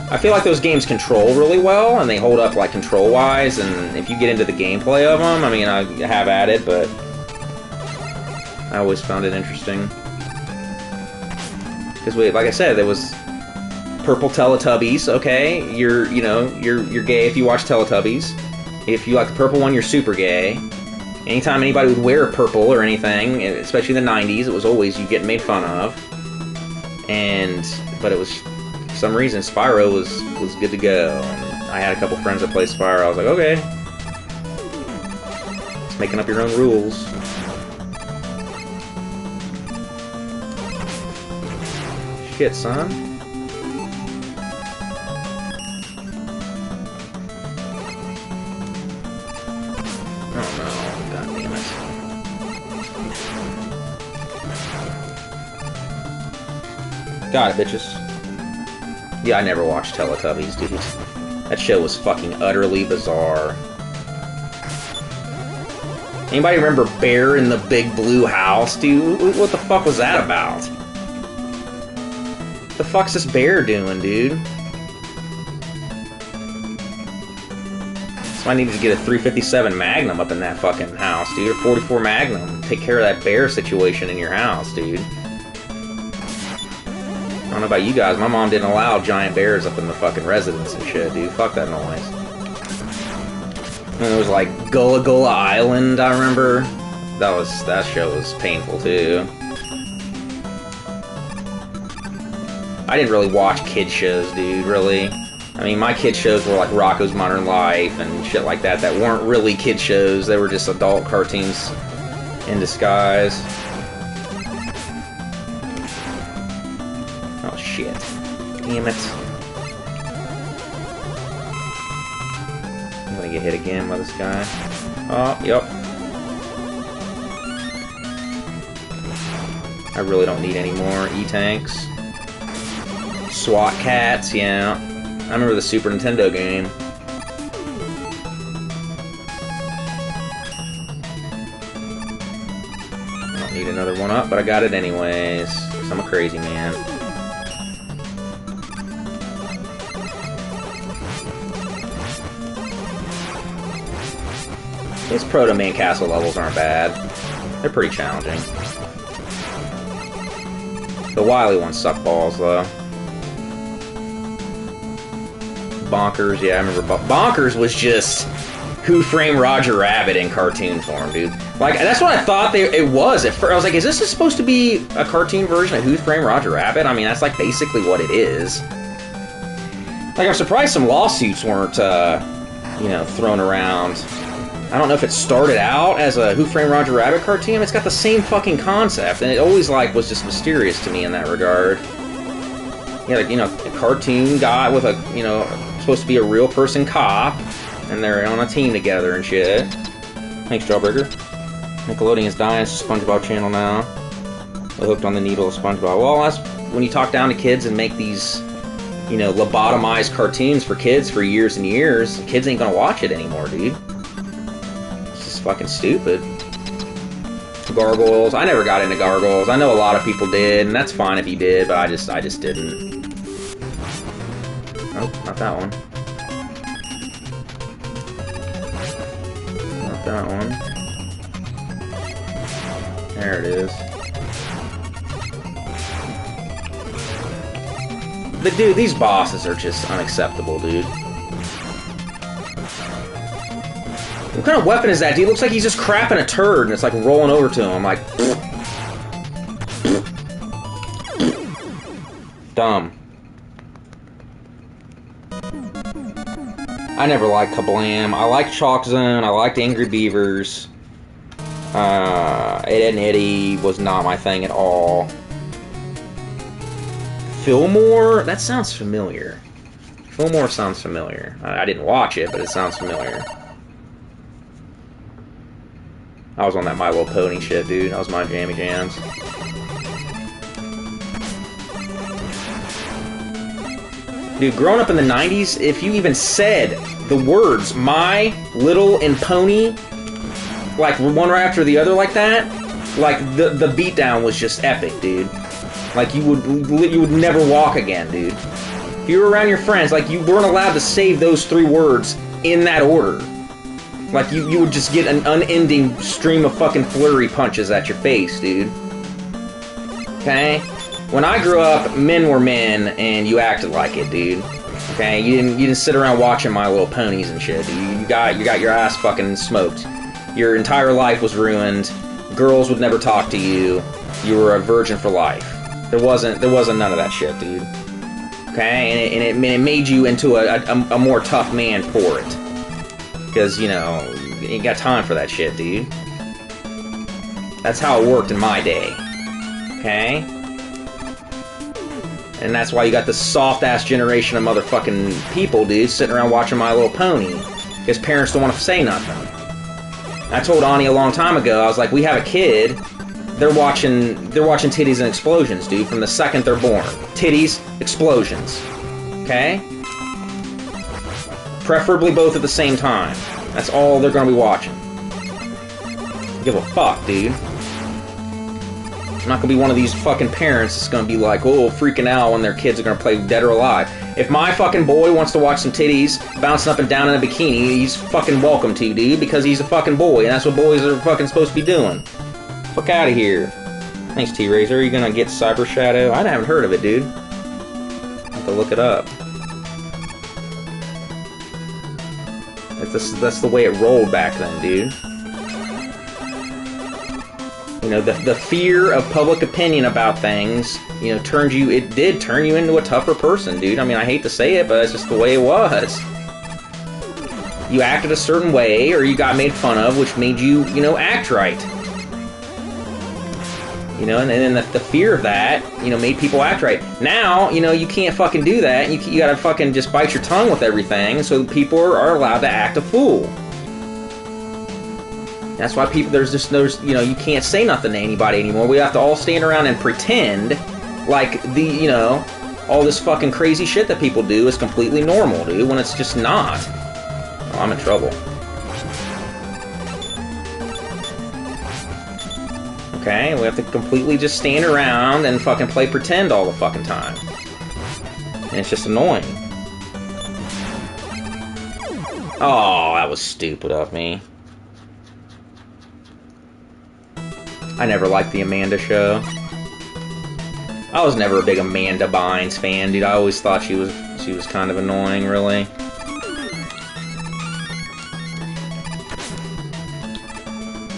I feel like those games control really well, and they hold up, like, control-wise, and if you get into the gameplay of them, I mean, I have at it, but I always found it interesting. Because, like I said, there was purple Teletubbies, okay? You're gay if you watch Teletubbies. If you like the purple one, you're super gay. Anytime anybody would wear purple or anything, especially in the 90s, it was always you getting made fun of. But it was, for some reason, Spyro was good to go. And I had a couple friends that played Spyro. I was like, okay. It's making up your own rules. Shit, son. Oh no, god damn it. Got it, bitches. Yeah, I never watched Teletubbies, dude. That show was fucking utterly bizarre. Anybody remember Bear in the Big Blue House, dude? What the fuck was that about? What the fuck's this bear doing, dude? So I needed to get a 357 Magnum up in that fucking house, dude. Or 44 Magnum. Take care of that bear situation in your house, dude. I don't know about you guys, my mom didn't allow giant bears up in the fucking residence and shit, dude. Fuck that noise. And there was like Gullah Gullah Island, I remember. That show was painful too. I didn't really watch kid shows, dude, really. I mean, my kid shows were like Rocko's Modern Life and shit like that weren't really kid shows. They were just adult cartoons in disguise. Oh, shit. Damn it. I'm gonna get hit again by this guy. Oh, yep. I really don't need any more E-tanks. SWAT cats, yeah. I remember the Super Nintendo game. I don't need another one up, but I got it anyways. 'Cause I'm a crazy man. These Proto Main Castle levels aren't bad. They're pretty challenging. The Wily ones suck balls, though. Bonkers, yeah, I remember Bonkers was just Who Framed Roger Rabbit in cartoon form, dude. Like, that's what I thought it was at first. I was like, is this supposed to be a cartoon version of Who Framed Roger Rabbit? I mean, that's like basically what it is. Like, I'm surprised some lawsuits weren't, thrown around. I don't know if it started out as a Who Framed Roger Rabbit cartoon. It's got the same fucking concept, and it always, like, was just mysterious to me in that regard. Yeah, like, a cartoon guy with a, supposed to be a real person cop, and they're on a team together and shit. Thanks, Jawbreaker. Nickelodeon's dying. It's a SpongeBob channel now. They're hooked on the needle of SpongeBob. Well, that's when you talk down to kids and make these, you know, lobotomized cartoons for kids for years and years. Kids ain't gonna watch it anymore, dude. It's just fucking stupid. Gargoyles. I never got into Gargoyles. I know a lot of people did, and that's fine if you did, but I just didn't. Nope, not that one. Not that one. There it is. But dude, these bosses are just unacceptable, dude. What kind of weapon is that, dude? It looks like he's just crapping a turd and it's like rolling over to him, like... Dumb. I never liked Kablam. I liked Chalk Zone. I liked Angry Beavers. Ed, Edd n Eddy was not my thing at all. Fillmore? That sounds familiar. Fillmore sounds familiar. I didn't watch it, but it sounds familiar. I was on that My Little Pony shit, dude. That was my jammy jams. Dude, growing up in the 90s, if you even said the words My Little and Pony, like one right after the other like that, like the beatdown was just epic, dude. Like you would never walk again, dude. If you were around your friends, like you weren't allowed to save those 3 words in that order. Like you would just get an unending stream of fucking flurry punches at your face, dude. Okay? When I grew up, men were men, and you acted like it, dude. Okay? You didn't sit around watching My Little Ponies and shit, dude. You got your ass fucking smoked. Your entire life was ruined. Girls would never talk to you. You were a virgin for life. There wasn't none of that shit, dude. Okay? And it made you into a more tough man for it. Because, you know, you ain't got time for that shit, dude. That's how it worked in my day. Okay? And that's why you got this soft-ass generation of motherfucking people, dude, sitting around watching My Little Pony. Because parents don't want to say nothing. I told Ani a long time ago, I was like, we have a kid, they're watching titties and explosions, dude, from the second they're born. Titties, explosions. Okay? Preferably both at the same time. That's all they're gonna be watching. Give a fuck, dude. I'm not gonna be one of these fucking parents that's gonna be like, oh, freaking out when their kids are gonna play Dead or Alive. If my fucking boy wants to watch some titties bouncing up and down in a bikini, he's fucking welcome to, dude, because he's a fucking boy, and that's what boys are fucking supposed to be doing. Fuck out of here. Thanks, T-Razor. Are you gonna get Cyber Shadow? I haven't heard of it, dude. I have to look it up. That's the way it rolled back then, dude. You know, the fear of public opinion about things, you know, it did turn you into a tougher person, dude. I mean, I hate to say it, but it's just the way it was. You acted a certain way, or you got made fun of, which made you, you know, act right. You know, and then the fear of that, you know, made people act right. Now, you know, you can't fucking do that. You gotta fucking just bite your tongue with everything, so people are allowed to act a fool. That's why you know, you can't say nothing to anybody anymore. We have to all stand around and pretend like you know, all this fucking crazy shit that people do is completely normal, dude, when it's just not. Oh, I'm in trouble. Okay, we have to completely just stand around and fucking play pretend all the fucking time. And it's just annoying. Oh, that was stupid of me. I never liked the Amanda show. I was never a big Amanda Bynes fan, dude. I always thought she was kind of annoying, really.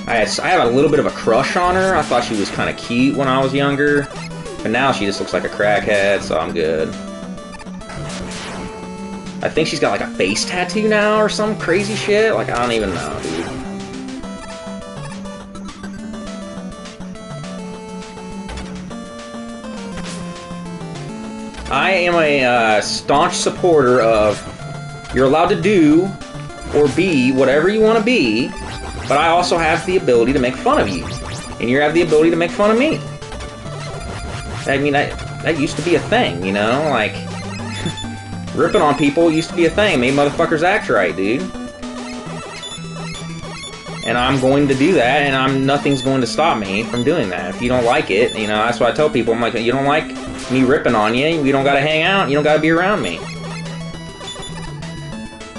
I have a little bit of a crush on her. I thought she was kind of cute when I was younger. But now she just looks like a crackhead, so I'm good. I think she's got like a face tattoo now or some crazy shit. Like, I don't even know, dude. I am a staunch supporter of you're allowed to do or be whatever you want to be, but I also have the ability to make fun of you. And you have the ability to make fun of me. I mean, that used to be a thing, you know? Like, ripping on people used to be a thing. Made motherfuckers act right, dude. And I'm going to do that, and nothing's going to stop me from doing that. If you don't like it, you know, that's what I tell people. I'm like, you don't like me ripping on you, we don't gotta hang out, you don't gotta be around me.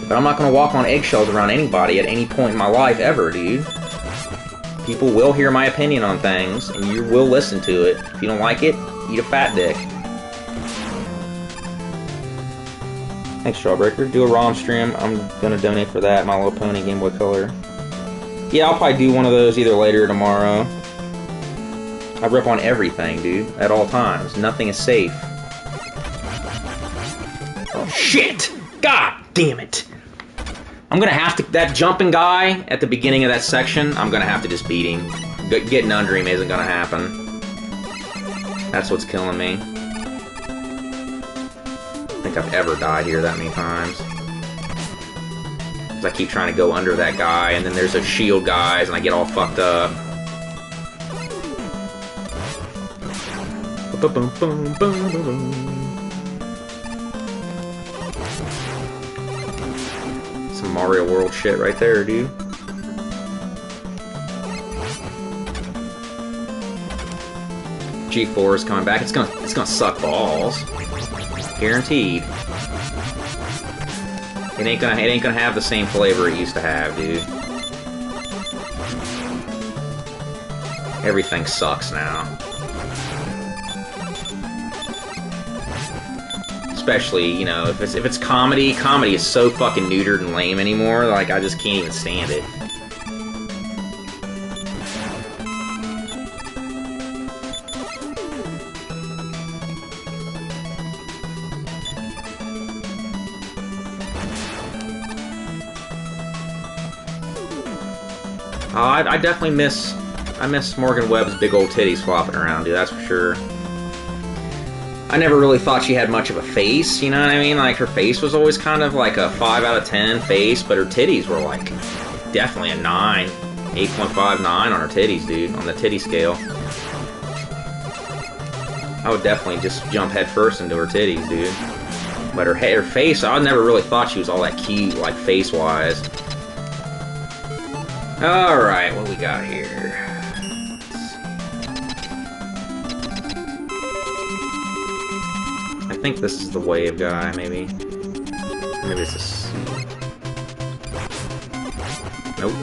But I'm not gonna walk on eggshells around anybody at any point in my life ever, dude. People will hear my opinion on things, and you will listen to it. If you don't like it, eat a fat dick. Thanks, Strawbreaker. Do a ROM stream. I'm gonna donate for that. My Little Pony Game Boy Color. Yeah, I'll probably do one of those either later or tomorrow. I rip on everything, dude. At all times. Nothing is safe. Oh, shit! God damn it! I'm gonna have to... That jumping guy at the beginning of that section, I'm gonna have to just beat him. Getting under him isn't gonna happen. That's what's killing me. I don't think I've ever died here that many times. I keep trying to go under that guy, and then there's those shield guys, and I get all fucked up. Some Mario World shit right there, dude. G4 is coming back. It's gonna suck balls, guaranteed. It ain't gonna have the same flavor it used to have, dude. Everything sucks now. Especially, you know, if it's comedy is so fucking neutered and lame anymore, like, I just can't even stand it. I definitely miss Morgan Webb's big old titties flopping around, dude, that's for sure. I never really thought she had much of a face, you know what I mean? Like, her face was always kind of like a 5 out of 10 face, but her titties were like, definitely a 9. 8.59 on her titties, dude, on the titty scale. I would definitely just jump head first into her titties, dude. But her face, I never really thought she was all that cute, like, face-wise. Alright, what we got here? I think this is the wave guy, maybe. Maybe it's a C. Nope.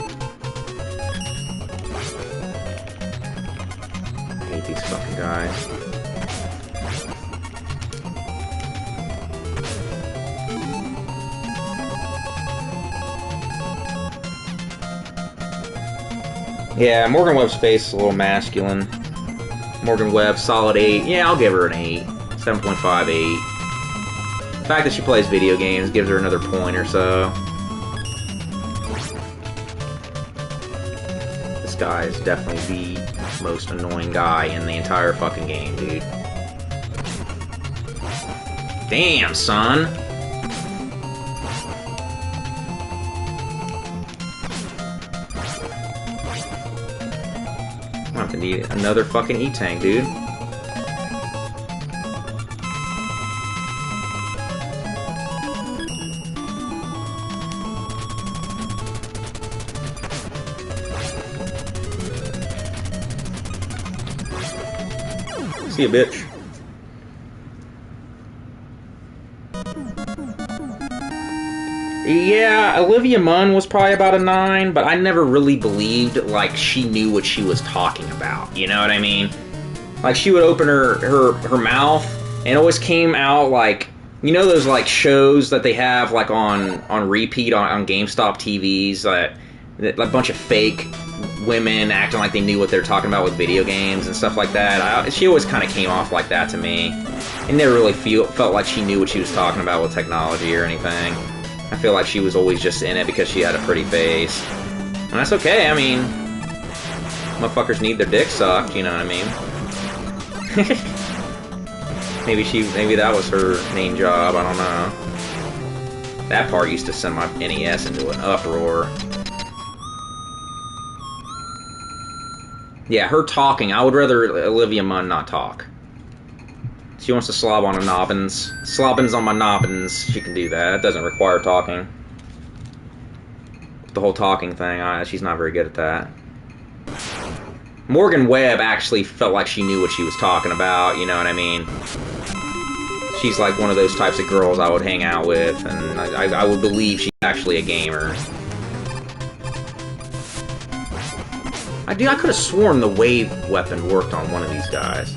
I hate these fucking guys. Yeah, Morgan Webb's face is a little masculine. Morgan Webb, solid 8. Yeah, I'll give her an 8. 7.58. The fact that she plays video games gives her another point or so. This guy is definitely the most annoying guy in the entire fucking game, dude. Damn, son! I'm gonna have to need another fucking E-Tank, dude. See ya, bitch. Yeah, Olivia Munn was probably about a 9, but I never really believed, like, she knew what she was talking about. You know what I mean? Like, she would open her mouth, and it always came out like, you know those, like, shows that they have, like, on repeat on GameStop TVs, that a bunch of fake women acting like they knew what they're talking about with video games and stuff like that. She always kind of came off like that to me. It never really felt like she knew what she was talking about with technology or anything. I feel like she was always just in it because she had a pretty face. And that's okay, I mean, motherfuckers need their dick sucked, you know what I mean? maybe that was her main job, I don't know. That part used to send my NES into an uproar. Yeah, her talking. I would rather Olivia Munn not talk. She wants to slob on her nobbins. Slobbins on my nobbins. She can do that. It doesn't require talking. The whole talking thing, she's not very good at that. Morgan Webb actually felt like she knew what she was talking about, you know what I mean? She's like one of those types of girls I would hang out with, and I would believe she's actually a gamer. I could have sworn the wave weapon worked on one of these guys.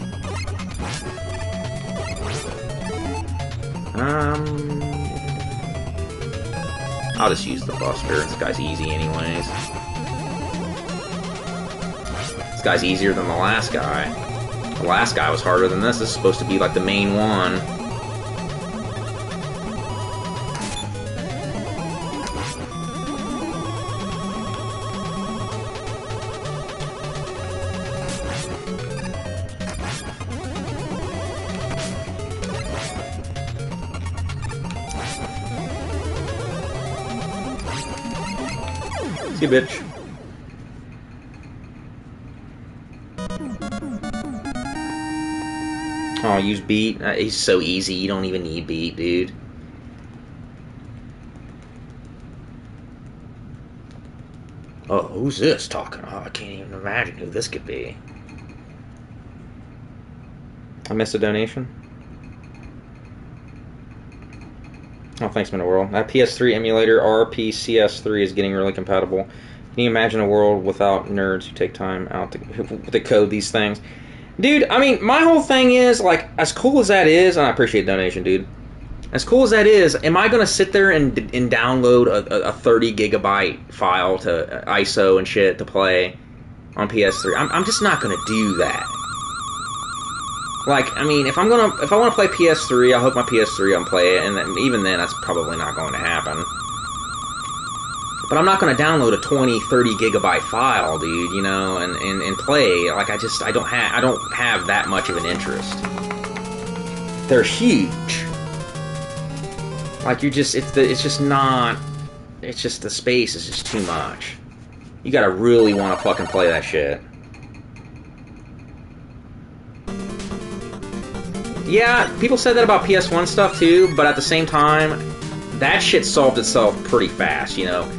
I'll just use the Buster. This guy's easy anyways. This guy's easier than the last guy. The last guy was harder than this. This is supposed to be like the main one. See you, bitch. Oh, use beat? He's so easy, you don't even need beat, dude. Oh, who's this talking? Oh, I can't even imagine who this could be. I missed a donation. Oh, thanks, Man of the World. That PS3 emulator, RPCS3, is getting really compatible. Can you imagine a world without nerds who take time out to code these things? Dude, I mean, my whole thing is, like, as cool as that is, and I appreciate donation, dude. As cool as that is, am I going to sit there and download a 30 gigabyte file to ISO and shit to play on PS3? I'm just not going to do that. Like, I mean, if I want to play PS3, I hope my PS3 can play it, and then, even then, that's probably not going to happen. But I'm not going to download a 20, 30 gigabyte file, dude, you know, and play. Like, I don't have that much of an interest. They're huge. Like, it's just the space is just too much. You gotta really want to fucking play that shit. Yeah, people said that about PS1 stuff too, but at the same time, that shit solved itself pretty fast, you know.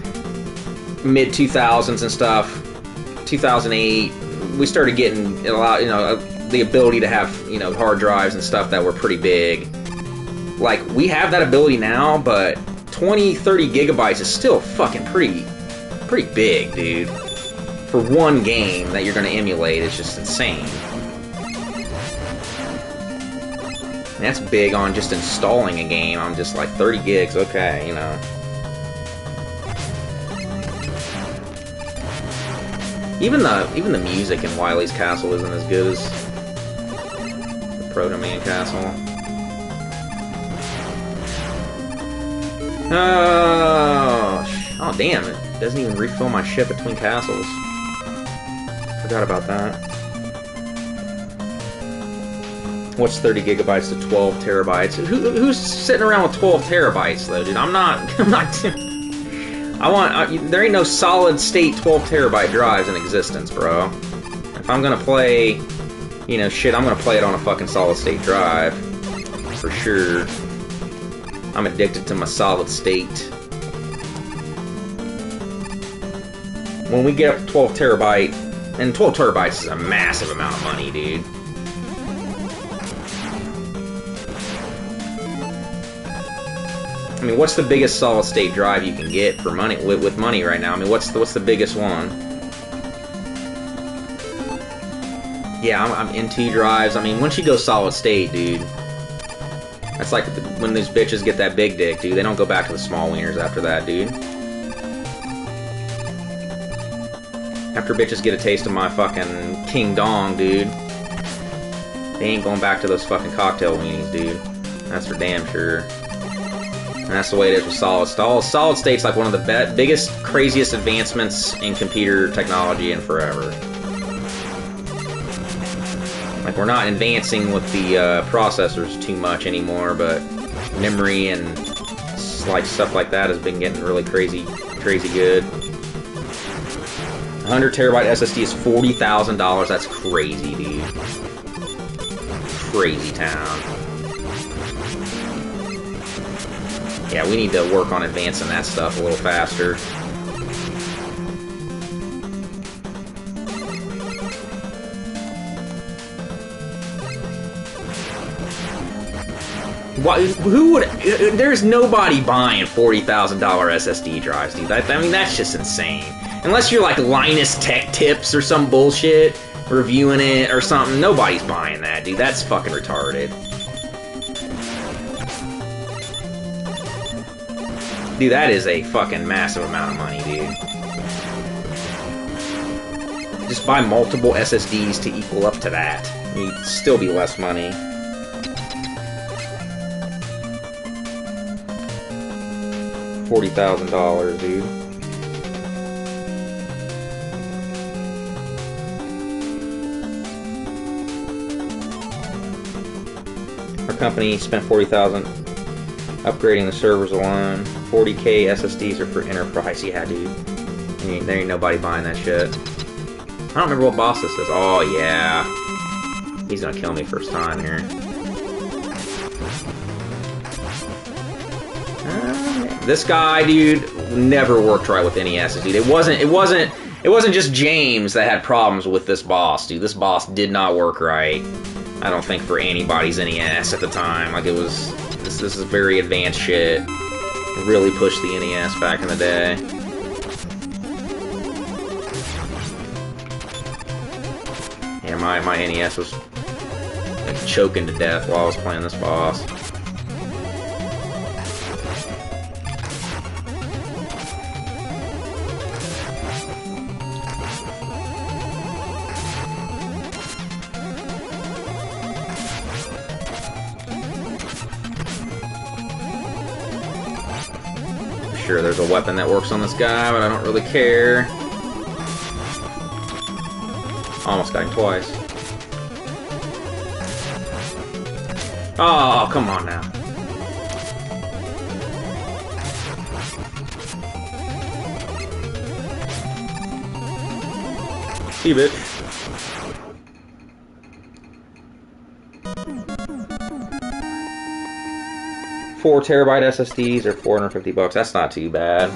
Mid-2000s and stuff, 2008, we started getting a lot, you know, the ability to have, you know, hard drives and stuff that were pretty big. Like, we have that ability now, but 20, 30 gigabytes is still fucking pretty big, dude. For one game that you're gonna emulate, it's just insane. And that's big on just installing a game. I'm just like, 30 gigs, okay, you know. Even the music in Wily's Castle isn't as good as the Proto Man Castle. Oh damn, it doesn't even refill my shit between castles. Forgot about that. What's 30 gigabytes to 12 terabytes? Who's sitting around with 12 terabytes though, dude? I'm not there ain't no solid state 12 terabyte drives in existence, bro. If I'm gonna play, you know, shit, I'm gonna play it on a fucking solid state drive. For sure. I'm addicted to my solid state. When we get up to 12 terabyte, and 12 terabytes is a massive amount of money, dude. I mean, what's the biggest solid state drive you can get for money with money right now? I mean, what's the biggest one? Yeah, I'm N2 drives. I mean, once you go solid state, dude, that's like when these bitches get that big dick, dude. They don't go back to the small wieners after that, dude. After bitches get a taste of my fucking King Dong, dude, they ain't going back to those fucking cocktail weenies, dude. That's for damn sure. And that's the way it is with solid state. Solid state's like one of the biggest, craziest advancements in computer technology in forever. Like, we're not advancing with the processors too much anymore, but memory and like stuff like that has been getting really crazy good. 100 terabyte SSD is $40,000. That's crazy, dude. Crazy town. Yeah, we need to work on advancing that stuff a little faster. Why, who would... There's nobody buying $40,000 SSD drives, dude. I mean, that's just insane. Unless you're like Linus Tech Tips or some bullshit, reviewing it or something, nobody's buying that, dude. That's fucking retarded. Dude, that is a fucking massive amount of money, dude. Just buy multiple SSDs to equal up to that. You'd still be less money. $40,000, dude. Our company spent $40,000 upgrading the servers alone. 40K SSDs are for enterprise. Yeah, dude. There ain't nobody buying that shit. I don't remember what boss this is. Oh, yeah. He's gonna kill me first time here. This guy, dude, never worked right with NES, dude. It wasn't just James that had problems with this boss, dude. This boss did not work right. I don't think for anybody's NES at the time. Like, it was... This is very advanced shit. It really pushed the NES back in the day. Yeah, my NES was like choking to death while I was playing this boss. Sure, there's a weapon that works on this guy, but I don't really care. Almost got him twice. Oh, come on now. See, bitch. $4 terabyte SSDs are $450. That's not too bad.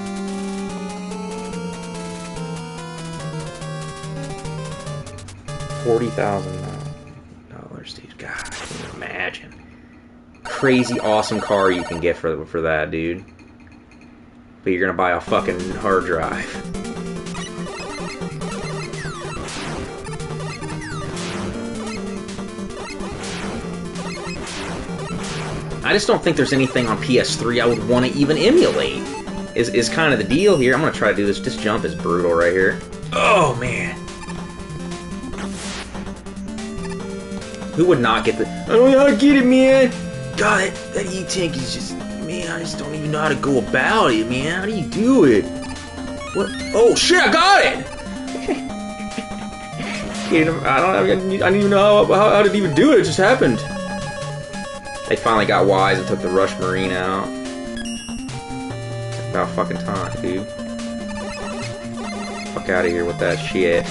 $40,000, dude. God, can you imagine? Crazy awesome car you can get for that, dude. But you're gonna buy a fucking hard drive. I just don't think there's anything on PS3 I would want to even emulate. Is kind of the deal here. I'm gonna try to do this. This jump is brutal right here. Oh man. Who would not get the... I don't know how to get it, man. God, that E-Tank is just... Man, I just don't even know how to go about it, man. How do you do it? What? Oh, shit, I got it! I don't even know how to even do it. It just happened. They finally got wise and took the Rush Marine out. About fucking time, dude. Fuck out of here with that shit.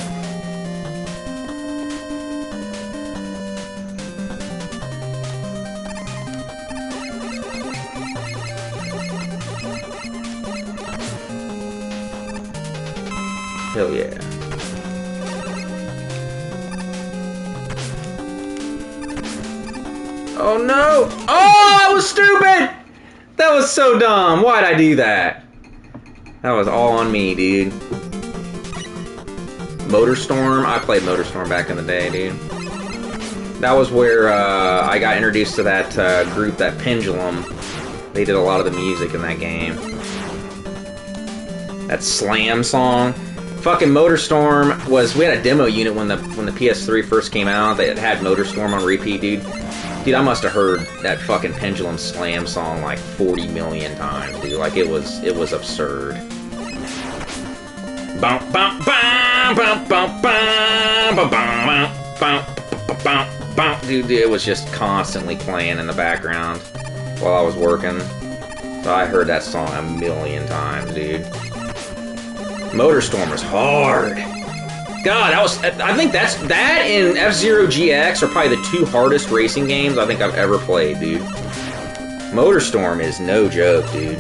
Hell yeah. Oh no! Oh, I was stupid! That was so dumb. Why'd I do that? That was all on me, dude. Motorstorm? I played Motorstorm back in the day, dude. That was where I got introduced to that group, that Pendulum. They did a lot of the music in that game. That Slam song. Fucking Motorstorm was... We had a demo unit when the PS3 first came out that had Motorstorm on repeat, dude. Dude, I must have heard that fucking Pendulum Slam song like 40 million times, dude. Like, it was absurd. Bum, bum, bum, bum, bum, bum, bum, bum, bum, bum, bum. Dude, it was just constantly playing in the background while I was working. I heard that song a million times, dude. Motorstorm was hard. God, I think that and F-Zero GX are probably the two hardest racing games I think I've ever played, dude. Motorstorm is no joke, dude.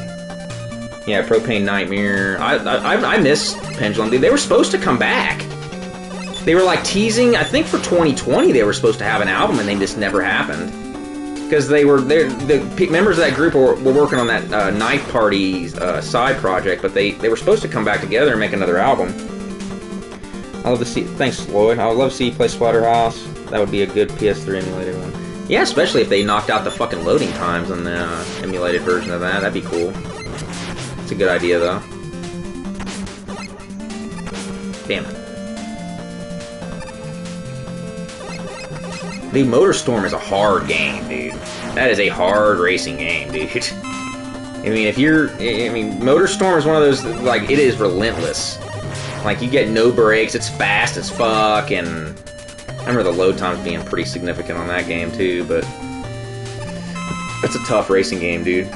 Yeah, Propane Nightmare. I miss Pendulum, dude. They were supposed to come back. They were like teasing, I think for 2020 they were supposed to have an album and they just never happened. Because the members of that group were working on that Knife Party side project, but they were supposed to come back together and make another album. I love to see. Thanks, Lloyd. I would love to see you play Splatterhouse. That would be a good PS3 emulated one. Yeah, especially if they knocked out the fucking loading times on the emulated version of that. That'd be cool. It's a good idea, though. Damn it. Dude, Motorstorm is a hard game, dude. That is a hard racing game, dude. I mean, Motorstorm is one of those, like, it is relentless. Like, you get no brakes, it's fast as fuck, and I remember the load times being pretty significant on that game, too, but it's a tough racing game, dude.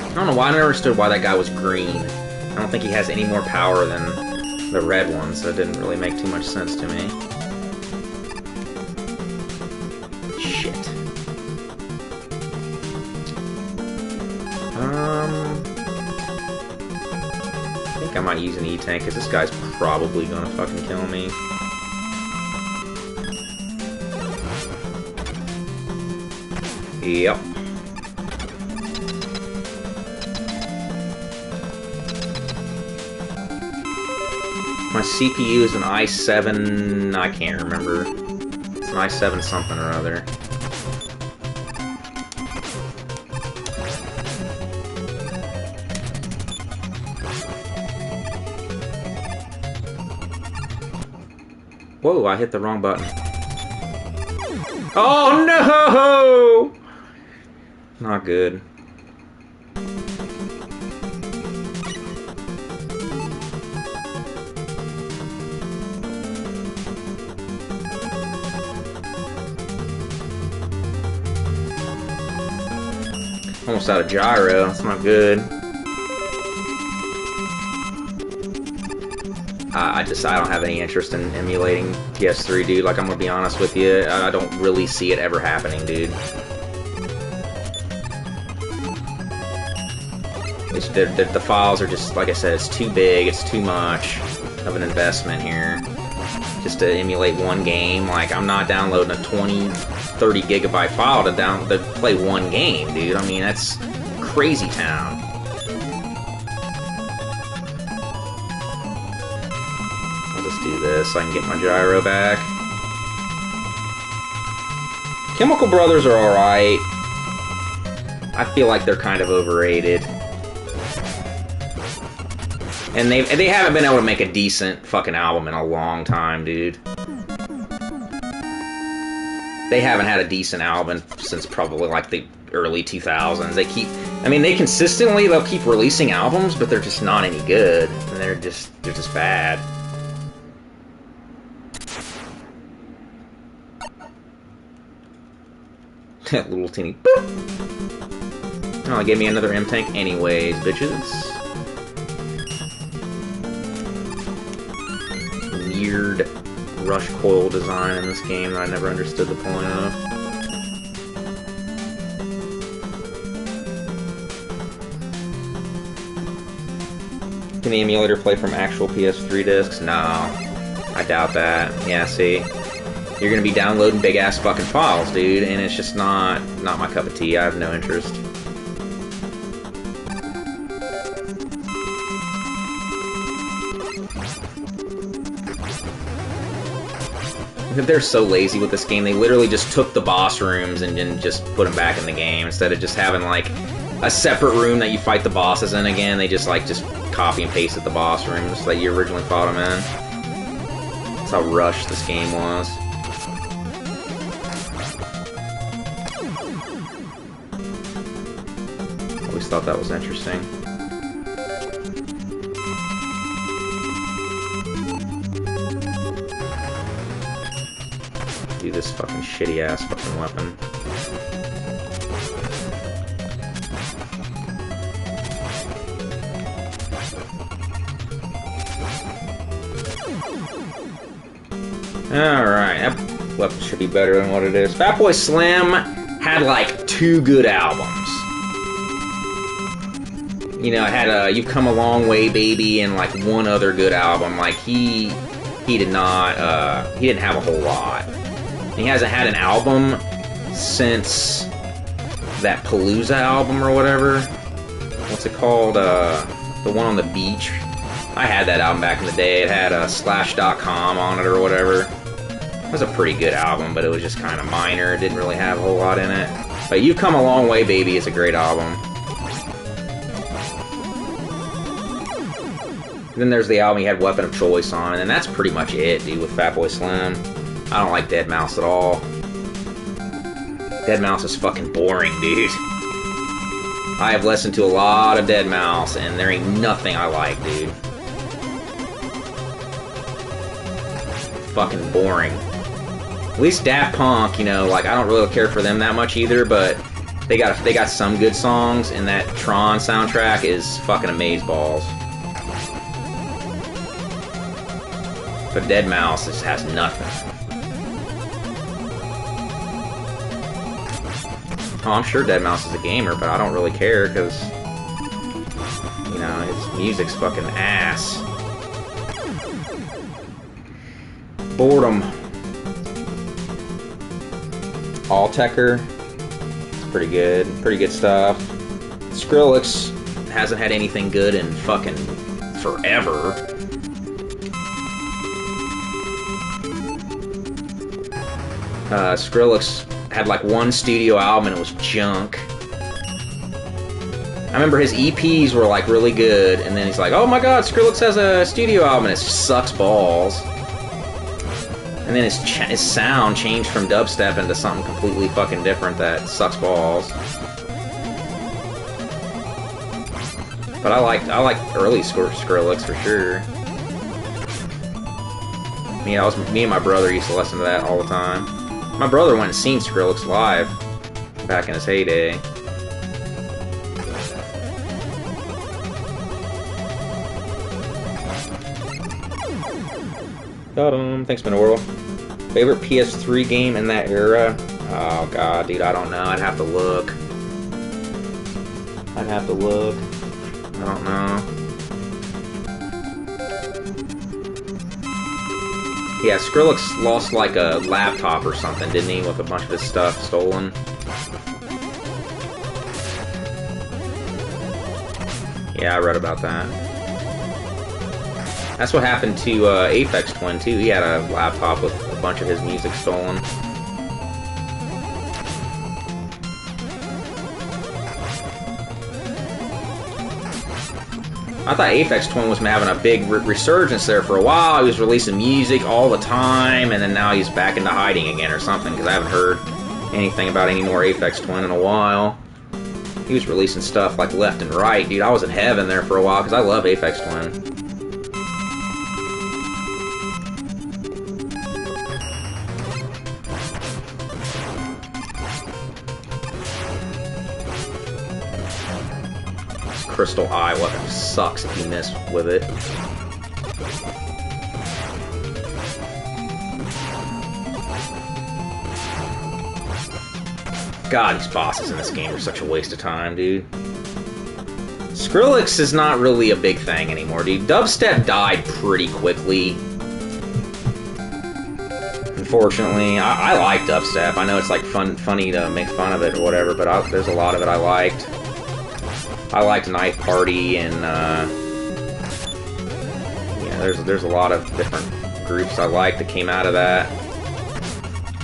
I don't know why I never understood why that guy was green. I don't think he has any more power than the red one, so it didn't really make too much sense to me. Shit. I think I might use an E-Tank, because this guy's probably gonna fucking kill me. Yep. My CPU is an i7... I can't remember. It's an i7 something or other. Whoa, I hit the wrong button. Oh no! Not good. Almost out of gyro. That's not good. I don't have any interest in emulating PS3, dude. Like, I'm gonna be honest with you. I don't really see it ever happening, dude. The files are just, like I said, it's too big. It's too much of an investment here. Just to emulate one game. Like, I'm not downloading a 20, 30 gigabyte file to play one game, dude. I mean, that's crazy town. I'll just do this so I can get my gyro back. Chemical Brothers are alright. I feel like they're kind of overrated. And they haven't been able to make a decent fucking album in a long time, dude. They haven't had a decent album since probably like the early 2000s. They'll keep releasing albums, but they're just not any good. And they're just bad. That little teeny boop. Oh, it gave me another M-Tank anyways, bitches. Weird rush coil design in this game that I never understood the point of. Can the emulator play from actual PS3 discs? No. I doubt that. Yeah, see? You're gonna be downloading big-ass fucking files, dude, and it's just not my cup of tea. I have no interest. They're so lazy with this game. They literally just took the boss rooms and just put them back in the game instead of just having like a separate room that you fight the bosses in again. They just copy and pasted the boss rooms that you originally fought them in. That's how rushed this game was. thought that was interesting. Do this fucking shitty ass fucking weapon. Alright, that weapon should be better than what it is. Fatboy Slim had like 2 good albums. You know, it had You've Come a Long Way, Baby, and like 1 other good album. Like he didn't have a whole lot. He hasn't had an album since that Palooza album or whatever. What's it called? The one on the beach. I had that album back in the day. It had Slash.com on it or whatever. It was a pretty good album, but it was just kind of minor. It didn't really have a whole lot in it. But You've Come a Long Way, Baby is a great album. Then there's the album he had Weapon of Choice on, and that's pretty much it, dude, with Fatboy Slim. I don't like deadmau5 at all. deadmau5 is fucking boring, dude. I have listened to a lot of deadmau5, and there ain't nothing I like, dude. Fucking boring. At least Daft Punk, you know, like, I don't really care for them that much either, but they got some good songs, and that Tron soundtrack is fucking amazeballs. But deadmau5 just has nothing. Oh, I'm sure deadmau5 is a gamer, but I don't really care, because, you know, his music's fucking ass. Boredom. Alltecker. It's pretty good stuff. Skrillex hasn't had anything good in fucking forever. Skrillex had like one studio album and it was junk. I remember his EPs were like really good, and then he's like, oh my god, Skrillex has a studio album and it sucks balls. And then his sound changed from dubstep into something completely fucking different that sucks balls. But I liked early Skrillex for sure. Me and my brother used to listen to that all the time. My brother went and seen Skrillex live back in his heyday. Got him. Thanks, Minoru. Favorite PS3 game in that era? Oh god, dude, I don't know. I'd have to look. I don't know. Yeah, Skrillex lost like a laptop or something, didn't he, with a bunch of his stuff stolen? Yeah, I read about that. That's what happened to Aphex Twin, too. He had a laptop with a bunch of his music stolen. I thought Aphex Twin was having a big resurgence there for a while. He was releasing music all the time, and then now he's back into hiding again or something, because I haven't heard anything about any more Aphex Twin in a while. He was releasing stuff like left and right, dude. I was in heaven there for a while, because I love Aphex Twin. Crystal Eye weapon sucks if you miss with it. God, these bosses in this game are such a waste of time, dude. Skrillex is not really a big thing anymore, dude. Dubstep died pretty quickly. Unfortunately, I like dubstep. I know it's like funny to make fun of it or whatever, but there's a lot of it I liked. I liked Knife Party, and yeah, there's a lot of different groups I liked that came out of that.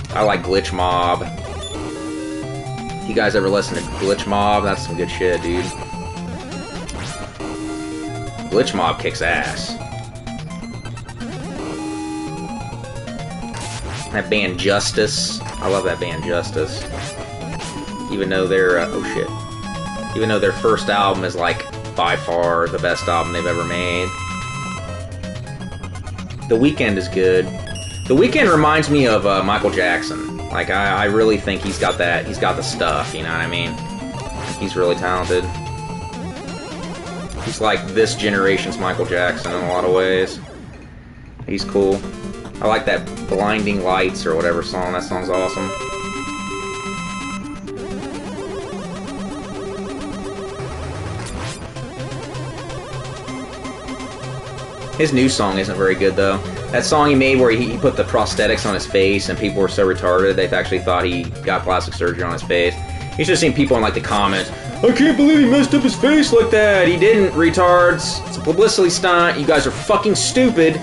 I like Glitch Mob. You guys ever listen to Glitch Mob? That's some good shit, dude. Glitch Mob kicks ass. That band Justice, I love that band Justice. Even though they're oh shit. Even though their first album is, like, by far the best album they've ever made. The Weeknd is good. The Weeknd reminds me of Michael Jackson. Like, I really think he's got the stuff, you know what I mean? He's really talented. He's like this generation's Michael Jackson in a lot of ways. He's cool. I like that Blinding Lights or whatever song. That song's awesome. His new song isn't very good, though. That song he made where he put the prosthetics on his face and people were so retarded they actually thought he got plastic surgery on his face. You should have seen people in, like, the comments, I can't believe he messed up his face like that! He didn't, retards! It's a publicity stunt, you guys are fucking stupid!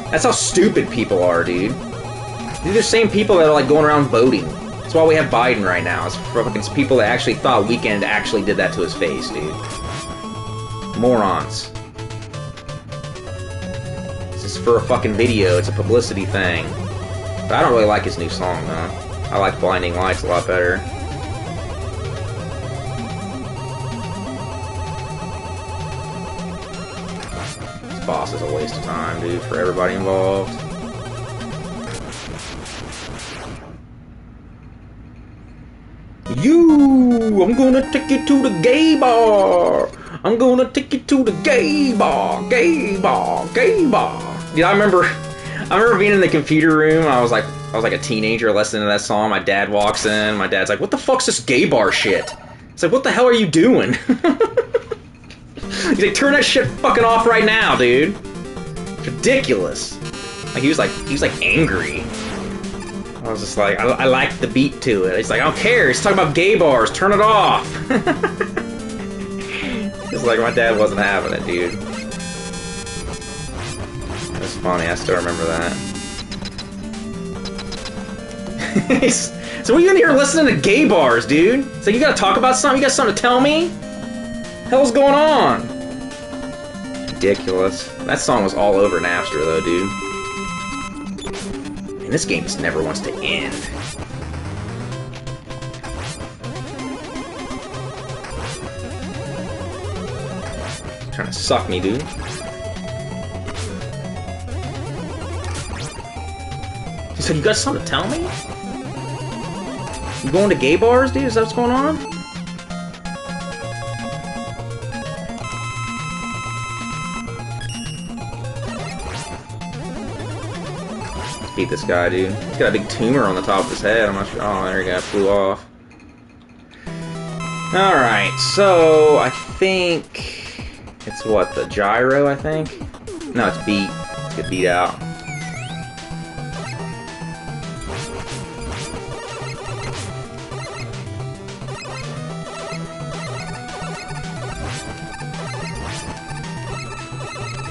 That's how stupid people are, dude. These are the same people that are, like, going around voting. That's why we have Biden right now. It's fucking people that actually thought Weeknd actually did that to his face, dude. Morons. This is for a fucking video, it's a publicity thing. But I don't really like his new song, though. I like Blinding Lights a lot better. This boss is a waste of time, dude, for everybody involved. I'm gonna take you to the gay bar. I'm gonna take you to the gay bar, gay bar, gay bar. Dude, I remember being in the computer room. I was like a teenager listening to that song. My dad walks in. My dad's like, "What the fuck's this gay bar shit?" It's like, "What the hell are you doing?" He's like, "Turn that shit fucking off right now, dude." It's ridiculous. Like he was like angry. I was just like, I like the beat to it. He's like, I don't care. He's talking about gay bars. Turn it off. It's like my dad wasn't having it, dude. That's funny. I still remember that. So what are you in here listening to gay bars, dude? So you gotta talk about something? You got something to tell me? Hell's going on? Ridiculous. That song was all over Napster, though, dude. And this game just never wants to end. Trying to suck me, dude. He said, "You got something to tell me? You going to gay bars, dude? Is that what's going on?" Let's beat this guy, dude. He's got a big tumor on the top of his head. I'm not sure. Oh, there you go. It flew off. Alright, so I think it's what, the gyro, I think? No, it's beat. Let's get beat out.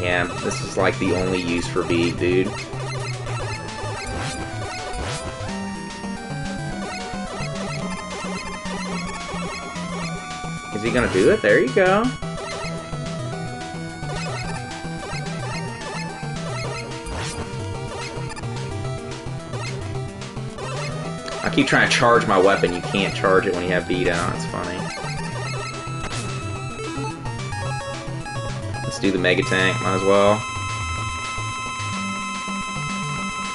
Yeah, this is like the only use for beat, dude. Is he gonna do it? There you go. I keep trying to charge my weapon. You can't charge it when you have beat out. It's funny. Let's do the Mega Tank. Might as well.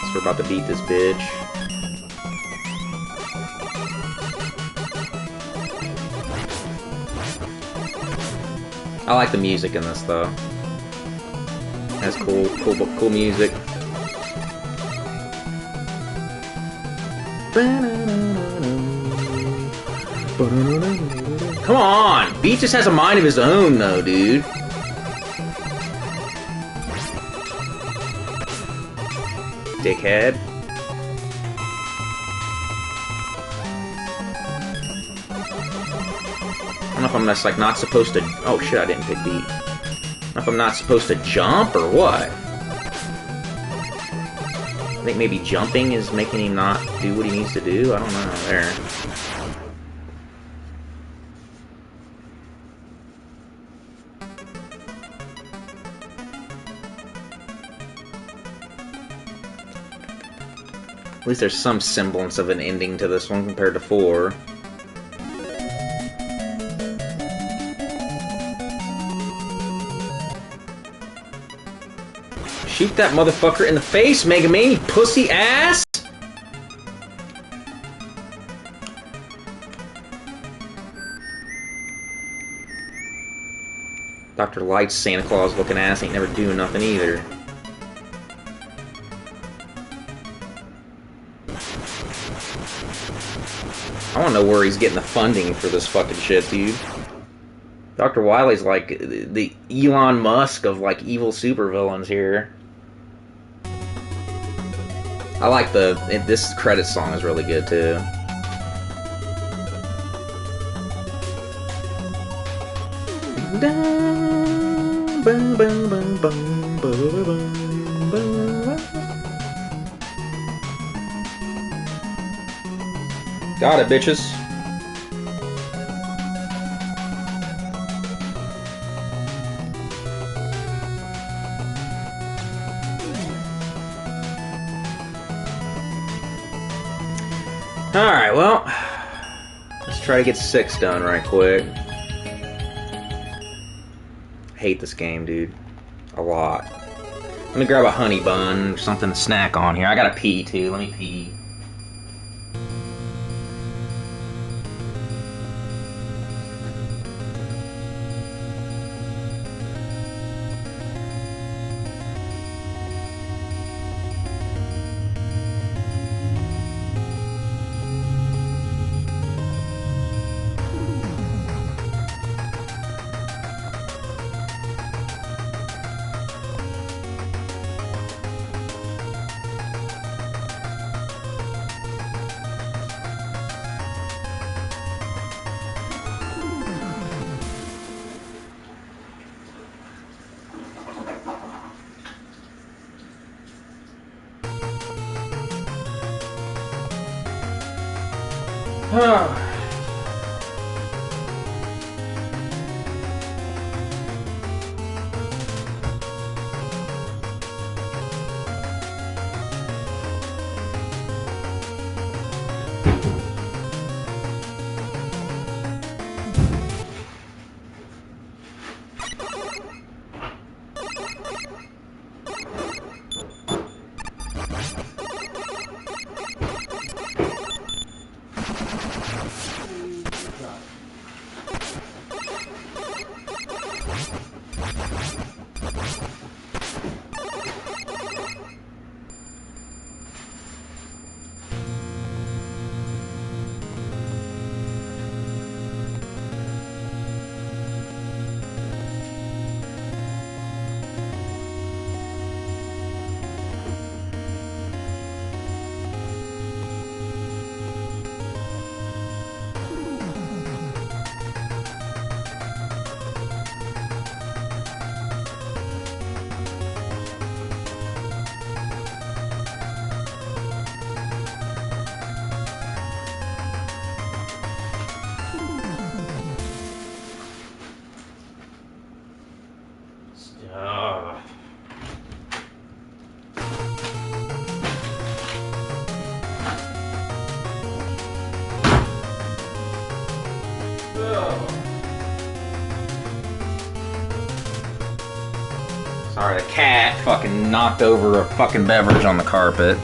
So we're about to beat this bitch. I like the music in this, though. That's cool music. Come on! Beat just has a mind of his own, though, dude. Dickhead. I don't know if I'm just, like, not supposed to... Oh, shit, I didn't get beat. I don't know if I'm not supposed to jump, or what? I think maybe jumping is making him not do what he needs to do. I don't know. There. At least there's some semblance of an ending to this one compared to 4. Shoot that motherfucker in the face, Mega Man, you pussy ass! Dr. Light's Santa Claus looking ass ain't never doing nothing either. I wanna know where he's getting the funding for this fucking shit, dude. Dr. Wily's like the Elon Musk of like evil supervillains here. I like this credit song is really good too. Got it, bitches. Alright, well, let's try to get 6 done right quick. I hate this game, dude. A lot. Let me grab a honey bun or something to snack on here. I gotta pee, too. Let me pee. Sorry, the cat fucking knocked over a fucking beverage on the carpet.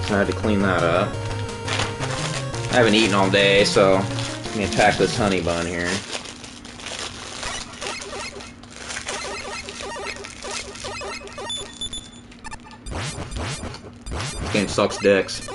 So I had to clean that up. I haven't eaten all day, so let me attack this honey bun here. This game sucks dicks.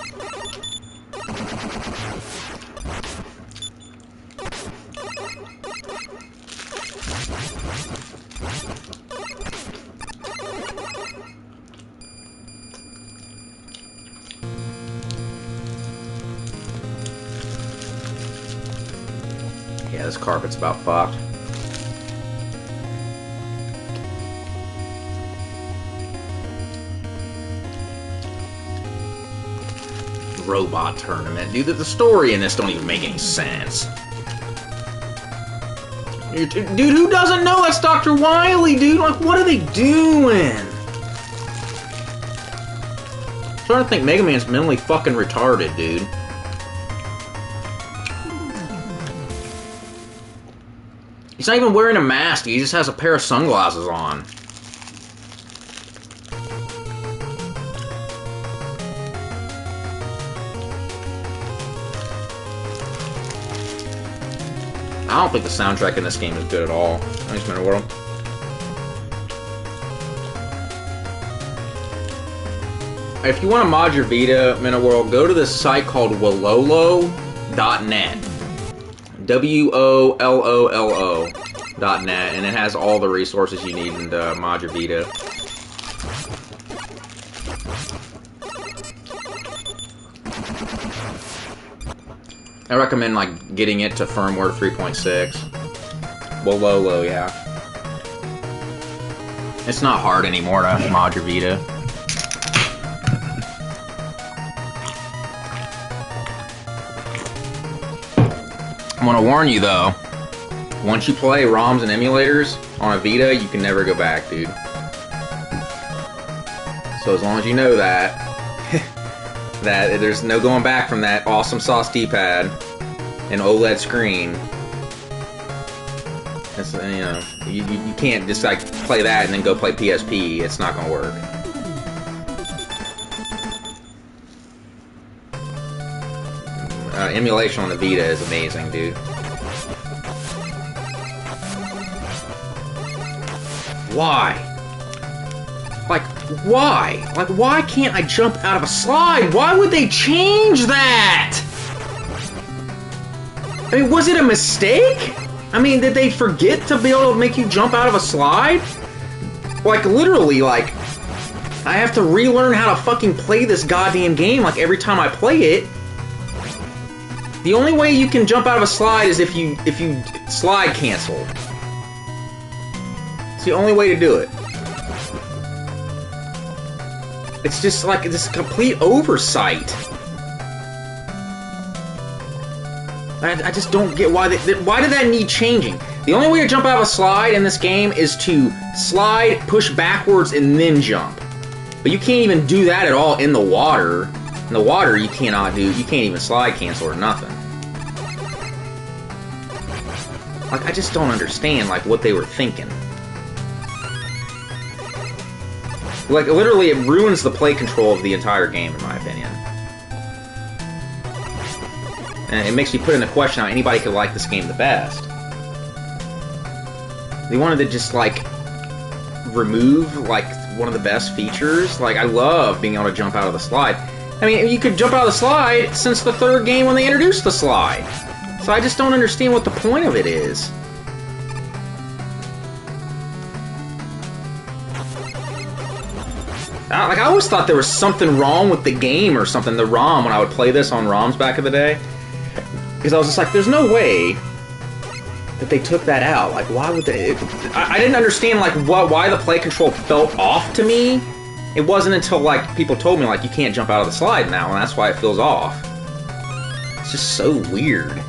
Yeah, this carpet's about fucked. Robot tournament. Dude, the story in this don't even make any sense. Dude, who doesn't know that's Dr. Wily, dude? Like, what are they doing? I'm starting to think Mega Man's mentally fucking retarded, dude. He's not even wearing a mask, he just has a pair of sunglasses on. I don't think the soundtrack in this game is good at all. Thanks, Meta World. If you want to mod your Vita, Meta World, go to this site called wololo.net. WOLOLO.net, and it has all the resources you need to mod your Vita. I recommend, like, getting it to firmware 3.6. Wololo, yeah. It's not hard anymore to mod your Vita. I'm gonna warn you, though. Once you play ROMs and emulators on a Vita, you can never go back, dude. So as long as you know that, that there's no going back from that awesome sauce D-pad and OLED screen. It's, you know, you can't just like play that and then go play PSP. It's not gonna work. Emulation on the Vita is amazing, dude. Why? Like, why? Like, why can't I jump out of a slide? Why would they change that? I mean, was it a mistake? I mean, did they forget to be able to make you jump out of a slide? Like, literally, like, I have to relearn how to fucking play this goddamn game, like, every time I play it. The only way you can jump out of a slide is if you slide cancel. It's the only way to do it. It's just like this complete oversight. I just don't get why why did that need changing? The only way to jump out of a slide in this game is to slide, push backwards, and then jump. But you can't even do that at all in the water. In the water, you can't even slide cancel or nothing. Like, I just don't understand, like, what they were thinking. Like, literally, it ruins the play control of the entire game, in my opinion. And it makes me put into question how anybody could like this game the best. They wanted to just, like, remove, like, one of the best features. Like, I love being able to jump out of the slide. I mean, you could jump out of the slide since the third game when they introduced the slide. So I just don't understand what the point of it is. Like, I always thought there was something wrong with the game or something, the ROM, when I would play this on ROMs back in the day. Because I was just like, there's no way that they took that out. Like, why would they... I didn't understand, like, why the play control felt off to me. It wasn't until, like, people told me, like, you can't jump out of the slide now, and that's why it feels off. It's just so weird.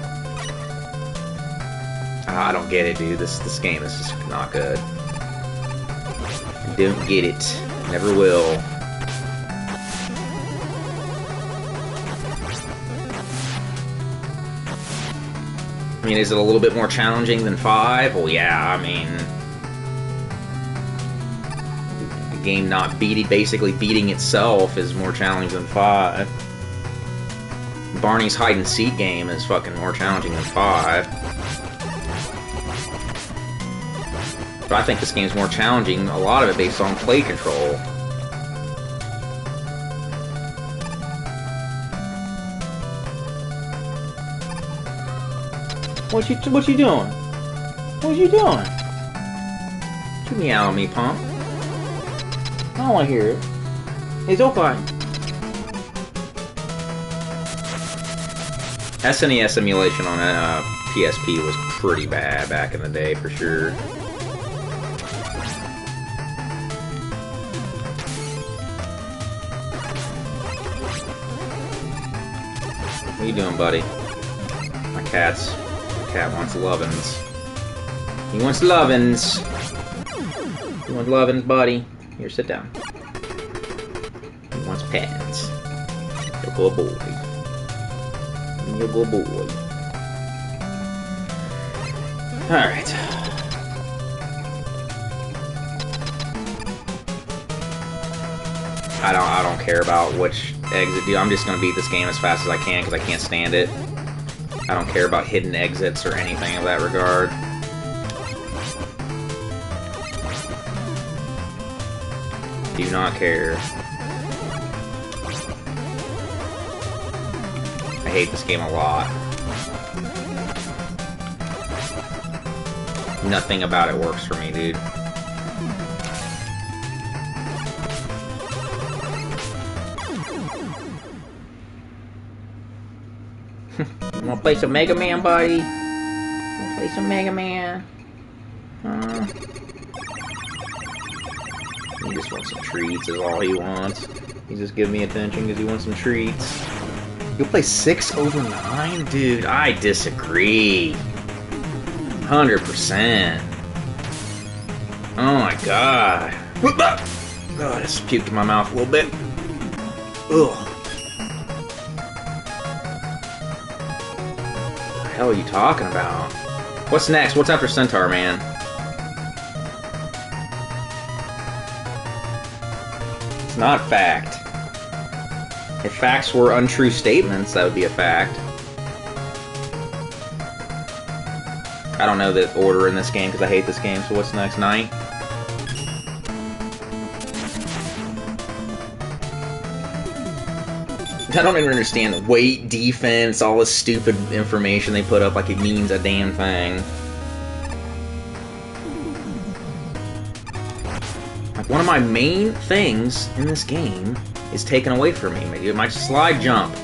I don't get it, dude. This game is just not good. I don't get it. Never will. I mean, is it a little bit more challenging than 5? Well, yeah, I mean... the game not basically beating itself is more challenging than 5. Barney's hide-and-seek game is fucking more challenging than 5. But I think this game's more challenging, a lot of it based on play control. What you doing? What you doing? You meow at me, pump. I don't want to hear it. It's okay. SNES emulation on PSP was pretty bad back in the day, for sure. What you doing, buddy? My cat wants lovin's. He wants lovin's. You want lovin's, buddy? Here, sit down. He wants pets. You're a good boy. You're a good boy. Alright. I don't care about which exit do. I'm just gonna beat this game as fast as I can because I can't stand it. I don't care about hidden exits or anything of that regard. Do not care. I hate this game a lot. Nothing about it works for me, dude. You wanna play some Mega Man, buddy? Wanna play some Mega Man? Huh? He just wants some treats, is all he wants. He's just giving me attention because he wants some treats. You'll play 6 over 9? Dude, I disagree. 100%. Oh my god. Oh, I just puked in my mouth a little bit. Ugh. What the hell are you talking about? What's next? What's after Centaur, man? It's not fact. If facts were untrue statements, that would be a fact. I don't know the order in this game because I hate this game, so what's next? 9? I don't even understand weight, defense, all this stupid information they put up like it means a damn thing. Like, one of my main things in this game is taken away from me. My slide jump.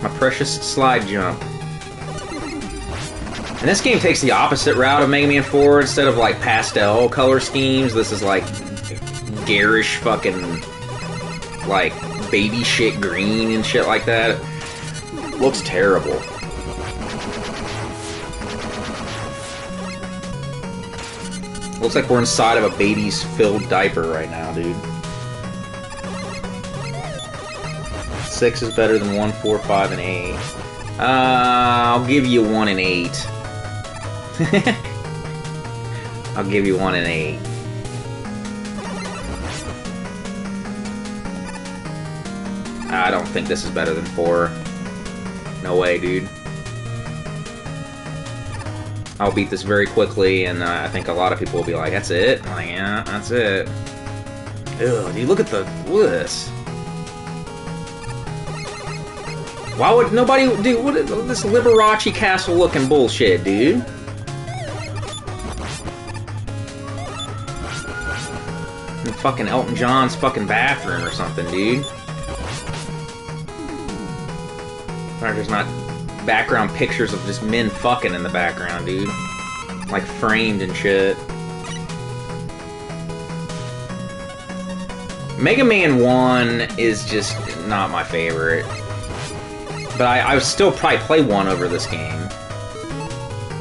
My precious slide jump. And this game takes the opposite route of Mega Man 4. Instead of, like, pastel color schemes, this is, like, garish fucking, like, baby shit green and shit like that. It looks terrible. Looks like we're inside of a baby's filled diaper right now, dude. 6 is better than 1, 4, 5, and 8. I'll give you 1 and 8. I'll give you 1 and 8. I don't think this is better than 4. No way, dude. I'll beat this very quickly, and I think a lot of people will be like, that's it? I'm like, yeah, that's it. Ugh, dude, look at this. Why would nobody do what is this Liberace Castle looking bullshit, dude? In fucking Elton John's fucking bathroom or something, dude. Or there's not background pictures of just men fucking in the background, dude. Like framed and shit. Mega Man 1 is just not my favorite. But I would still probably play 1 over this game.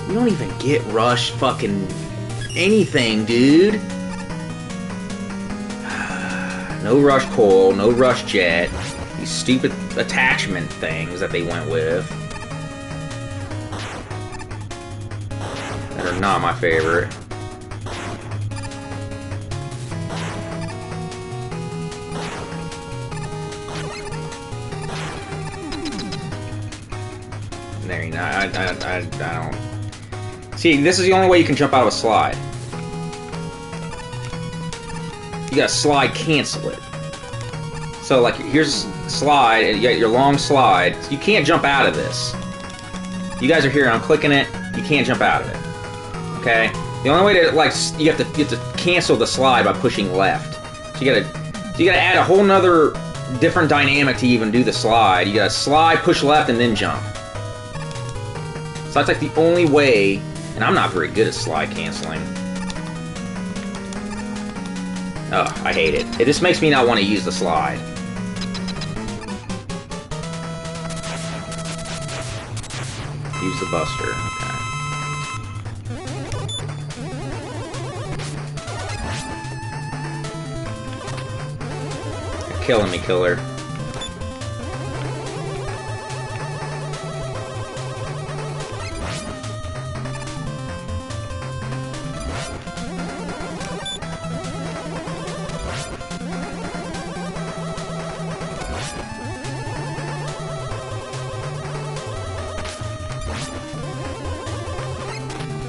You don't even get Rush fucking anything, dude. No Rush Coil, no Rush Jet. These stupid attachment things that they went with. That are not my favorite. There you go. I don't... See, this is the only way you can jump out of a slide. You gotta slide cancel it. So, like, here's a slide, and you got your long slide. So you can't jump out of this. You guys are here, and I'm clicking it. You can't jump out of it. Okay? The only way to, like, you have to cancel the slide by pushing left. So you gotta add a whole nother different dynamic to even do the slide. You gotta slide, push left, and then jump. So that's like the only way, and I'm not very good at slide canceling. Ugh, I hate it. It just makes me not want to use the slide. Use the buster, okay. You're killing me, killer.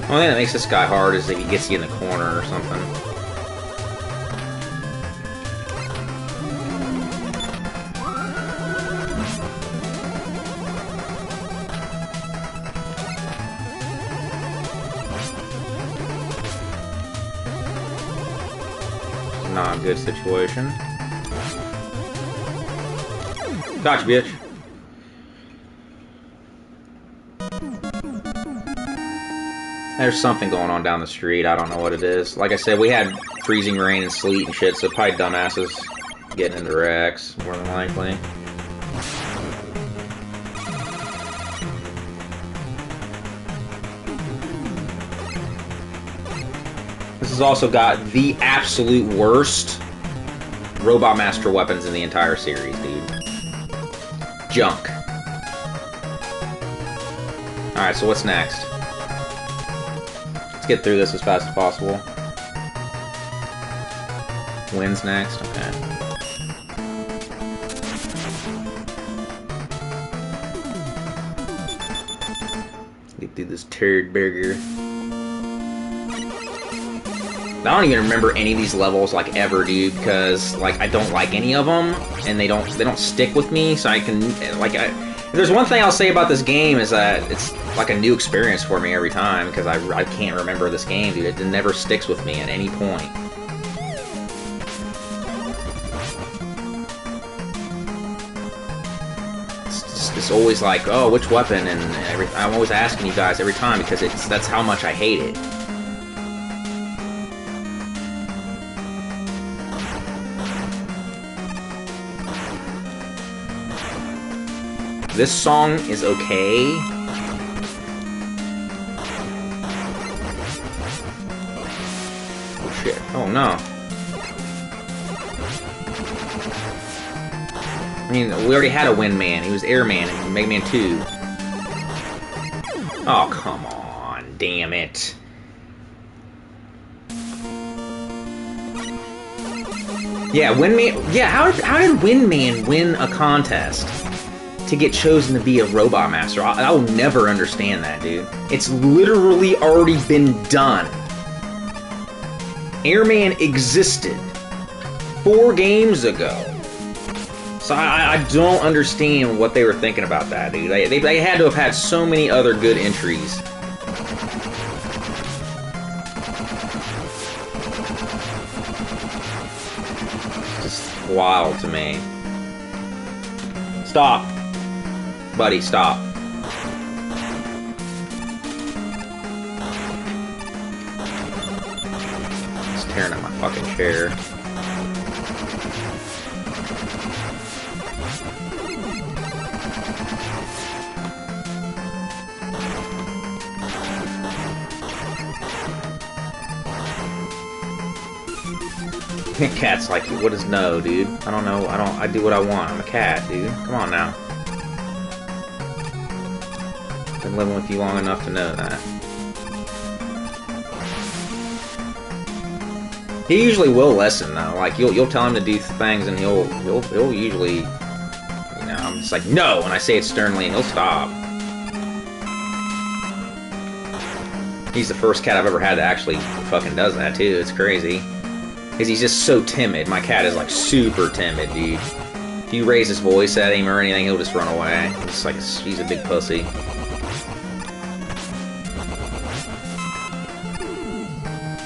Only thing that makes this guy hard is if he gets you in the corner or something. Not a good situation. Gotcha, bitch. There's something going on down the street. I don't know what it is. Like I said, we had freezing rain and sleet and shit, so probably dumbasses getting into wrecks, more than likely. This has also got the absolute worst Robot Master weapons in the entire series, dude. Junk. Alright, so what's next? Let's get through this as fast as possible. Wins next? Okay. Get through this turd burger. I don't even remember any of these levels, like, ever, dude, because, like, I don't like any of them, and they don't stick with me, so I can, like, if there's one thing I'll say about this game is that it's, like, a new experience for me every time, because I can't remember this game, dude. It never sticks with me at any point. It's always like, oh, which weapon, and I'm always asking you guys every time, because that's how much I hate it. This song is okay. Oh shit. Oh no. I mean, we already had a Wind Man. He was Airman in Mega Man 2. Oh, come on. Damn it. Yeah, Wind Man. Yeah, how did Wind Man win a contest to get chosen to be a Robot Master? I will never understand that, dude. It's literally already been done. Airman existed 4 games ago. So I don't understand what they were thinking about that, dude. They had to have had so many other good entries. Just wild to me. Stop. Buddy, stop. He's tearing at my fucking chair. Cat's like, what is no, dude? I don't know. I do what I want. I'm a cat, dude. Come on now. Been living with you long enough to know that. He usually will listen though. Like you'll tell him to do things, and he'll usually, you know, I'm just like no, and I say it sternly, and he'll stop. He's the first cat I've ever had that actually fucking does that too. It's crazy, because he's just so timid. My cat is like super timid, dude. If you raise his voice at him or anything, he'll just run away. It's like he's a big pussy.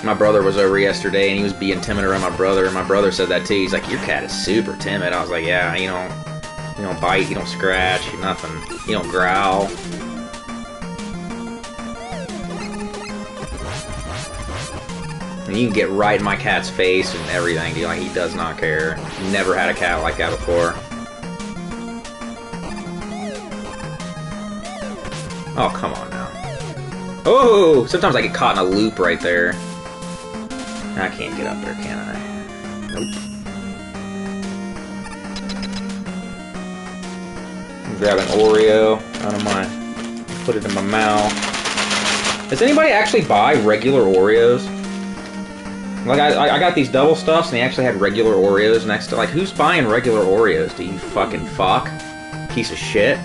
My brother was over yesterday, and he was being timid around my brother, and my brother said that too. He's like, your cat is super timid. I was like, yeah, you don't bite, you don't scratch, nothing. You don't growl. And you can get right in my cat's face and everything, dude. Like, he does not care. Never had a cat like that before. Oh, come on now. Oh, sometimes I get caught in a loop right there. I can't get up there, can I? Nope. Grab an Oreo out of my... put it in my mouth. Does anybody actually buy regular Oreos? Like, I got these double stuffs, and they actually had regular Oreos next to... Like, who's buying regular Oreos? Do you fucking fuck? Piece of shit.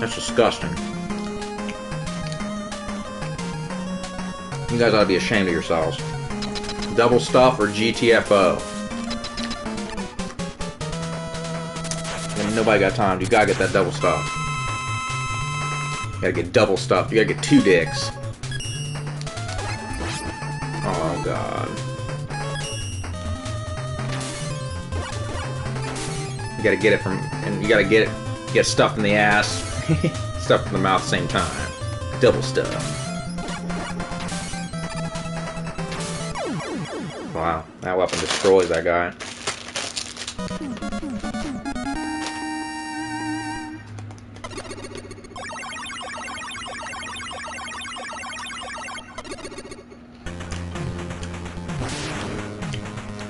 That's disgusting. You guys ought to be ashamed of yourselves. Double stuff or GTFO. And nobody got time. You gotta get that double stuff. You gotta get double stuff. You gotta get 2 dicks. Oh god. You gotta get it from, and you gotta get stuffed in the ass, stuffed in the mouth at the same time. Double stuff. Wow, that weapon destroys that guy.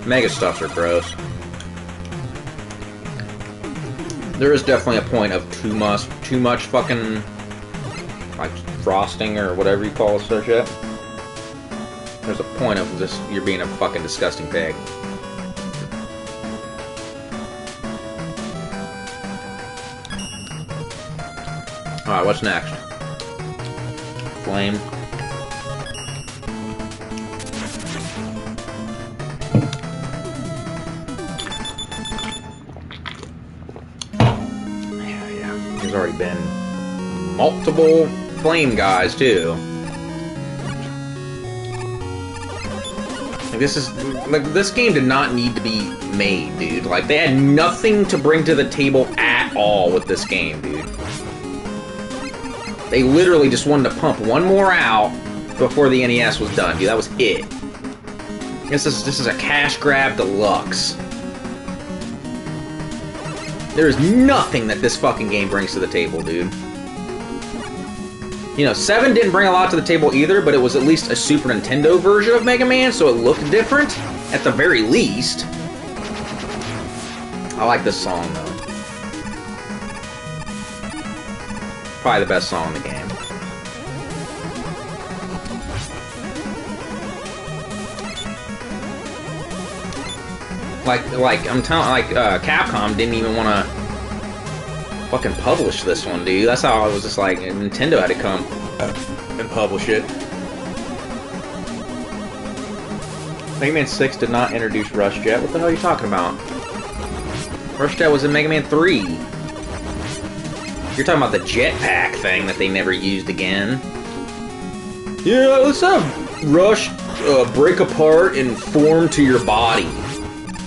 Mega stuffs are gross. There is definitely a point of too much fucking, like, frosting or whatever you call it, such shit. There's a point of this, you're being a fucking disgusting pig. Alright, what's next? Flame. Yeah. There's already been multiple flame guys, too. This game did not need to be made, dude. Like, they had nothing to bring to the table at all with this game, dude. They literally just wanted to pump one more out before the NES was done, dude. That was it. This is a cash grab deluxe. There is nothing that this fucking game brings to the table, dude. You know, 7 didn't bring a lot to the table either, but it was at least a Super Nintendo version of Mega Man, so it looked different, at the very least. I like this song, though. Probably the best song in the game. Like, I'm telling, Capcom didn't even want to fucking publish this one, dude. That's how I was just like, Nintendo had to come and publish it. Mega Man 6 did not introduce Rush Jet. What the hell are you talking about? Rush Jet was in Mega Man 3. You're talking about the jetpack thing that they never used again. Yeah, let's have Rush break apart and form to your body.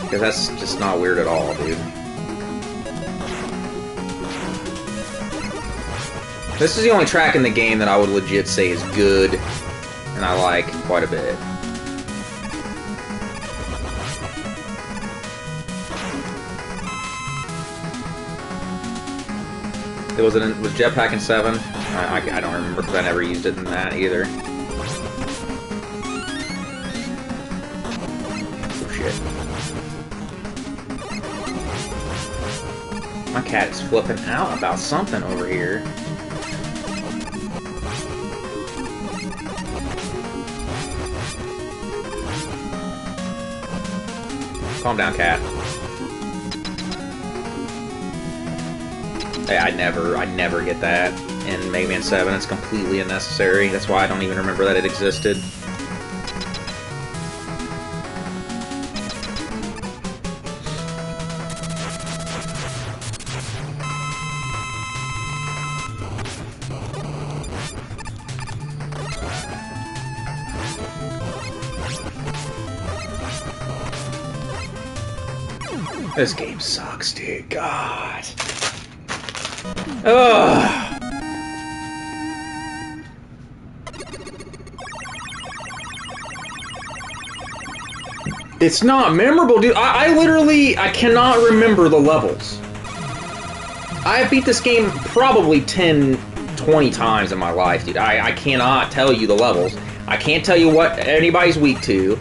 Because that's just not weird at all, dude. This is the only track in the game that I would legit say is good, and I like quite a bit. Was Jetpack in 7? I don't remember because I never used it in that either. Oh shit. My cat is flipping out about something over here. Calm down, cat. Hey, I never get that in Mega Man 7. It's completely unnecessary. That's why I don't even remember that it existed. This game sucks, dude. God. Ugh. It's not memorable, dude. I literally cannot remember the levels. I beat this game probably 10, 20 times in my life, dude. I cannot tell you the levels. I can't tell you what anybody's weak to.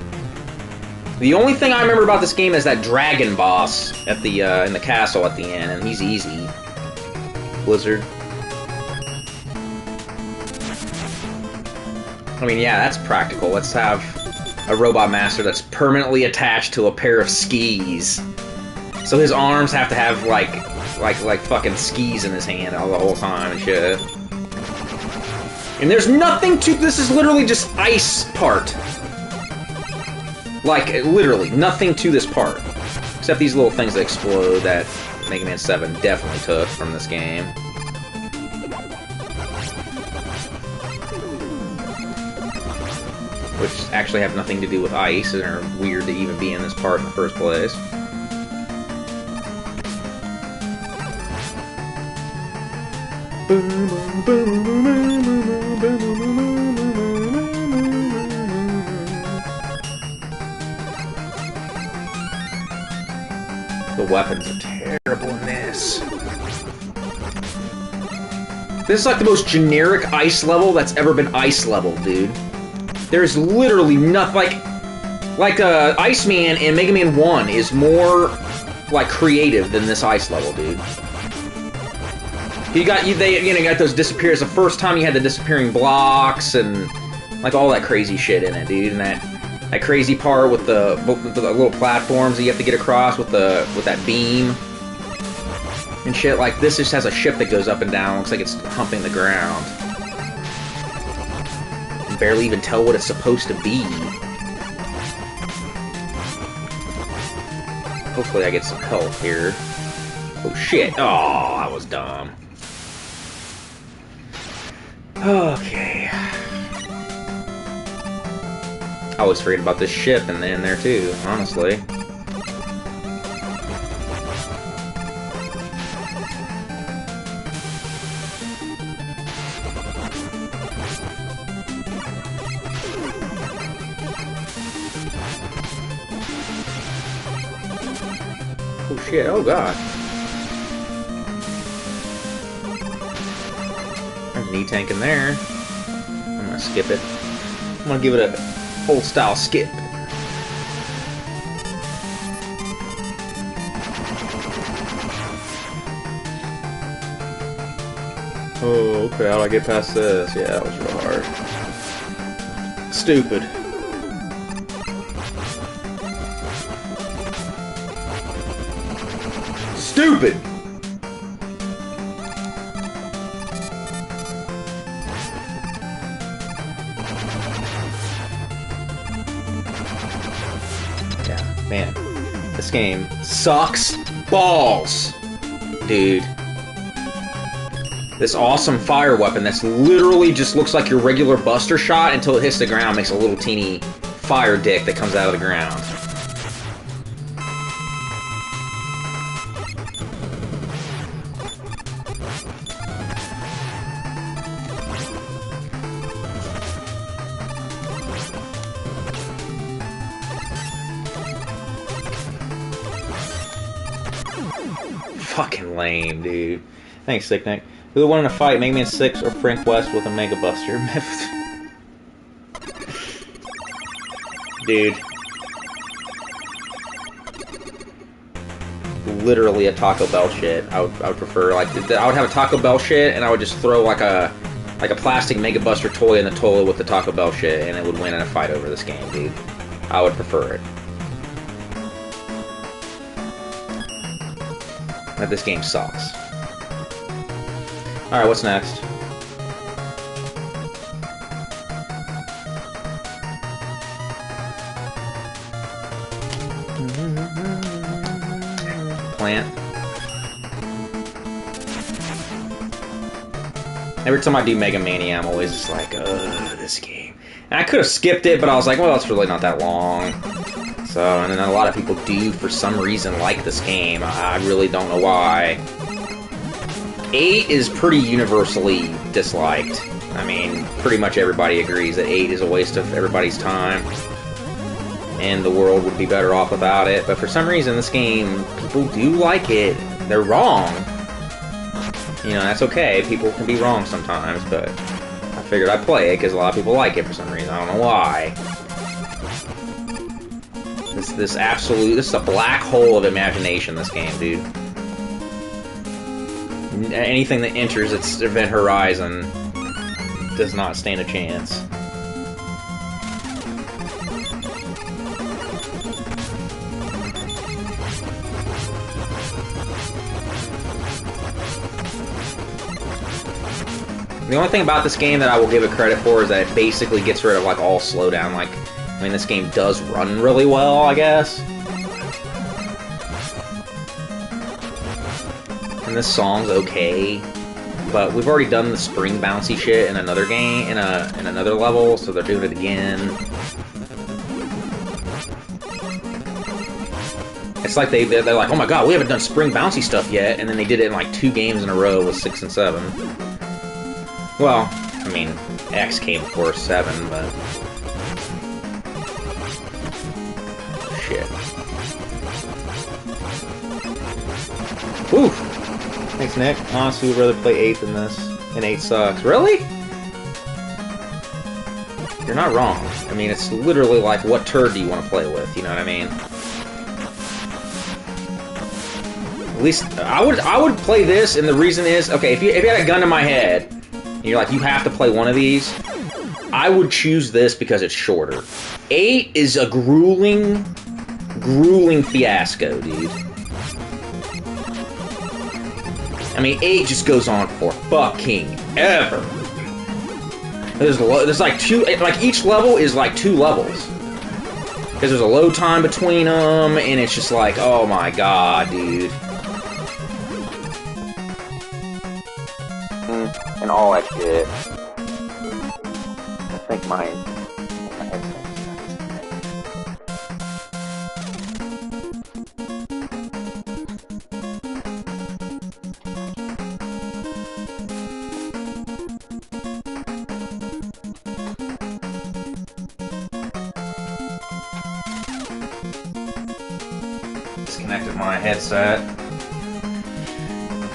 The only thing I remember about this game is that dragon boss at the in the castle at the end, and he's easy. Blizzard. I mean, yeah, that's practical. Let's have a robot master that's permanently attached to a pair of skis. So his arms have to have like like fucking skis in his hand all the whole time and shit. And there's nothing to this. Is literally just ice part. Like literally nothing to this part, except these little things that explode that Mega Man 7 definitely took from this game. Which actually have nothing to do with ice and are weird to even be in this part in the first place. The weapons are terrible in this. This is like the most generic ice level that's ever been ice level, dude. There's literally nothing like Iceman in Mega Man 1 is more like creative than this ice level, dude. You got got those disappears. The first time you had the disappearing blocks and like all that crazy shit in it, dude. And that crazy part with the little platforms that you have to get across with that beam and shit. Like this just has a ship that goes up and down. Looks like it's humping the ground. You can barely even tell what it's supposed to be. Hopefully I get some health here. Oh shit! Oh, that was dumb. Okay. I always forget about this ship in there too, honestly. Oh shit, oh god. There's an E-tank in there. I'm gonna skip it. I'm gonna give it a old style skip. Oh, okay, how do I get past this? Yeah, that was real hard. Stupid. Stupid! Man, this game sucks balls, dude. This awesome fire weapon that's literally just looks like your regular buster shot until it hits the ground, makes a little teeny fire dick that comes out of the ground. Fucking lame, dude. Thanks, Sick Nick. Who would win in a fight, Mega Man 6 or Frank West with a Mega Buster? Dude. Literally a Taco Bell shit. I would prefer, like, I would have a Taco Bell shit, and I would just throw, like a plastic Mega Buster toy in the toilet with the Taco Bell shit, and it would win in a fight over this game, dude. I would prefer it. But this game sucks. Alright, what's next? Plant. Every time I do MegaMania, I'm always just like, ugh, this game. And I could have skipped it, but I was like, well, it's really not that long. So, and then a lot of people do, for some reason, like this game. I really don't know why. 8 is pretty universally disliked. I mean, pretty much everybody agrees that 8 is a waste of everybody's time. And the world would be better off without it. But for some reason, this game, people do like it. They're wrong. You know, that's okay. People can be wrong sometimes, but I figured I'd play it because a lot of people like it for some reason. I don't know why. This is a black hole of imagination, this game, dude. Anything that enters its event horizon does not stand a chance. The only thing about this game that I will give it credit for is that it basically gets rid of like all slowdown. Like, I mean, this game does run really well, I guess. And this song's okay, but we've already done the spring bouncy shit in another game, in another level, so they're doing it again. It's like they're like, oh my god, we haven't done spring bouncy stuff yet, and then they did it in like 2 games in a row with 6 and 7. Well, I mean, X came before 7, but... Shit. Whew! Thanks, Nick. Honestly, would rather play 8 than this, and 8 sucks. Really? You're not wrong. I mean, it's literally like, what turd do you want to play with, you know what I mean? At least, I would play this, and the reason is, okay, if you had a gun to my head, and you're like, you have to play one of these, I would choose this because it's shorter. 8 is a grueling fiasco, dude. I mean, 8 just goes on for fucking ever. There's like 2, like each level is like 2 levels. Because there's a load time between them, and it's just like, oh my god, dude. And all that shit. I think my disconnected my headset.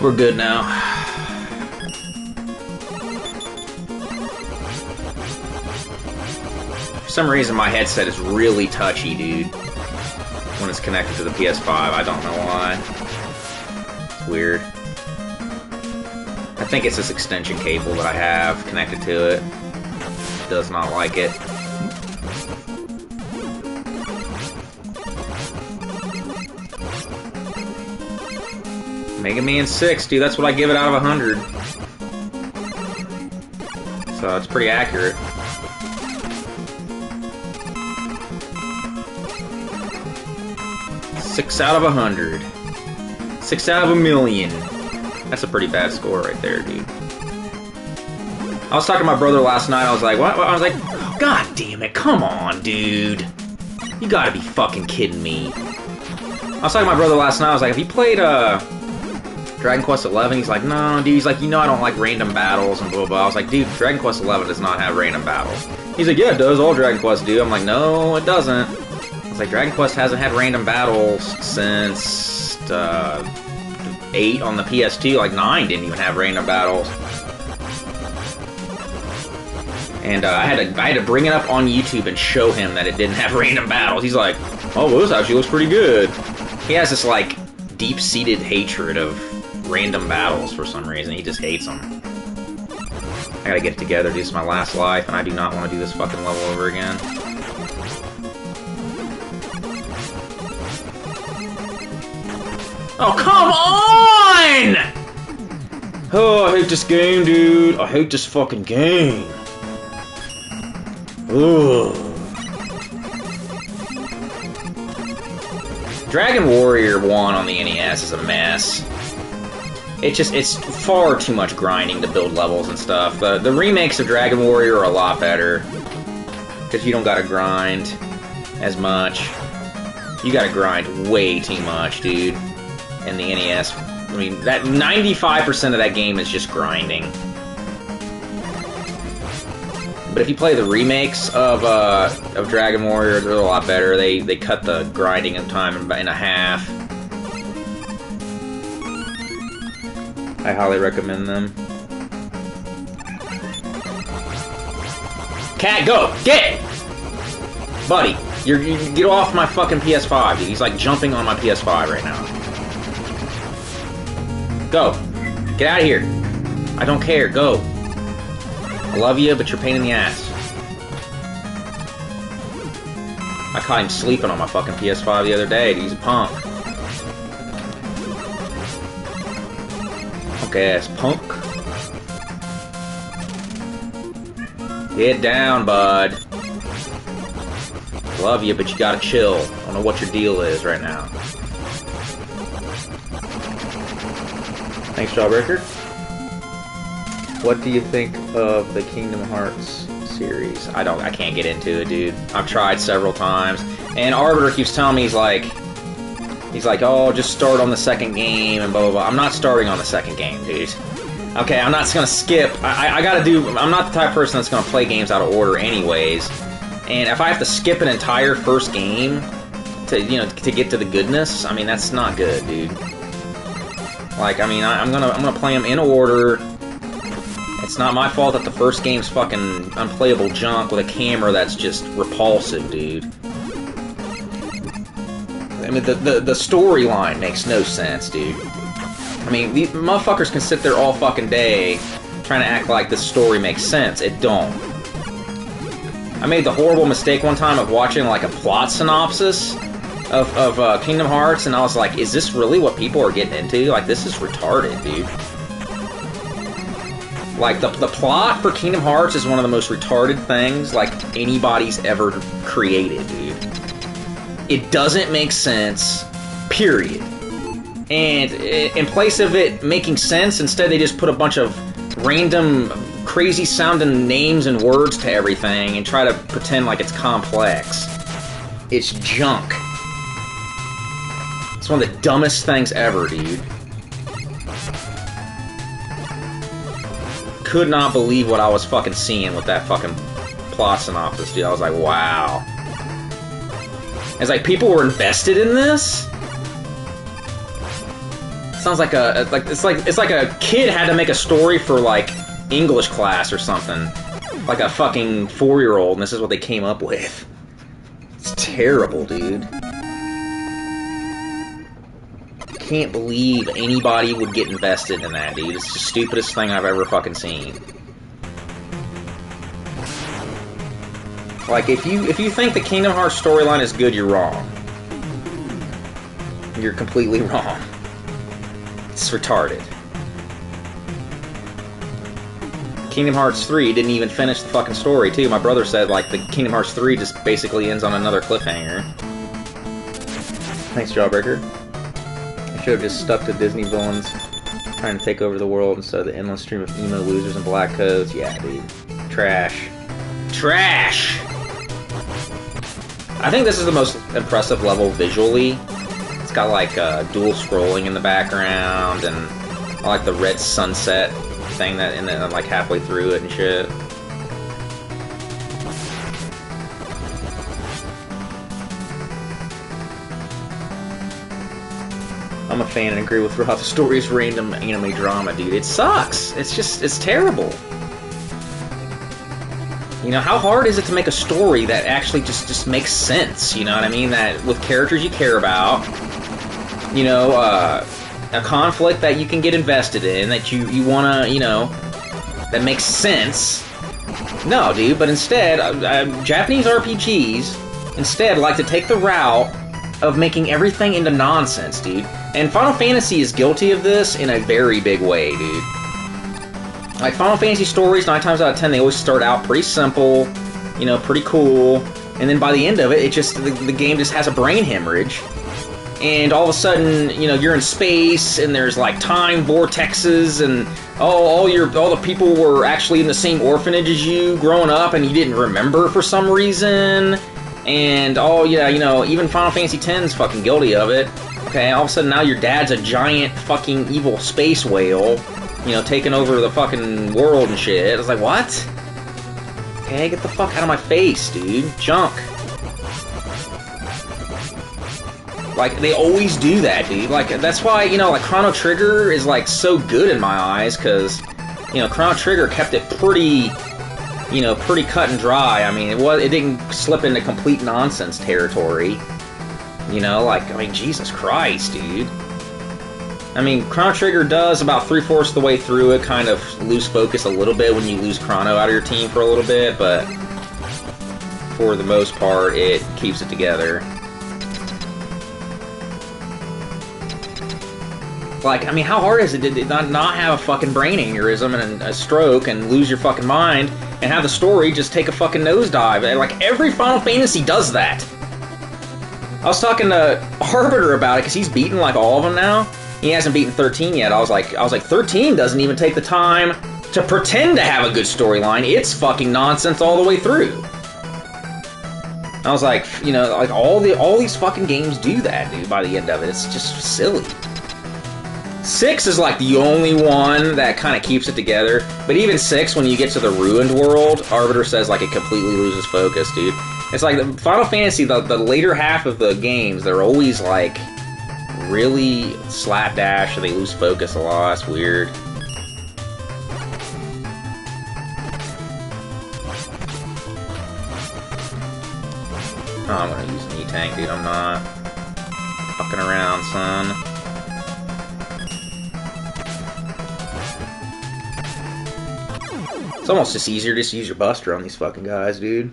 We're good now. For some reason, my headset is really touchy, dude, when it's connected to the PS5. I don't know why. It's weird. I think it's this extension cable that I have connected to it. It does not like it. Mega Man 6, dude, that's what I give it out of 100. So it's pretty accurate. 6 out of 100. 6 out of 1,000,000. That's a pretty bad score right there, dude. I was talking to my brother last night, I was like, what? I was like, oh, god damn it, come on, dude. You gotta be fucking kidding me. I was talking to my brother last night, I was like, have you played, Dragon Quest XI? He's like, no, dude. He's like, you know I don't like random battles and blah, blah. I was like, dude, Dragon Quest XI does not have random battles. He's like, yeah, it does. All Dragon Quests do. I'm like, no, it doesn't. I was like, Dragon Quest hasn't had random battles since 8 on the PS2. Like, 9 didn't even have random battles. And I had to bring it up on YouTube and show him that it didn't have random battles. He's like, oh, well, this actually looks pretty good. He has this, like, deep-seated hatred of random battles for some reason. He just hates them. I gotta get it together. This is my last life, and I do not want to do this fucking level over again. Oh, come on! Oh, I hate this game, dude. I hate this fucking game. Ugh. Dragon Warrior 1 on the NES is a mess. It's far too much grinding to build levels and stuff. The remakes of Dragon Warrior are a lot better. Because you don't gotta grind as much. You gotta grind way too much, dude. In the NES. I mean, that 95% of that game is just grinding. But if you play the remakes of Dragon Warrior, they're a lot better. They cut the grinding time in a half. I highly recommend them. Cat, go! Get! Buddy, you get off my fucking PS5, dude. He's like jumping on my PS5 right now. Go! Get out of here! I don't care, go! I love you, but you're a pain in the ass. I caught him sleeping on my fucking PS5 the other day, dude. He's a punk. Punk ass punk. Get down, bud. Love you, but you gotta chill. I don't know what your deal is right now. Thanks, Jawbreaker. What do you think of the Kingdom Hearts series? I can't get into it, dude. I've tried several times. And Arbiter keeps telling me, he's like, oh, just start on the second game and blah, blah, blah. I'm not starting on the second game, dude. Okay, I'm not gonna skip. I gotta do... I'm not the type of person that's gonna play games out of order anyways. And if I have to skip an entire first game to, you know, to get to the goodness, I mean, that's not good, dude. Like, I mean, I'm gonna play them in order. It's not my fault that the first game's fucking unplayable junk with a camera that's just repulsive, dude. I mean, the storyline makes no sense, dude. I mean, these motherfuckers can sit there all fucking day trying to act like this story makes sense. It don't. I made the horrible mistake one time of watching, like, a plot synopsis of Kingdom Hearts, and I was like, is this really what people are getting into? Like, this is retarded, dude. Like, the plot for Kingdom Hearts is one of the most retarded things, like, anybody's ever created, dude. It doesn't make sense, period. And in place of it making sense, instead they just put a bunch of random, crazy-sounding names and words to everything and try to pretend like it's complex. It's junk. It's one of the dumbest things ever, dude. Could not believe what I was fucking seeing with that fucking plot synopsis, dude. I was like, wow. It's like people were invested in this? Sounds like it's like a kid had to make a story for, like, English class or something. Like a fucking 4-year-old, and this is what they came up with. It's terrible, dude. Can't believe anybody would get invested in that, dude. It's the stupidest thing I've ever fucking seen. Like, if you think the Kingdom Hearts storyline is good, you're wrong. You're completely wrong. It's retarded. Kingdom Hearts 3 didn't even finish the fucking story, too. My brother said, like, the Kingdom Hearts 3 just basically ends on another cliffhanger. Thanks, Jawbreaker. I should have just stuck to Disney villains trying to take over the world instead of the endless stream of emo losers and black codes. Yeah, dude. Trash. Trash! I think this is the most impressive level visually. It's got, like, dual scrolling in the background, and I like the red sunset thing that, and then, like, halfway through it and shit. I'm a fan and agree with Rob. The story is random anime drama, dude. It sucks. It's just, it's terrible. You know, how hard is it to make a story that actually just makes sense? You know what I mean? That with characters you care about, you know, a conflict that you can get invested in, that you wanna, you know, that makes sense. No, dude, but instead, Japanese RPGs instead like to take the route of making everything into nonsense, dude. And Final Fantasy is guilty of this in a very big way, dude. Like, Final Fantasy stories, 9 times out of 10, they always start out pretty simple, you know, pretty cool, and then by the end of it, the game just has a brain hemorrhage, and all of a sudden, you know, you're in space, and there's, like, time vortexes, and all the people were actually in the same orphanage as you growing up, and you didn't remember for some reason, and, oh, yeah, you know, even Final Fantasy X's fucking guilty of it. Okay, all of a sudden now your dad's a giant fucking evil space whale, you know, taking over the fucking world and shit. I was like, what? Okay, get the fuck out of my face, dude. Junk. Like, they always do that, dude. Like, that's why, you know, like, Chrono Trigger is, like, so good in my eyes, because, you know, Chrono Trigger kept it pretty, you know, pretty cut and dry. I mean, it didn't slip into complete nonsense territory. You know, like, I mean, Jesus Christ, dude. I mean, Chrono Trigger does about 3/4 of the way through it kind of lose focus a little bit when you lose Chrono out of your team for a little bit, but for the most part, it keeps it together. Like, I mean, how hard is it to not have a fucking brain aneurysm and a stroke and lose your fucking mind and have the story just take a fucking nosedive? Like, every Final Fantasy does that. I was talking to Arbiter about it because he's beaten like all of them now. He hasn't beaten 13 yet. I was like, 13 doesn't even take the time to pretend to have a good storyline. It's fucking nonsense all the way through. I was like, you know, like all these fucking games do that, dude. By the end of it, it's just silly. 6 is like the only one that kind of keeps it together. But even 6, when you get to the ruined world, Arbiter says like it completely loses focus, dude. It's like the Final Fantasy, the later half of the games, they're always like really slapdash, or they lose focus a lot. It's weird. Oh, I'm gonna use an E-Tank, dude. I'm not fucking around, son. It's almost just easier to just use your Buster on these fucking guys, dude.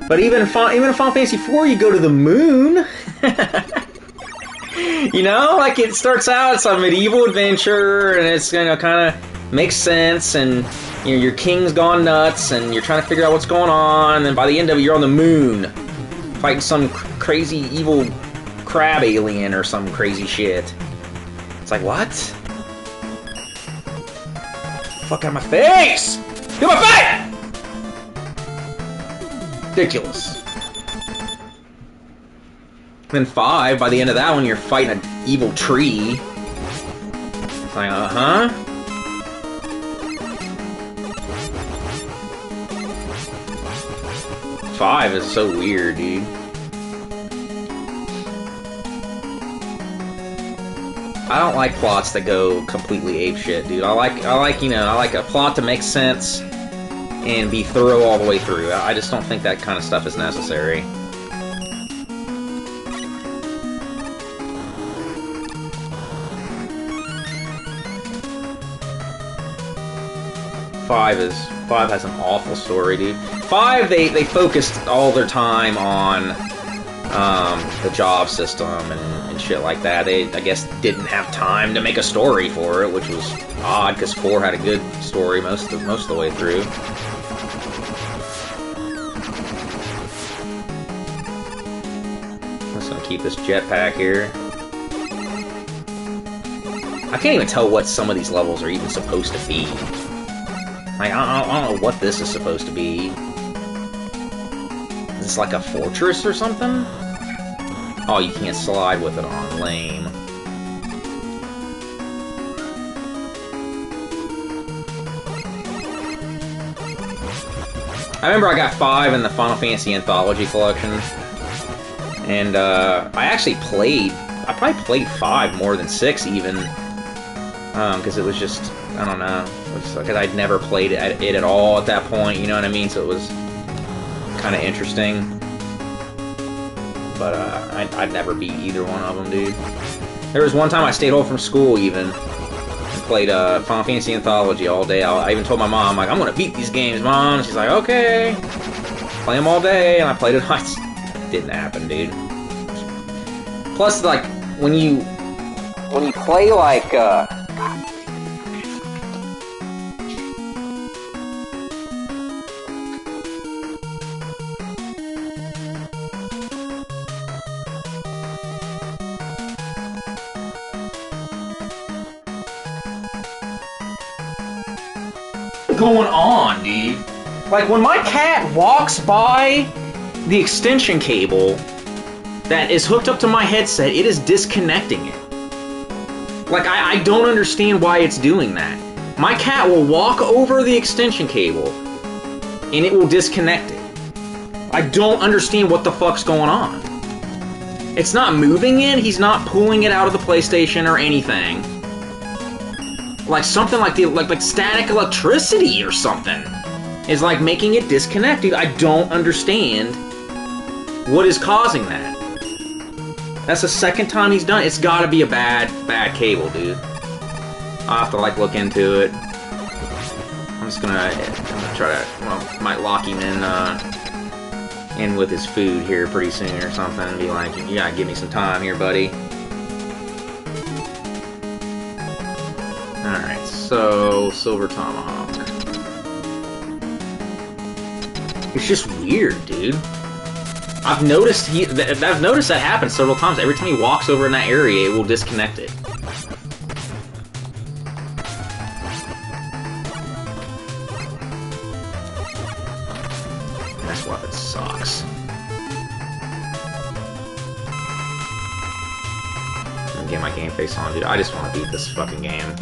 But even in Final Fantasy IV, you go to the moon. You know, like it starts out, it's a medieval adventure, and it's gonna kind of make sense, and you know, your king's gone nuts, and you're trying to figure out what's going on, and then by the end of it, you're on the moon, fighting some crazy evil crab alien or some crazy shit. It's like, what? Fuck out of my face! Get my face! Ridiculous. Then 5, by the end of that one, you're fighting an evil tree. It's like, uh-huh. Five is so weird, dude. I don't like plots that go completely apeshit, dude. I like a plot to make sense and be thorough all the way through. I just don't think that kind of stuff is necessary. Five has an awful story, dude. 5, they focused all their time on the job system and shit like that. They, I guess, didn't have time to make a story for it, which was odd, because 4 had a good story most of the way through. I'm just gonna keep this jetpack here. I can't even tell what some of these levels are even supposed to be. Like, I don't know what this is supposed to be. Is this like a fortress or something? Oh, you can't slide with it on. Lame. I remember I got 5 in the Final Fantasy Anthology Collection. And, I actually played... I probably played 5 more than 6, even. Because it was just... I don't know. Because I'd never played it at all at that point, you know what I mean? So it was kind of interesting. But I'd never beat either one of them, dude. There was one time I stayed home from school, even, and played Final Fantasy Anthology all day. I even told my mom, like, I'm going to beat these games, Mom. And she's like, okay. Play them all day, and I played it. It didn't happen, dude. Plus, like, when you play, like, going on, dude? Like, when my cat walks by the extension cable that is hooked up to my headset, it is disconnecting it. Like, I don't understand why it's doing that. My cat will walk over the extension cable and it will disconnect it. I don't understand what the fuck's going on. It's not moving it, he's not pulling it out of the PlayStation or anything. Like something like like static electricity or something is like making it disconnect, dude. I don't understand what is causing that. That's the second time he's done it. It's gotta be a bad cable, dude. I'll have to like look into it. I'm gonna try to, well, might lock him in with his food here pretty soon or something and be like, you gotta give me some time here, buddy. So, Silver Tomahawk. It's just weird, dude. I've noticed that happen several times. Every time he walks over in that area, it will disconnect it. This weapon sucks. Let me get my game face on, dude. I just want to beat this fucking game.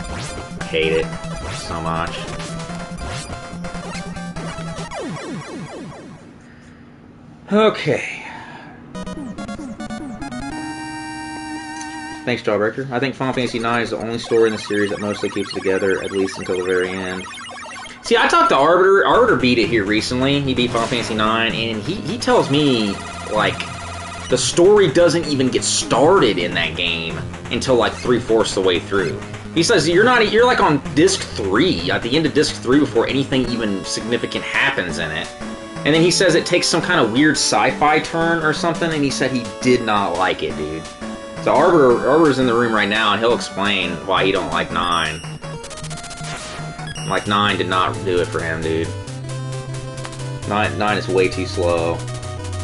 I hate it so much. Okay. Thanks, Jawbreaker. I think Final Fantasy IX is the only story in the series that mostly keeps it together, at least until the very end. See, I talked to Arbiter. Arbiter beat it here recently. He beat Final Fantasy IX, and he tells me, like, the story doesn't even get started in that game until, like, 3/4 the way through. He says you're like on disc 3, at the end of disc 3 before anything even significant happens in it. And then he says it takes some kind of weird sci-fi turn or something, and he said he did not like it, dude. So Arbiter's in the room right now, and he'll explain why he don't like 9. Like, 9 did not do it for him, dude. 9 is way too slow.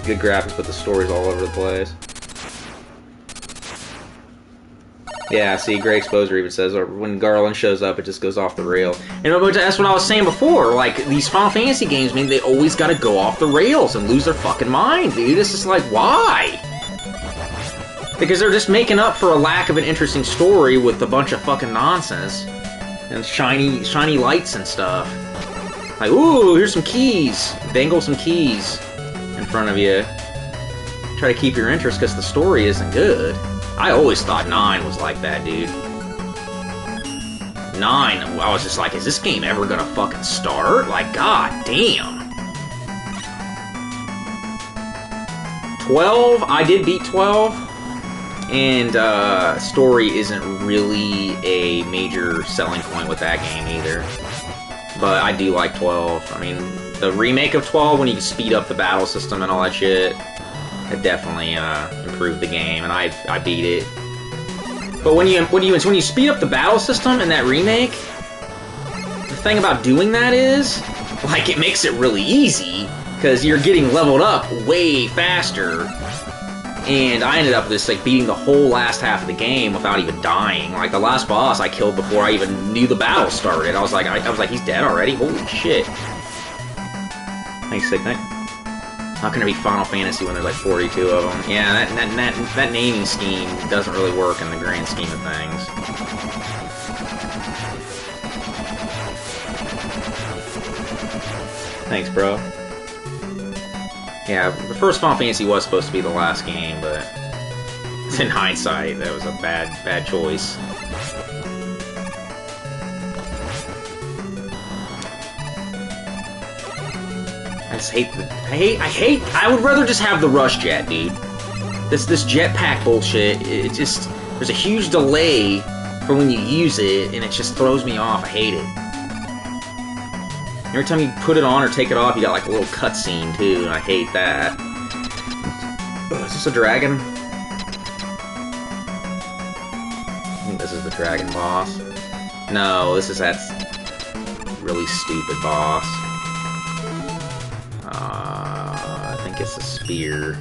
Good graphics, but the story's all over the place. Yeah, see, Grey Exposure even says when Garland shows up, it just goes off the rail. And that's what I was saying before. Like, these Final Fantasy games, man, they always gotta go off the rails and lose their fucking mind, dude. It's just like, why? Because they're just making up for a lack of an interesting story with a bunch of fucking nonsense. And shiny lights and stuff. Like, ooh, here's some keys. Dangle some keys in front of you. Try to keep your interest because the story isn't good. I always thought 9 was like that, dude. 9, I was just like, is this game ever gonna fucking start? Like, god damn. 12, I did beat 12. And, story isn't really a major selling point with that game either. But I do like 12. I mean, the remake of 12, when you speed up the battle system and all that shit, it definitely improved the game, and I beat it. But when you speed up the battle system in that remake, the thing about doing that is, like, it makes it really easy because you're getting leveled up way faster. And I ended up just like beating the whole last half of the game without even dying. Like the last boss I killed before I even knew the battle started. I was like, he's dead already? Holy shit! Thanks, Sick Nick. How can there be Final Fantasy when there's like 42 of them? Yeah, that naming scheme doesn't really work in the grand scheme of things. Thanks, bro. Yeah, the first Final Fantasy was supposed to be the last game, but in hindsight, that was a bad choice. I would rather just have the rush jet, dude. This jetpack bullshit, it just, there's a huge delay for when you use it, and it just throws me off. I hate it. Every time you put it on or take it off, you got like a little cutscene too, and I hate that. Oh, is this a dragon? I think this is the dragon boss. No, this is that really stupid boss. I think it's a spear.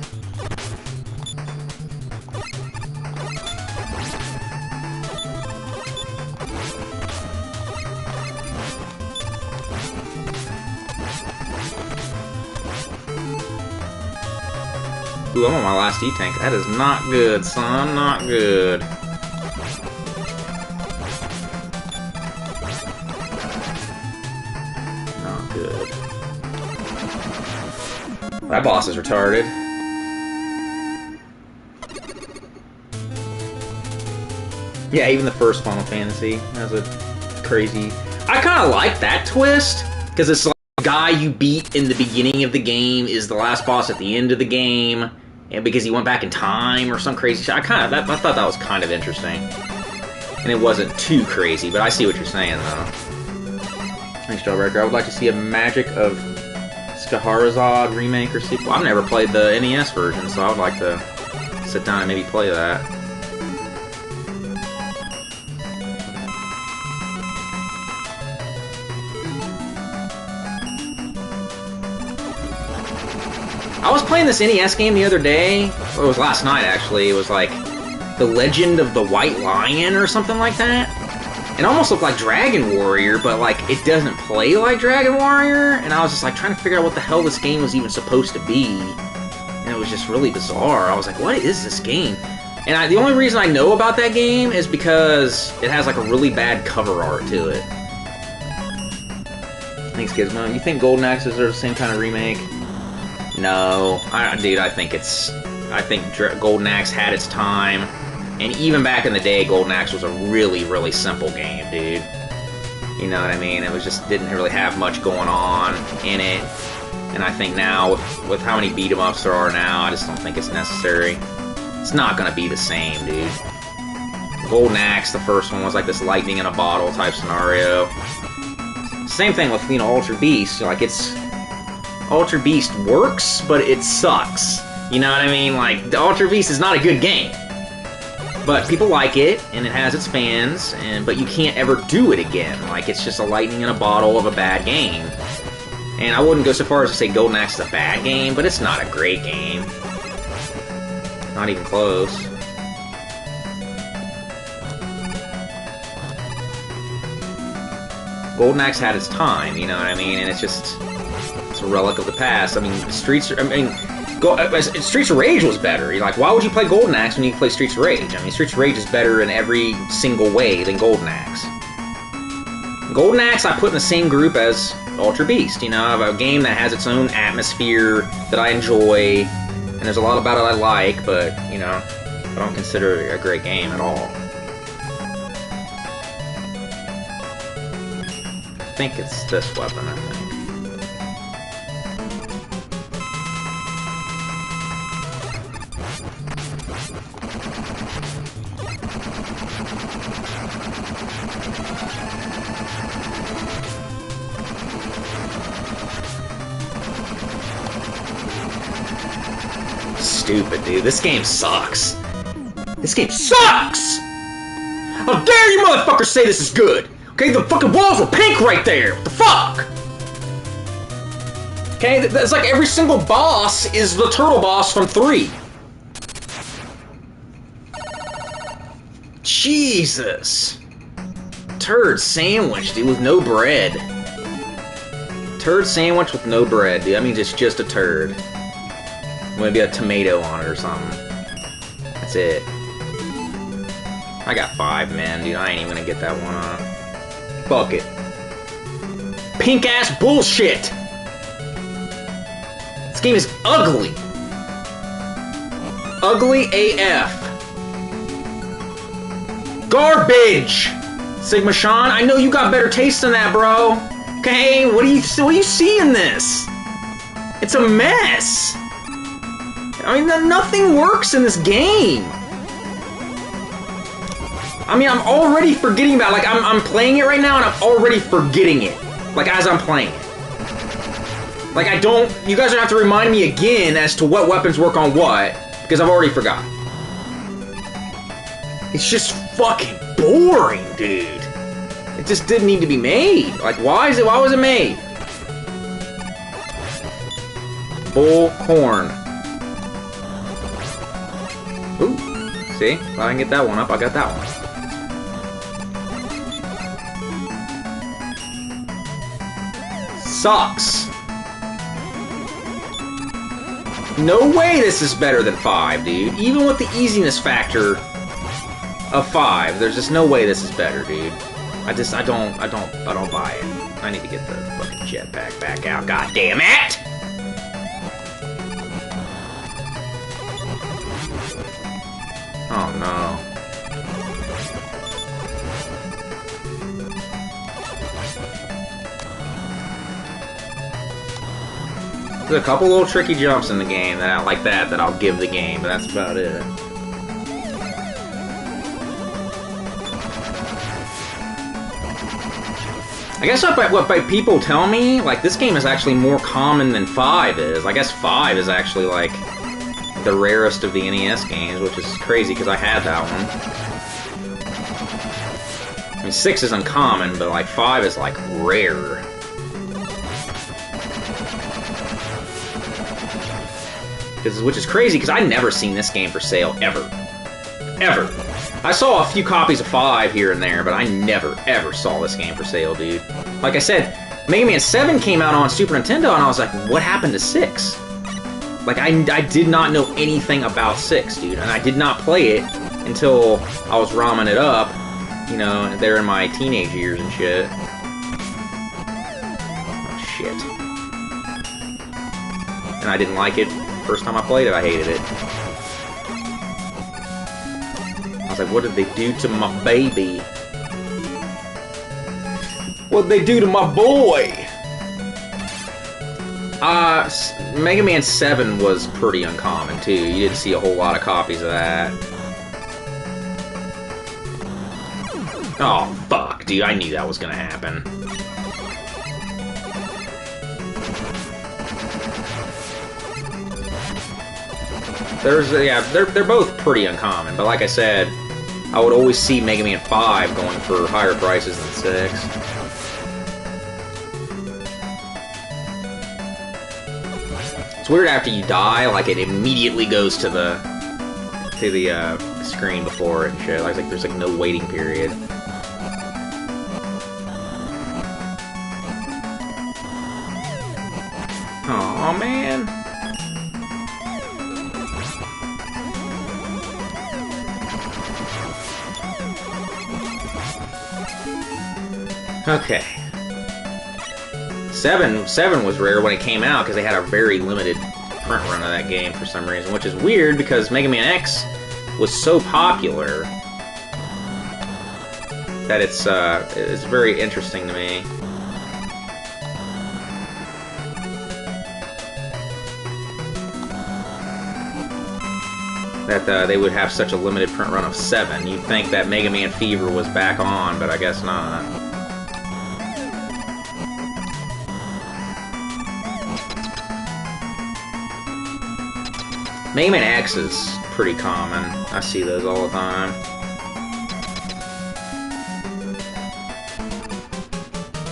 Ooh, I'm on my last E-tank. That is not good, son. Not good. Not good. That boss is retarded. Yeah, even the first Final Fantasy has a crazy... I kind of like that twist, because it's like the guy you beat in the beginning of the game is the last boss at the end of the game. And because he went back in time or some crazy shit. I thought that was kind of interesting. And it wasn't too crazy, but I see what you're saying, though. Thanks, Jawbreaker. I would like to see a Magic of Skaharazad remake or sequel. I've never played the NES version, so I would like to sit down and maybe play that. I was playing this NES game the other day. It was last night, actually. It was like The Legend of the White Lion or something like that. It almost looked like Dragon Warrior, but like it doesn't play like Dragon Warrior. And I was just like trying to figure out what the hell this game was even supposed to be. And it was just really bizarre. I was like, what is this game? And the only reason I know about that game is because it has like a really bad cover art to it. Thanks, Gizmo. You think Golden Axe deserves the same kind of remake? No. Dude, I think Golden Axe had its time. And even back in the day, Golden Axe was a really, really simple game, dude. You know what I mean? It was just didn't really have much going on in it. And I think now, with how many beat-em-ups there are now, I just don't think it's necessary. It's not gonna be the same, dude. Golden Axe, the first one, was like this lightning in a bottle type scenario. Same thing with, you know, Ultra Beast. Like, Ultra Beast works, but it sucks. You know what I mean? Like, the Ultra Beast is not a good game. But people like it, and it has its fans, but you can't ever do it again. Like, it's just a lightning in a bottle of a bad game. And I wouldn't go so far as to say Golden Axe is a bad game, but it's not a great game. Not even close. Golden Axe had its time, you know what I mean? And it's a relic of the past. I mean, Streets of Rage was better. You're like, why would you play Golden Axe when you can play Streets of Rage? I mean, Streets of Rage is better in every single way than Golden Axe. Golden Axe I put in the same group as Ultra Beast. You know, I have a game that has its own atmosphere that I enjoy, and there's a lot about it I like, but, you know, I don't consider it a great game at all. I think it's this weapon, I think. Stupid, dude. This game sucks. This game sucks! How dare you motherfuckers say this is good? Okay, the fucking walls were pink right there! What the fuck? Okay, that's like every single boss is the turtle boss from 3. Jesus. Turd sandwich, dude, with no bread. Turd sandwich with no bread, dude. That means it's just a turd. Maybe a tomato on it or something. That's it. I got 5, man, dude. I ain't even gonna get that one on. Fuck it. Pink ass bullshit! This game is ugly. Ugly AF. Garbage! Sigma Sean, I know you got better taste than that, bro. Okay, what do you see in this? It's a mess. I mean, nothing works in this game. I mean, I'm already forgetting about it. Like, I'm playing it right now, and I'm already forgetting it. Like, as I'm playing it. Like, you guys don't have to remind me again as to what weapons work on what, because I've already forgotten. It's just fucking boring, dude. It just didn't need to be made. Like, why was it made? Bullhorn. Ooh, see? If I can get that one up, I got that one. Sucks. No way this is better than 5, dude. Even with the easiness factor of 5, there's just no way this is better, dude. I don't buy it. I need to get the fucking jetpack back out. God damn it! Oh no. There's a couple little tricky jumps in the game that I'll give the game, but that's about it. I guess what people tell me, like, this game is actually more common than 5 is. I guess 5 is actually, like, the rarest of the NES games, which is crazy because I had that one. I mean, 6 is uncommon, but, like, 5 is, like, rare. which is crazy because I never seen this game for sale ever. Ever. I saw a few copies of 5 here and there, but I never, ever saw this game for sale, dude. Like I said, Mega Man 7 came out on Super Nintendo, and I was like, what happened to 6? Like, I did not know anything about 6, dude, and I did not play it until I was ramming it up, you know, there in my teenage years and shit. Oh, shit. And I didn't like it. First time I played it, I hated it. I was like, what did they do to my baby? What'd they do to my boy? Mega Man 7 was pretty uncommon, too. You didn't see a whole lot of copies of that. Oh, fuck, dude. I knew that was gonna happen. They're both pretty uncommon, but like I said, I would always see Mega Man 5 going for higher prices than 6. It's weird after you die, like it immediately goes to the screen before it and shit. Like there's like no waiting period. Oh man. Okay. 7 was rare when it came out because they had a very limited print run of that game for some reason, which is weird because Mega Man X was so popular that it's very interesting to me. That they would have such a limited print run of 7. You'd think that Mega Man Fever was back on, but I guess not. Mega Man X is pretty common. I see those all the time.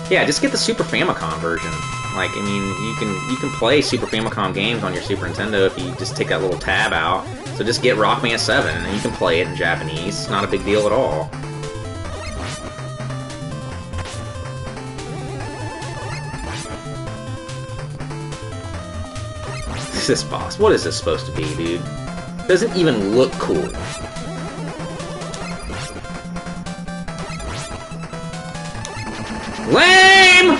Yeah, just get the Super Famicom version. Like, I mean, you can play Super Famicom games on your Super Nintendo if you just take that little tab out. So just get Rockman 7 and you can play it in Japanese. It's not a big deal at all. This boss. What is this supposed to be, dude? Doesn't even look cool. Lame!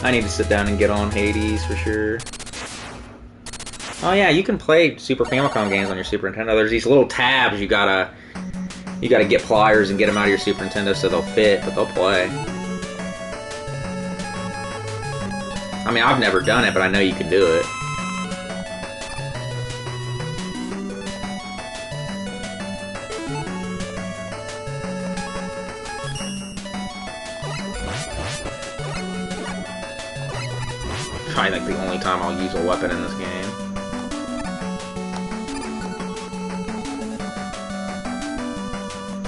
I need to sit down and get on Hades for sure. Oh yeah, you can play Super Famicom games on your Super Nintendo. There's these little tabs you gotta get pliers and get them out of your Super Nintendo so they'll fit, but they'll play. I mean, I've never done it, but I know you can do it. Probably like the only time I'll use a weapon in this game.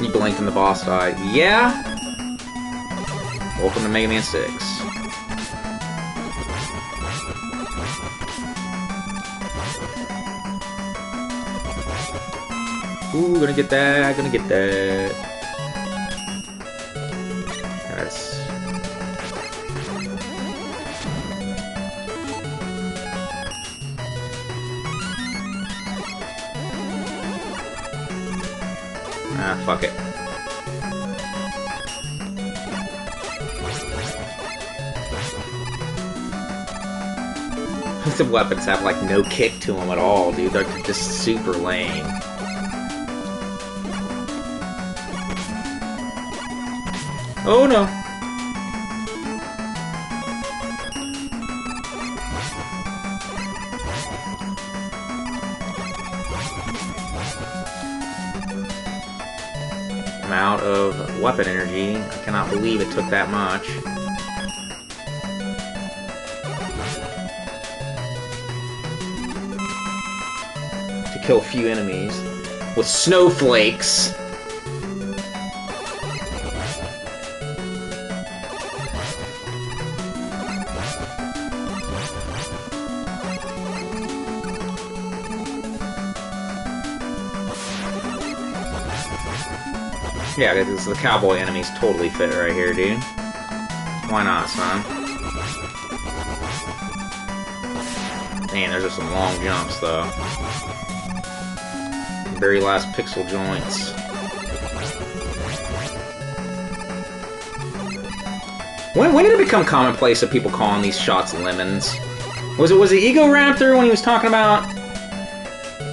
You blinked and the boss died. Yeah? Welcome to Mega Man 6. Ooh, gonna get that, gonna get that. That's... Ah, fuck it. The weapons have like no kick to them at all, dude. They're just super lame. Oh no. I'm out of weapon energy. I cannot believe it took that much. To kill a few enemies with snowflakes. Yeah, because the cowboy enemies totally fit right here, dude. Why not, son? Man, there's just some long jumps, though. Very last pixel joints. When did it become commonplace of people calling these shots lemons? Was it Ego Raptor when he was talking about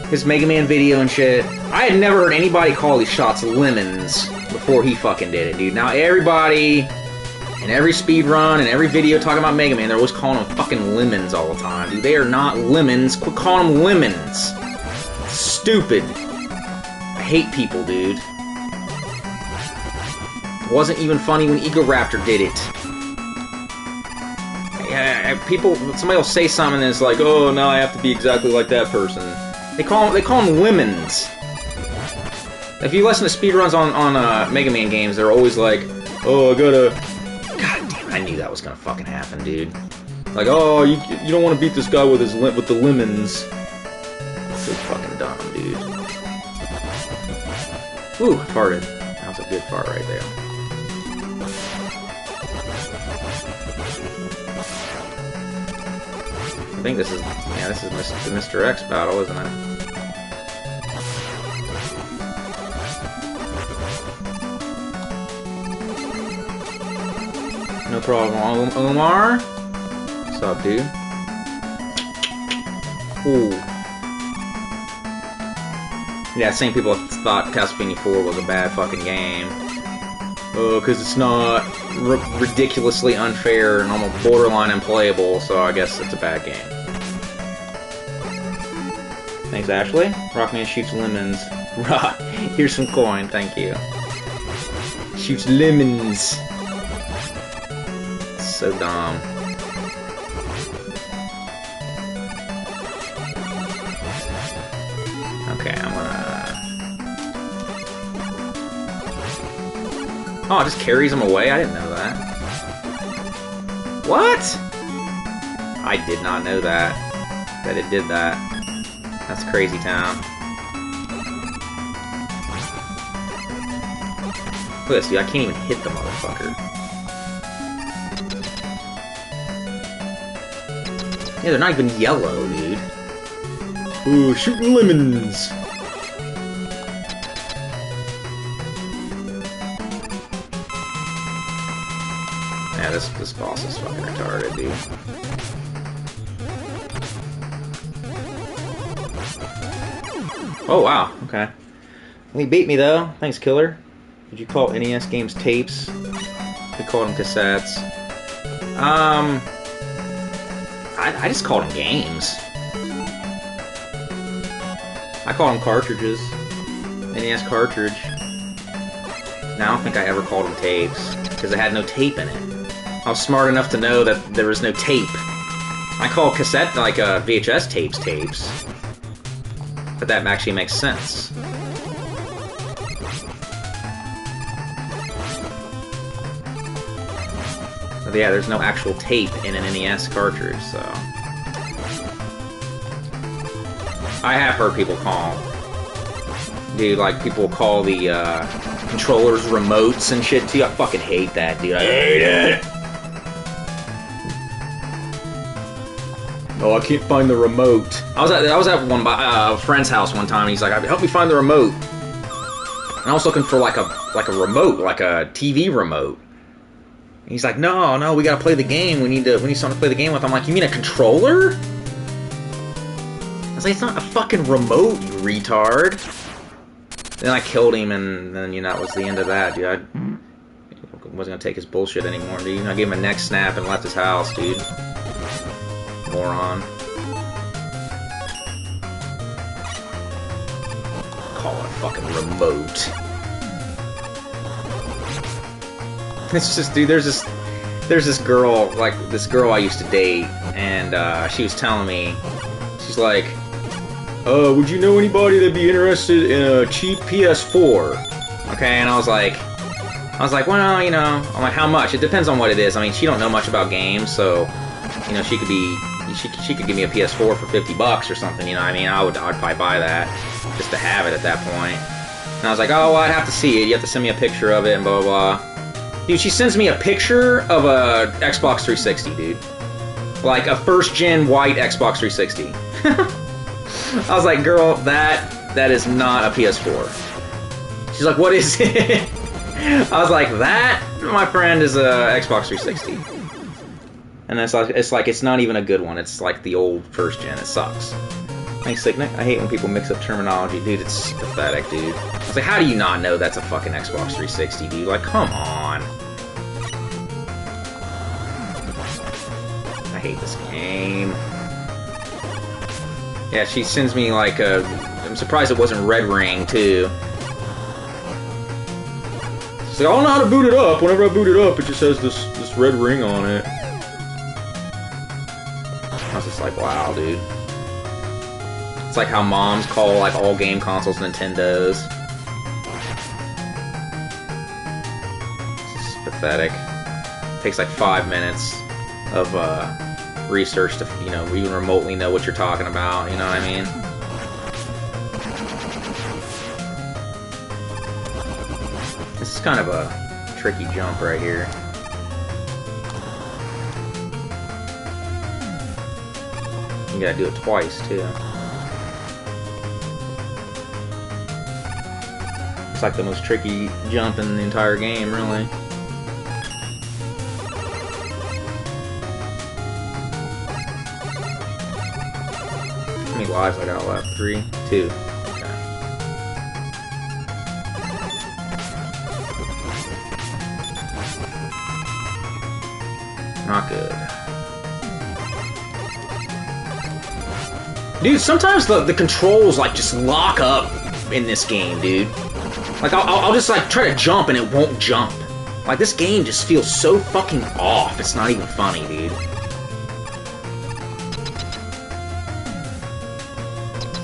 his Mega Man video and shit? I had never heard anybody call these shots lemons before he fucking did it, dude. Now everybody in every speedrun and every video talking about Mega Man, they're always calling them fucking lemons all the time, dude. They are not lemons. Quit calling them lemons. Stupid. I hate people, dude. It wasn't even funny when Ego Raptor did it. Yeah, people, somebody will say something and it's like, oh, now I have to be exactly like that person. They call them lemons. If you listen to speedruns on Mega Man games, they're always like, oh, I gotta... God damn, I knew that was gonna fucking happen, dude. Like, oh, you don't want to beat this guy with the lemons. So fucking dumb, dude. Ooh, farted. That was a good fart right there. I think this is, yeah, this is the Mr. X battle, isn't it? No problem, Omar. What's up, dude? Ooh. Yeah, same people thought Castlevania 4 was a bad fucking game. Oh, because it's not ridiculously unfair and almost borderline unplayable, so I guess it's a bad game. Thanks, Ashley. Rockman shoots lemons. Here's some coin, thank you. Shoots lemons. So dumb. Okay, I'm gonna... Oh, it just carries them away? I didn't know that. What? I did not know that. That it did that. That's crazy town. Look at this, dude. I can't even hit the motherfucker. Yeah, they're not even yellow, dude. Ooh, shooting lemons! Yeah, this boss is fucking retarded, dude. Oh, wow, okay. He beat me, though. Thanks, Killer. Did you call NES games tapes? We called them cassettes. I just called them games. I call them cartridges. NES cartridge. Now, I don't think I ever called them tapes, because it had no tape in it. I was smart enough to know that there was no tape. I call cassette, like, VHS tapes. But that actually makes sense. But yeah, there's no actual tape in an NES cartridge, so... I have heard people call... Dude, like, people call the, controllers remotes and shit, too. I fucking hate that, dude. I hate it! Oh, I can't find the remote. I was at one a friend's house one time, and he's like, "Help me find the remote." And I was looking for like a remote, like a TV remote. And he's like, "No, we gotta play the game. We need something to play the game with." I'm like, "You mean a controller?" I was like, "It's not a fucking remote, you retard." Then I killed him, and then that was the end of that, dude. I wasn't gonna take his bullshit anymore, dude. I gave him a neck snap and left his house, dude. Moron. Call it a fucking remote. It's just, dude, there's this girl, like, this girl I used to date, and, she was telling me, she's like, would you know anybody that'd be interested in a cheap PS4? Okay, and I was like, well, I'm like, how much? It depends on what it is. I mean, she don't know much about games, so, she could be, she could give me a PS4 for $50 or something, I mean, I'd probably buy that just to have it at that point. And I was like, oh, well, I'd have to see it. You have to send me a picture of it and blah, blah, blah. Dude, she sends me a picture of a Xbox 360, dude. Like a first-gen white Xbox 360. I was like, girl, that is not a PS4. She's like, what is it? I was like, that, my friend, is a Xbox 360. And it's like it's not even a good one. It's like the old first gen. It sucks. Thanks, Sicknick. I hate when people mix up terminology, dude. It's pathetic, dude. I was like, how do you not know that's a fucking Xbox 360, dude? Like, come on. I hate this game. Yeah, she sends me like a. I'm surprised it wasn't Red Ring too. She's like, I don't know how to boot it up. Whenever I boot it up, it just has this red ring on it. I was just like, wow, dude. It's like how moms call like all game consoles Nintendos. It's pathetic. It takes like 5 minutes of research to, you know, even remotely know what you're talking about. You know what I mean? This is kind of a tricky jump right here. You gotta do it twice, too. It's like the most tricky jump in the entire game, really. How many lives I got left? 3? 2. Okay. Not good. Dude, sometimes the controls like just lock up in this game, dude. Like I'll just like try to jump and it won't jump. Like this game just feels so fucking off. It's not even funny, dude.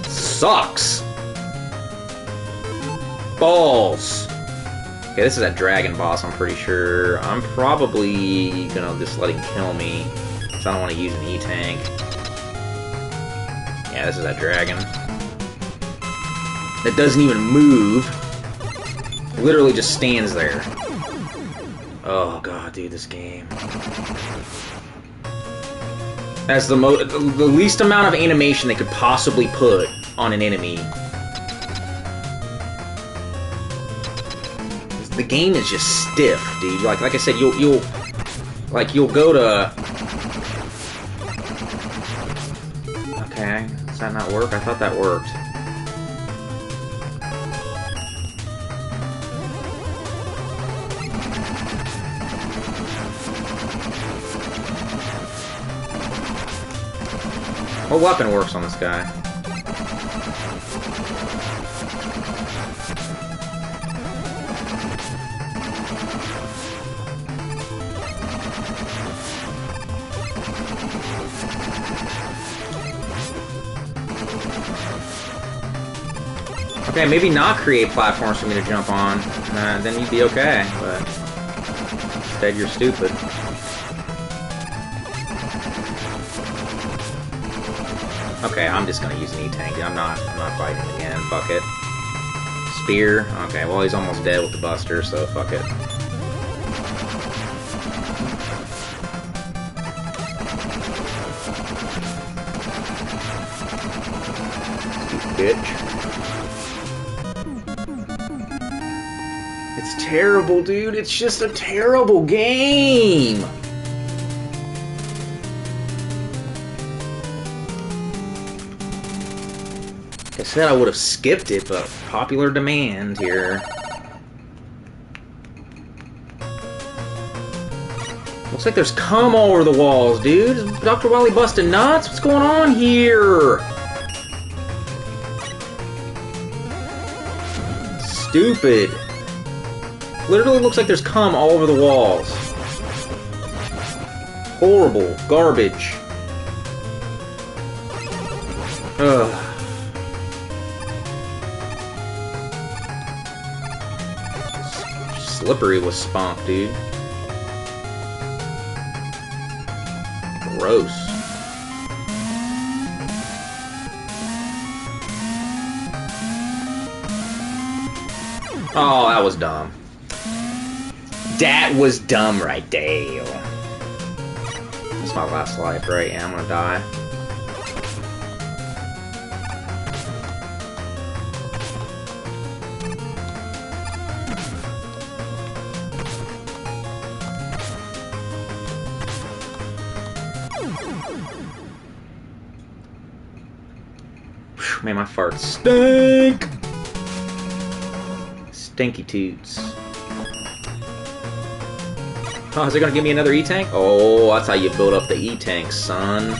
Sucks. Balls. Okay, this is that dragon boss, I'm pretty sure. I'm probably gonna just let him kill me, because I don't want to use an E-tank. Yeah, this is that dragon. That doesn't even move. Literally just stands there. Oh god, dude, this game. That's the least amount of animation they could possibly put on an enemy. The game is just stiff, dude. Like I said, you'll go to. Okay, does that not work? I thought that worked. What weapon works on this guy? Okay, maybe not create platforms for me to jump on. Then you'd be okay, but instead you're stupid. Okay, I'm just gonna use an E-tank. I'm not fighting again. Fuck it. Spear. Okay, well he's almost dead with the Buster, so fuck it. Stupid bitch. It's terrible, dude. It's just a terrible game. Like I said, I would have skipped it, but popular demand here. Looks like there's cum all over the walls, dude. Is Dr. Wily busting nuts? What's going on here? Stupid. Literally looks like there's cum all over the walls. Horrible. Garbage. Ugh. Slippery with spunk, dude. Gross. Oh, that was dumb. That was dumb right there. That's my last life, right? Yeah, I'm gonna die. Whew, man, my farts stink! Stinky toots. Oh, is it gonna give me another E-Tank? Oh, that's how you build up the E-Tank, son.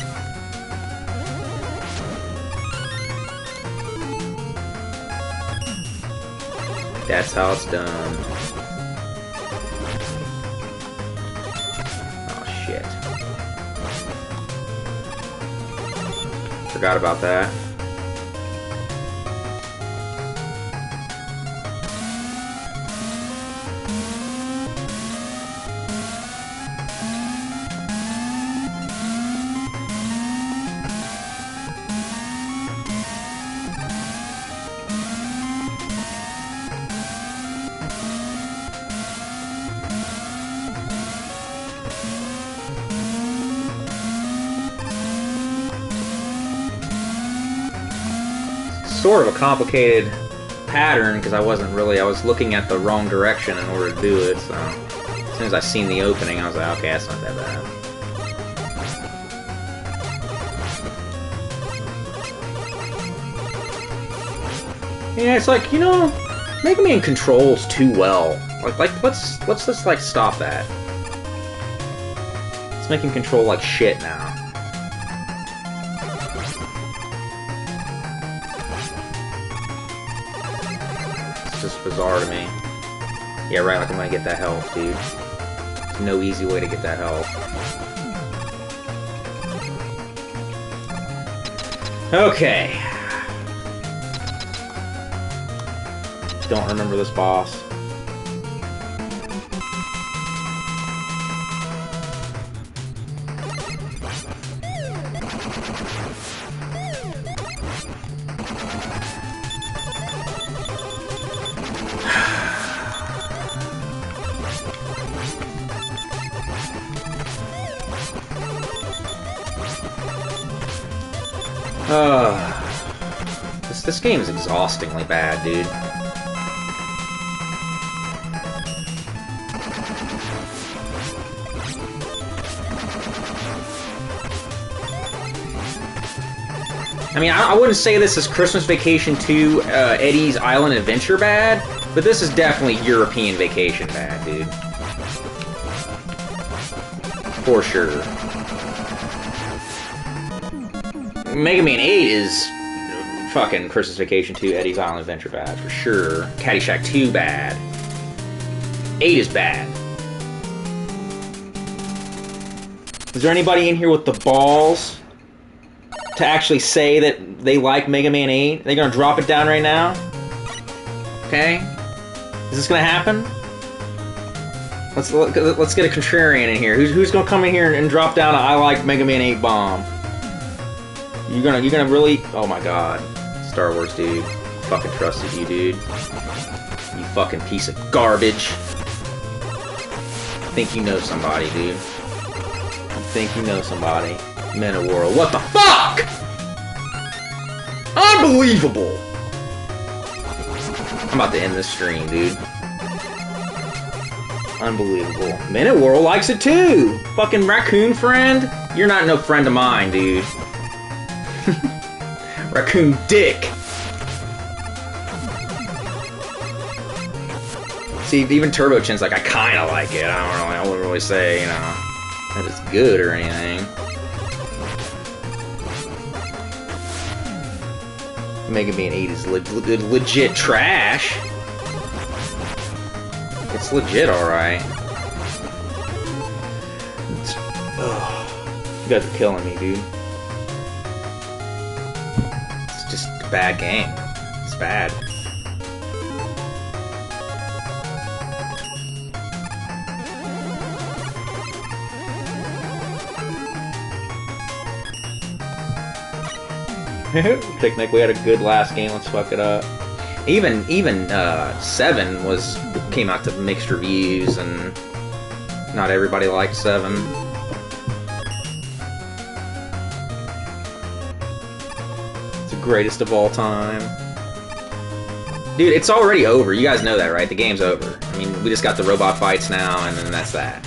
That's how it's done. Oh, shit. Forgot about that. Sort of a complicated pattern because I was looking at the wrong direction in order to do it, so as soon as I seen the opening I was like, okay, that's not that bad. Yeah, it's like, you know, Mega Man controls too well. Like let's just like stop that. Let's make him control like shit now. Just bizarre to me. Yeah, right, like I'm gonna get that health, dude. There's no easy way to get that health. Okay. Don't remember this boss. This game is exhaustingly bad, dude. I mean, I wouldn't say this is Christmas Vacation 2, Eddie's Island Adventure bad, but this is definitely European Vacation bad, dude. For sure. Mega Man 8 is fucking Christmas Vacation 2, Eddie's Island Adventure bad, for sure. Caddyshack 2 bad. 8 is bad. Is there anybody in here with the balls to actually say that they like Mega Man 8? Are they gonna drop it down right now? Okay? Is this gonna happen? Let's get a contrarian in here. Who's gonna come in here and drop down a I like Mega Man 8 bomb? You're gonna really? Oh my god. Star Wars, dude. Fucking trusted you, dude. You fucking piece of garbage. I think you know somebody, dude. I think you know somebody. World. What the fuck? Unbelievable! I'm about to end this stream, dude. Unbelievable. World likes it too! Fucking raccoon friend? You're not no friend of mine, dude. Raccoon dick. See, even Turbo Chin's like, I kinda like it. I wouldn't really say, you know, that it's good or anything. Mega Man 8 is legit trash. It's legit alright. You guys are killing me, dude. It's just a bad game. It's bad. Picnic, we had a good last game, let's fuck it up. Even 7 came out to mixed reviews, and not everybody liked 7. It's the greatest of all time. Dude, it's already over. You guys know that, right? The game's over. I mean, we just got the robot fights now, and then that's that.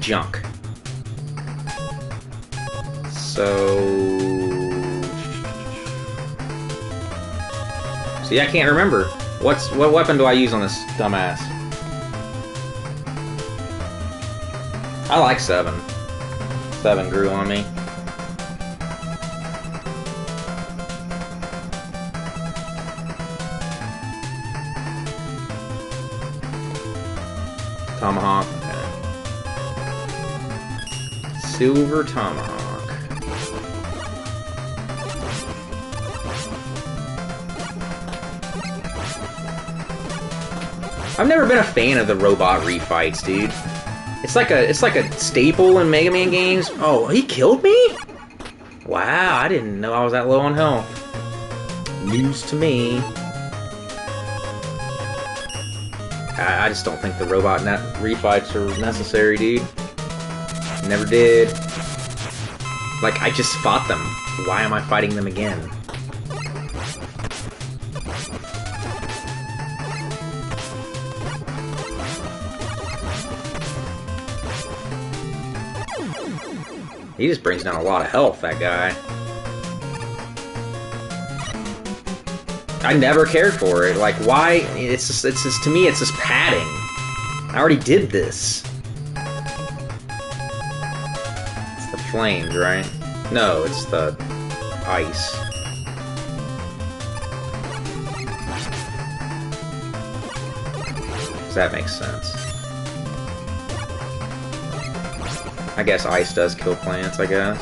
Junk. So... See, I can't remember. What weapon do I use on this dumbass? I like 7. 7 grew on me. Tomahawk. Okay. Silver Tomahawk. I've never been a fan of the robot refights, dude. It's like a staple in Mega Man games. Oh, he killed me? Wow, I didn't know I was that low on health. News to me. I just don't think the robot refights are necessary, dude. Never did. Like, I just fought them. Why am I fighting them again? He just brings down a lot of health, that guy. I never cared for it. Like, why? It's just to me, it's just padding. I already did this. It's the flames, right? No, it's the ice. Does that make sense? I guess ice does kill plants, I guess.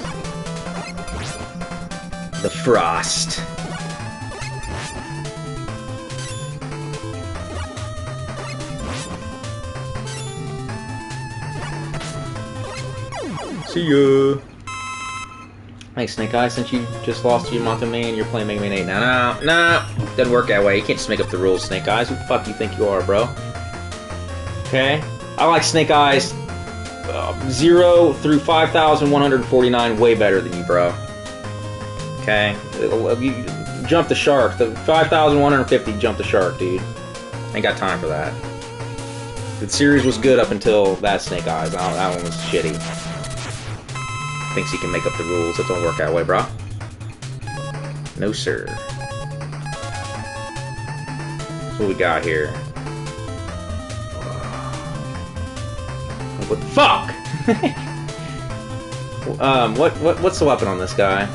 The frost. See ya! Hey, Snake Eyes, since you just lost to Yamato Man, you're playing Mega Man 8 now. No, doesn't work that way. You can't just make up the rules, Snake Eyes. Who the fuck you think you are, bro? Okay? I like Snake Eyes 0 through 5,149 way better than you, bro. Okay? You jump the shark. The 5,150 jump the shark, dude. Ain't got time for that. The series was good up until that Snake Eyes. That one was shitty. Thinks he can make up the rules. That don't work that way, bro. No, sir. That's what we got here. What the fuck? What's the weapon on this guy?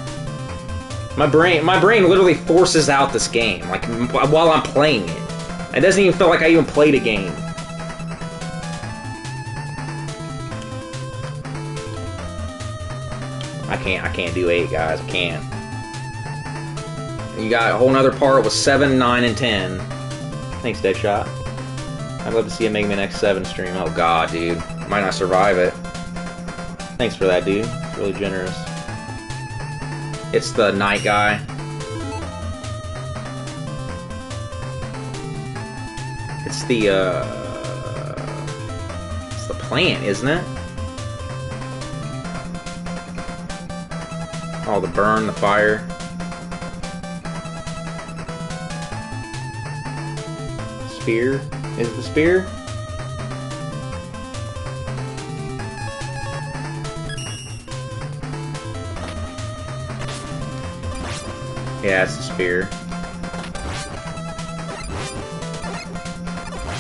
My brain literally forces out this game, like, while I'm playing it. It doesn't even feel like I even played a game. I can't do 8, guys. I can't. You got a whole nother part with 7, 9, and 10. Thanks, Deadshot. I'd love to see a Mega Man X7 stream. Oh god, dude. I might not survive it. Thanks for that, dude. It's really generous. It's the night guy. It's the plant, isn't it? Oh, the burn, the fire. Spear? Is it the spear? Yeah, it's the spear.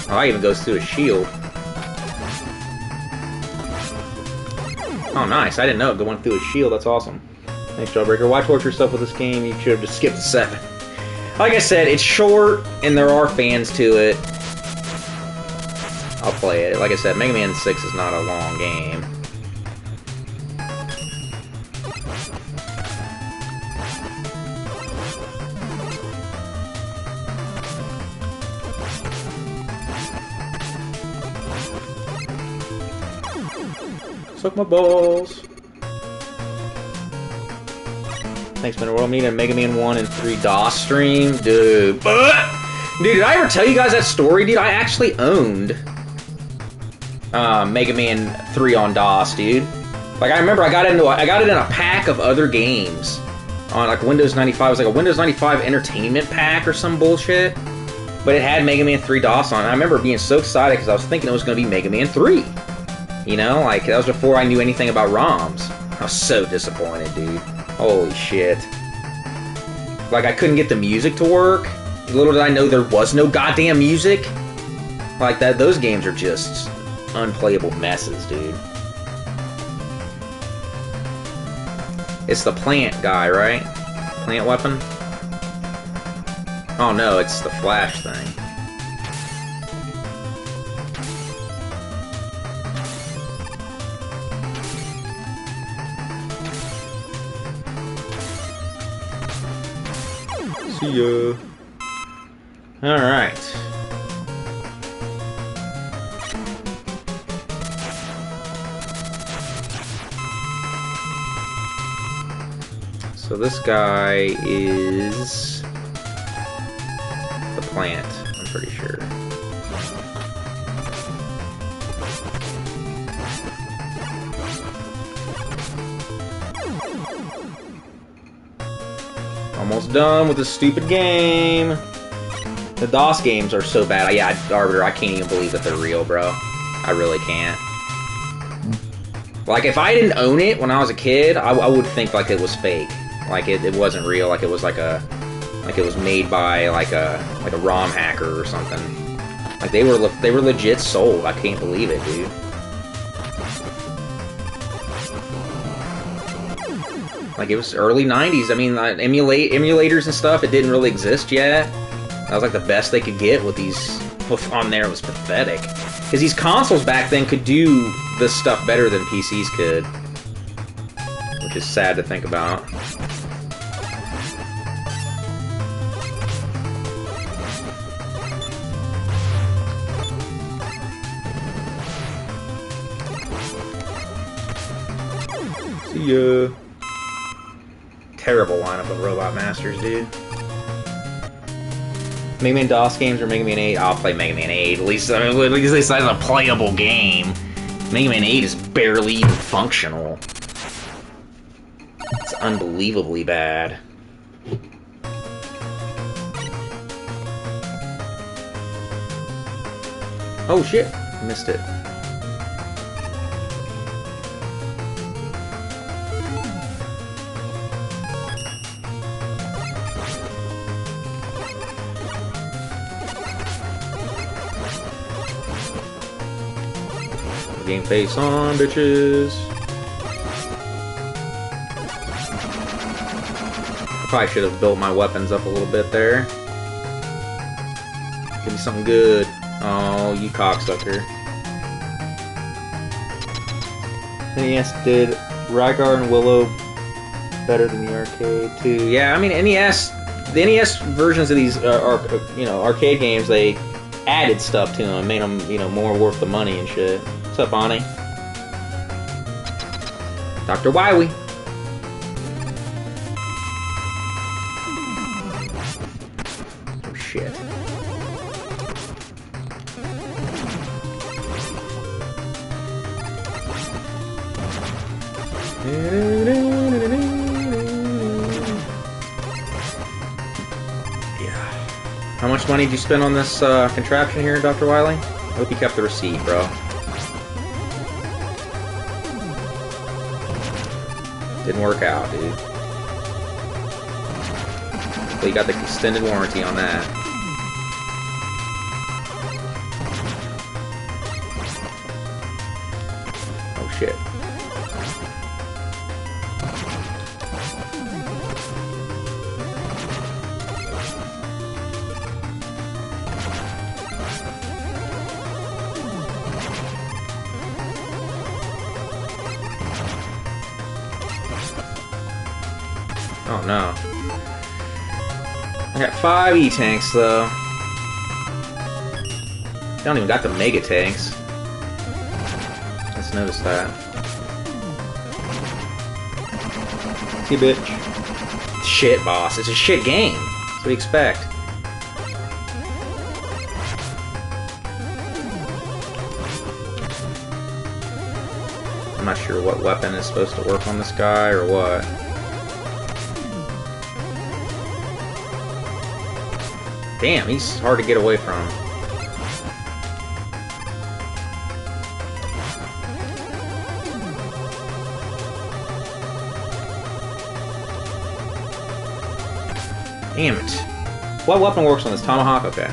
Oh, it even goes through a shield. Oh, nice. I didn't know it went through a shield. That's awesome. Thanks, Jawbreaker. Why torture yourself with this game? You should have just skipped the 7. Like I said, it's short, and there are fans to it. I'll play it. Like I said, Mega Man 6 is not a long game. Suck my balls. Thanks, man. World Media, Mega Man 1 and 3 DOS stream. Dude. Dude, did I ever tell you guys that story? Dude, I actually owned Mega Man 3 on DOS, dude. Like, I remember I got it in a pack of other games on, like, Windows 95. It was like a Windows 95 entertainment pack or some bullshit. But it had Mega Man 3 DOS on it. I remember being so excited because I was thinking it was going to be Mega Man 3. You know, like, that was before I knew anything about ROMs. I was so disappointed, dude. Holy shit. Like, I couldn't get the music to work. Little did I know there was no goddamn music. Like, those games are just unplayable messes, dude. It's the plant guy, right? Plant weapon? Oh no, it's the flash thing. See ya. Alright. So this guy is the plant, I'm pretty sure. Almost done with this stupid game. The DOS games are so bad. Yeah, Arbiter, I can't even believe that they're real, bro. I really can't. Like, if I didn't own it when I was a kid, I would think, like, it was fake. Like, it wasn't real. Like, it was like a... Like, it was made by, like a ROM hacker or something. Like, they were legit sold. I can't believe it, dude. Like, it was early 90s. I mean, emulators and stuff, it didn't really exist yet. That was like the best they could get with these on there. It was pathetic. Because these consoles back then could do this stuff better than PCs could. Which is sad to think about. See ya. Terrible lineup of Robot Masters, dude. Mega Man DOS games or Mega Man 8? I'll play Mega Man 8. At least it's a playable game. Mega Man 8 is barely even functional. It's unbelievably bad. Oh shit, missed it. Game face on, bitches. I probably should have built my weapons up a little bit there. Give me something good. Oh, you cocksucker. NES did Rygar and Willow better than the arcade too. Yeah, I mean the NES versions of these arcade games, they added stuff to them, made them more worth the money and shit. What's up, Bonnie? Dr. Wiley. Oh shit. Yeah. How much money did you spend on this contraption here, Dr. Wiley? I hope you kept the receipt, bro. Didn't work out, dude. But you got the extended warranty on that. Oh shit. Oh no. I got 5 E-tanks though. I don't even got the Mega Tanks. Let's notice that. See, bitch. shit boss. It's a shit game. That's what you expect. I'm not sure what weapon is supposed to work on this guy or what. Damn, he's hard to get away from. Damn it. What weapon works on this? Tomahawk? Okay.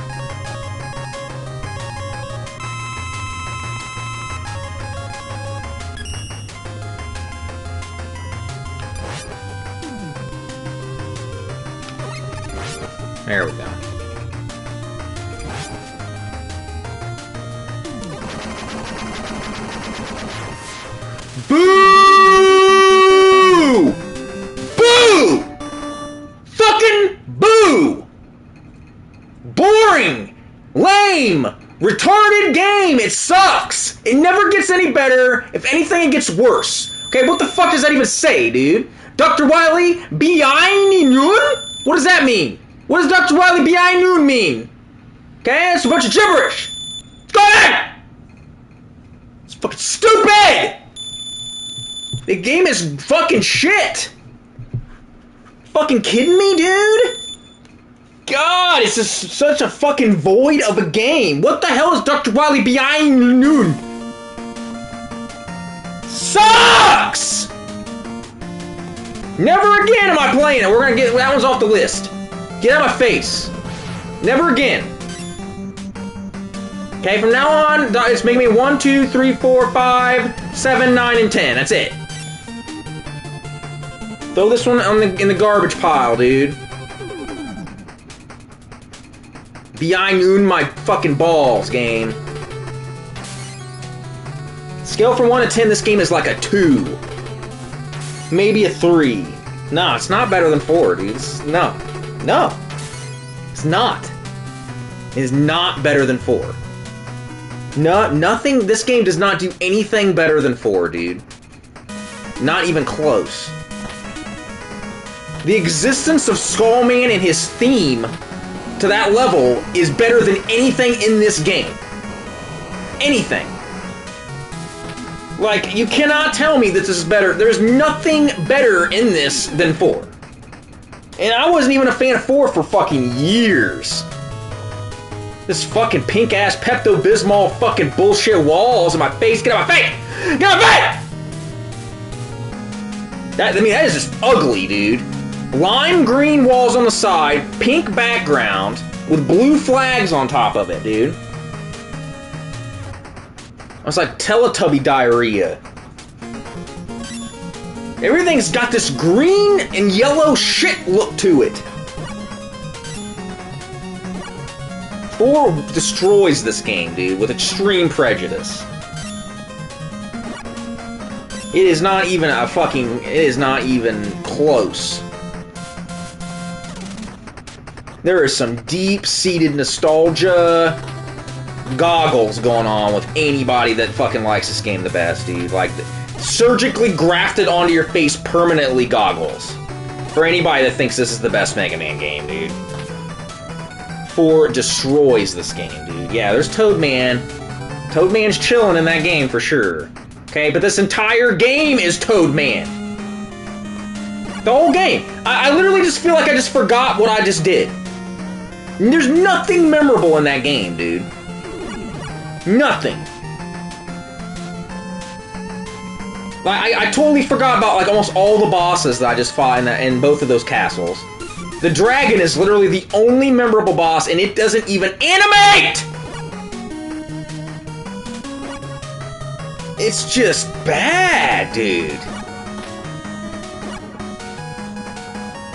There we go. Boo! Boo! Fucking boo! Boring! Lame! Retarded game! It sucks! It never gets any better. If anything, it gets worse. Okay, what the fuck does that even say, dude? Dr. Wily Biainun? What does that mean? What does Dr. Wily Biainun mean? Okay, it's a bunch of gibberish. Go ahead! It's fucking stupid! The game is fucking shit! Fucking kidding me, dude? God, it's just such a fucking void of a game. What the hell is Dr. Wily Biainun? Sucks! Never again am I playing it. We're gonna get that one's off the list. Get out of my face. Never again. Okay, from now on, it's making me 1, 2, 3, 4, 5, 7, 9, and 10. That's it. Throw this one in the garbage pile, dude. Biainun my fucking balls, game. Scale from 1 to 10, this game is like a 2. Maybe a 3. No, it's not better than 4, dude. No. No. It's not. It is not better than 4. No, nothing. This game does not do anything better than 4, dude. Not even close. The existence of Skullman and his theme to that level is better than anything in this game. Anything. Like, you cannot tell me that this is better. There's nothing better in this than 4. And I wasn't even a fan of 4 for fucking years. This fucking pink-ass Pepto-Bismol fucking bullshit walls in my face. Get out of my face! Get out of my face! That is just ugly, dude. Lime green walls on the side, pink background, with blue flags on top of it, dude. It's like Teletubby diarrhea. Everything's got this green and yellow shit look to it. 4 destroys this game, dude, with extreme prejudice. It is not even a fucking... It is not even close. There is some deep-seated nostalgia goggles going on with anybody that fucking likes this game the best, dude. Like, surgically grafted onto your face permanently goggles. For anybody that thinks this is the best Mega Man game, dude. 4 destroys this game, dude. Yeah, there's Toadman. Toadman's chilling in that game for sure. Okay, but this entire game is Toadman. The whole game. I literally just feel like I just forgot what I just did. There's nothing memorable in that game, dude. Nothing. Like, I totally forgot about like almost all the bosses that I just fought in both of those castles. The dragon is literally the only memorable boss, and it doesn't even animate! It's just bad, dude.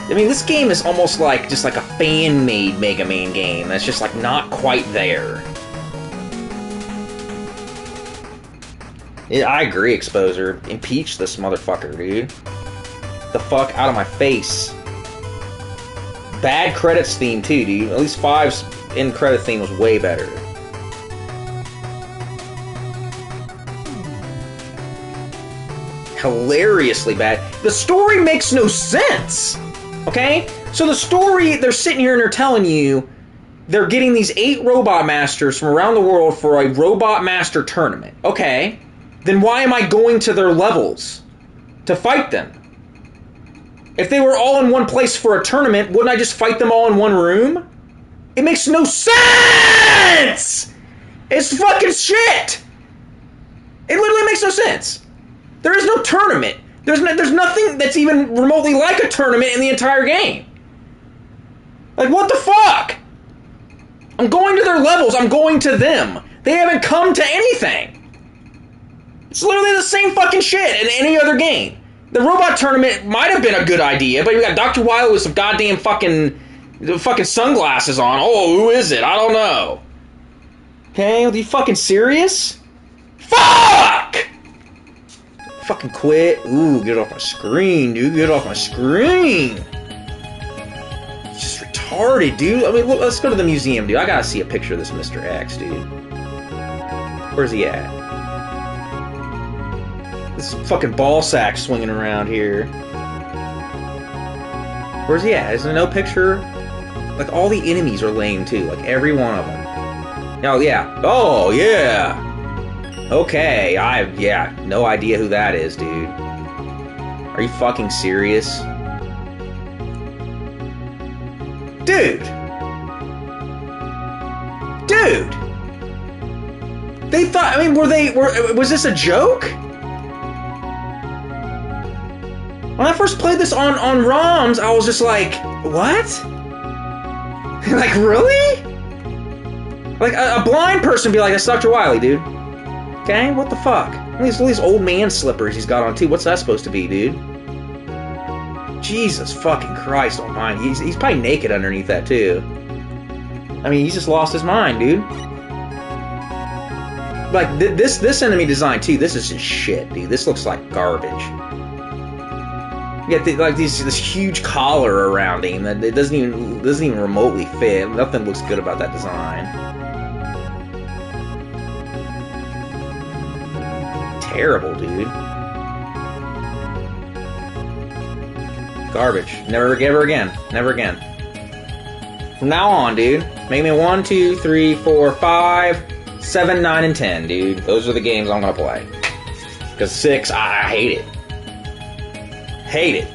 I mean, this game is almost like just like a fan-made Mega Man game that's just like not quite there. I agree, Exposer. Impeach this motherfucker, dude. The fuck out of my face. Bad credits theme too, dude. At least 5's end credit theme was way better. Hilariously bad. The story makes no sense. Okay? So the story, they're sitting here and they're telling you they're getting these 8 robot masters from around the world for a robot master tournament. Okay. Then why am I going to their levels to fight them? If they were all in one place for a tournament, wouldn't I just fight them all in one room? It makes no sense! It's fucking shit! It literally makes no sense. There is no tournament. There's nothing that's even remotely like a tournament in the entire game. Like, what the fuck? I'm going to their levels. I'm going to them. They haven't come to anything. It's literally the same fucking shit in any other game. The robot tournament might have been a good idea, but you got Dr. Wily with some goddamn fucking sunglasses on. Oh, who is it? I don't know. Okay, are you fucking serious? Fuck! Fucking quit. Ooh, get off my screen, dude. Get off my screen. It's just retarded, dude. I mean, look, let's go to the museum, dude. I gotta see a picture of this Mr. X, dude. Where's he at? This fucking ball sack swinging around here. Where's he at? Is there no picture? Like, all the enemies are lame, too. Like, every one of them. Oh, yeah. Oh, yeah. Okay, I have, no idea who that is, dude. Are you fucking serious? Dude! Dude! They thought, I mean, was this a joke? When I first played this on ROMs, I was just like, what? Like, really? Like, a blind person would be like, that's Dr. Wily, dude. Okay, what the fuck? Look at these old man slippers he's got on, too. What's that supposed to be, dude? Jesus fucking Christ almighty. He's probably naked underneath that, too. I mean, he's just lost his mind, dude. Like, this enemy design, too, this is just shit, dude. This looks like garbage. You got like this huge collar around him that it doesn't even remotely fit. Nothing looks good about that design. Terrible, dude. Garbage. Never ever again. Never again. From now on, dude. Make me 1, 2, 3, 4, 5, 7, 9, and 10, dude. Those are the games I'm gonna play. Because 6, I hate it. Hate it.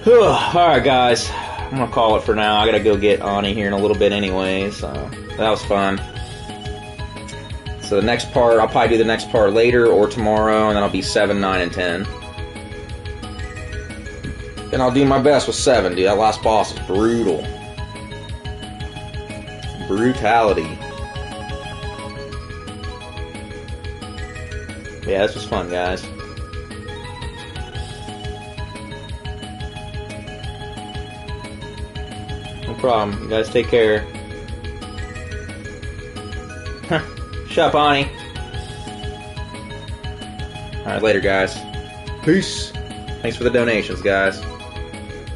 Alright, guys. I'm gonna call it for now. I gotta go get Ani here in a little bit anyway, so that was fun. So the next part, I'll probably do the next part later or tomorrow, and then I'll be 7, 9, and 10. And I'll do my best with 7, dude. That last boss is brutal. Brutality. Yeah, this was fun, guys. No problem. You guys take care. Shut up, Ani. Alright, later, guys. Peace. Thanks for the donations, guys.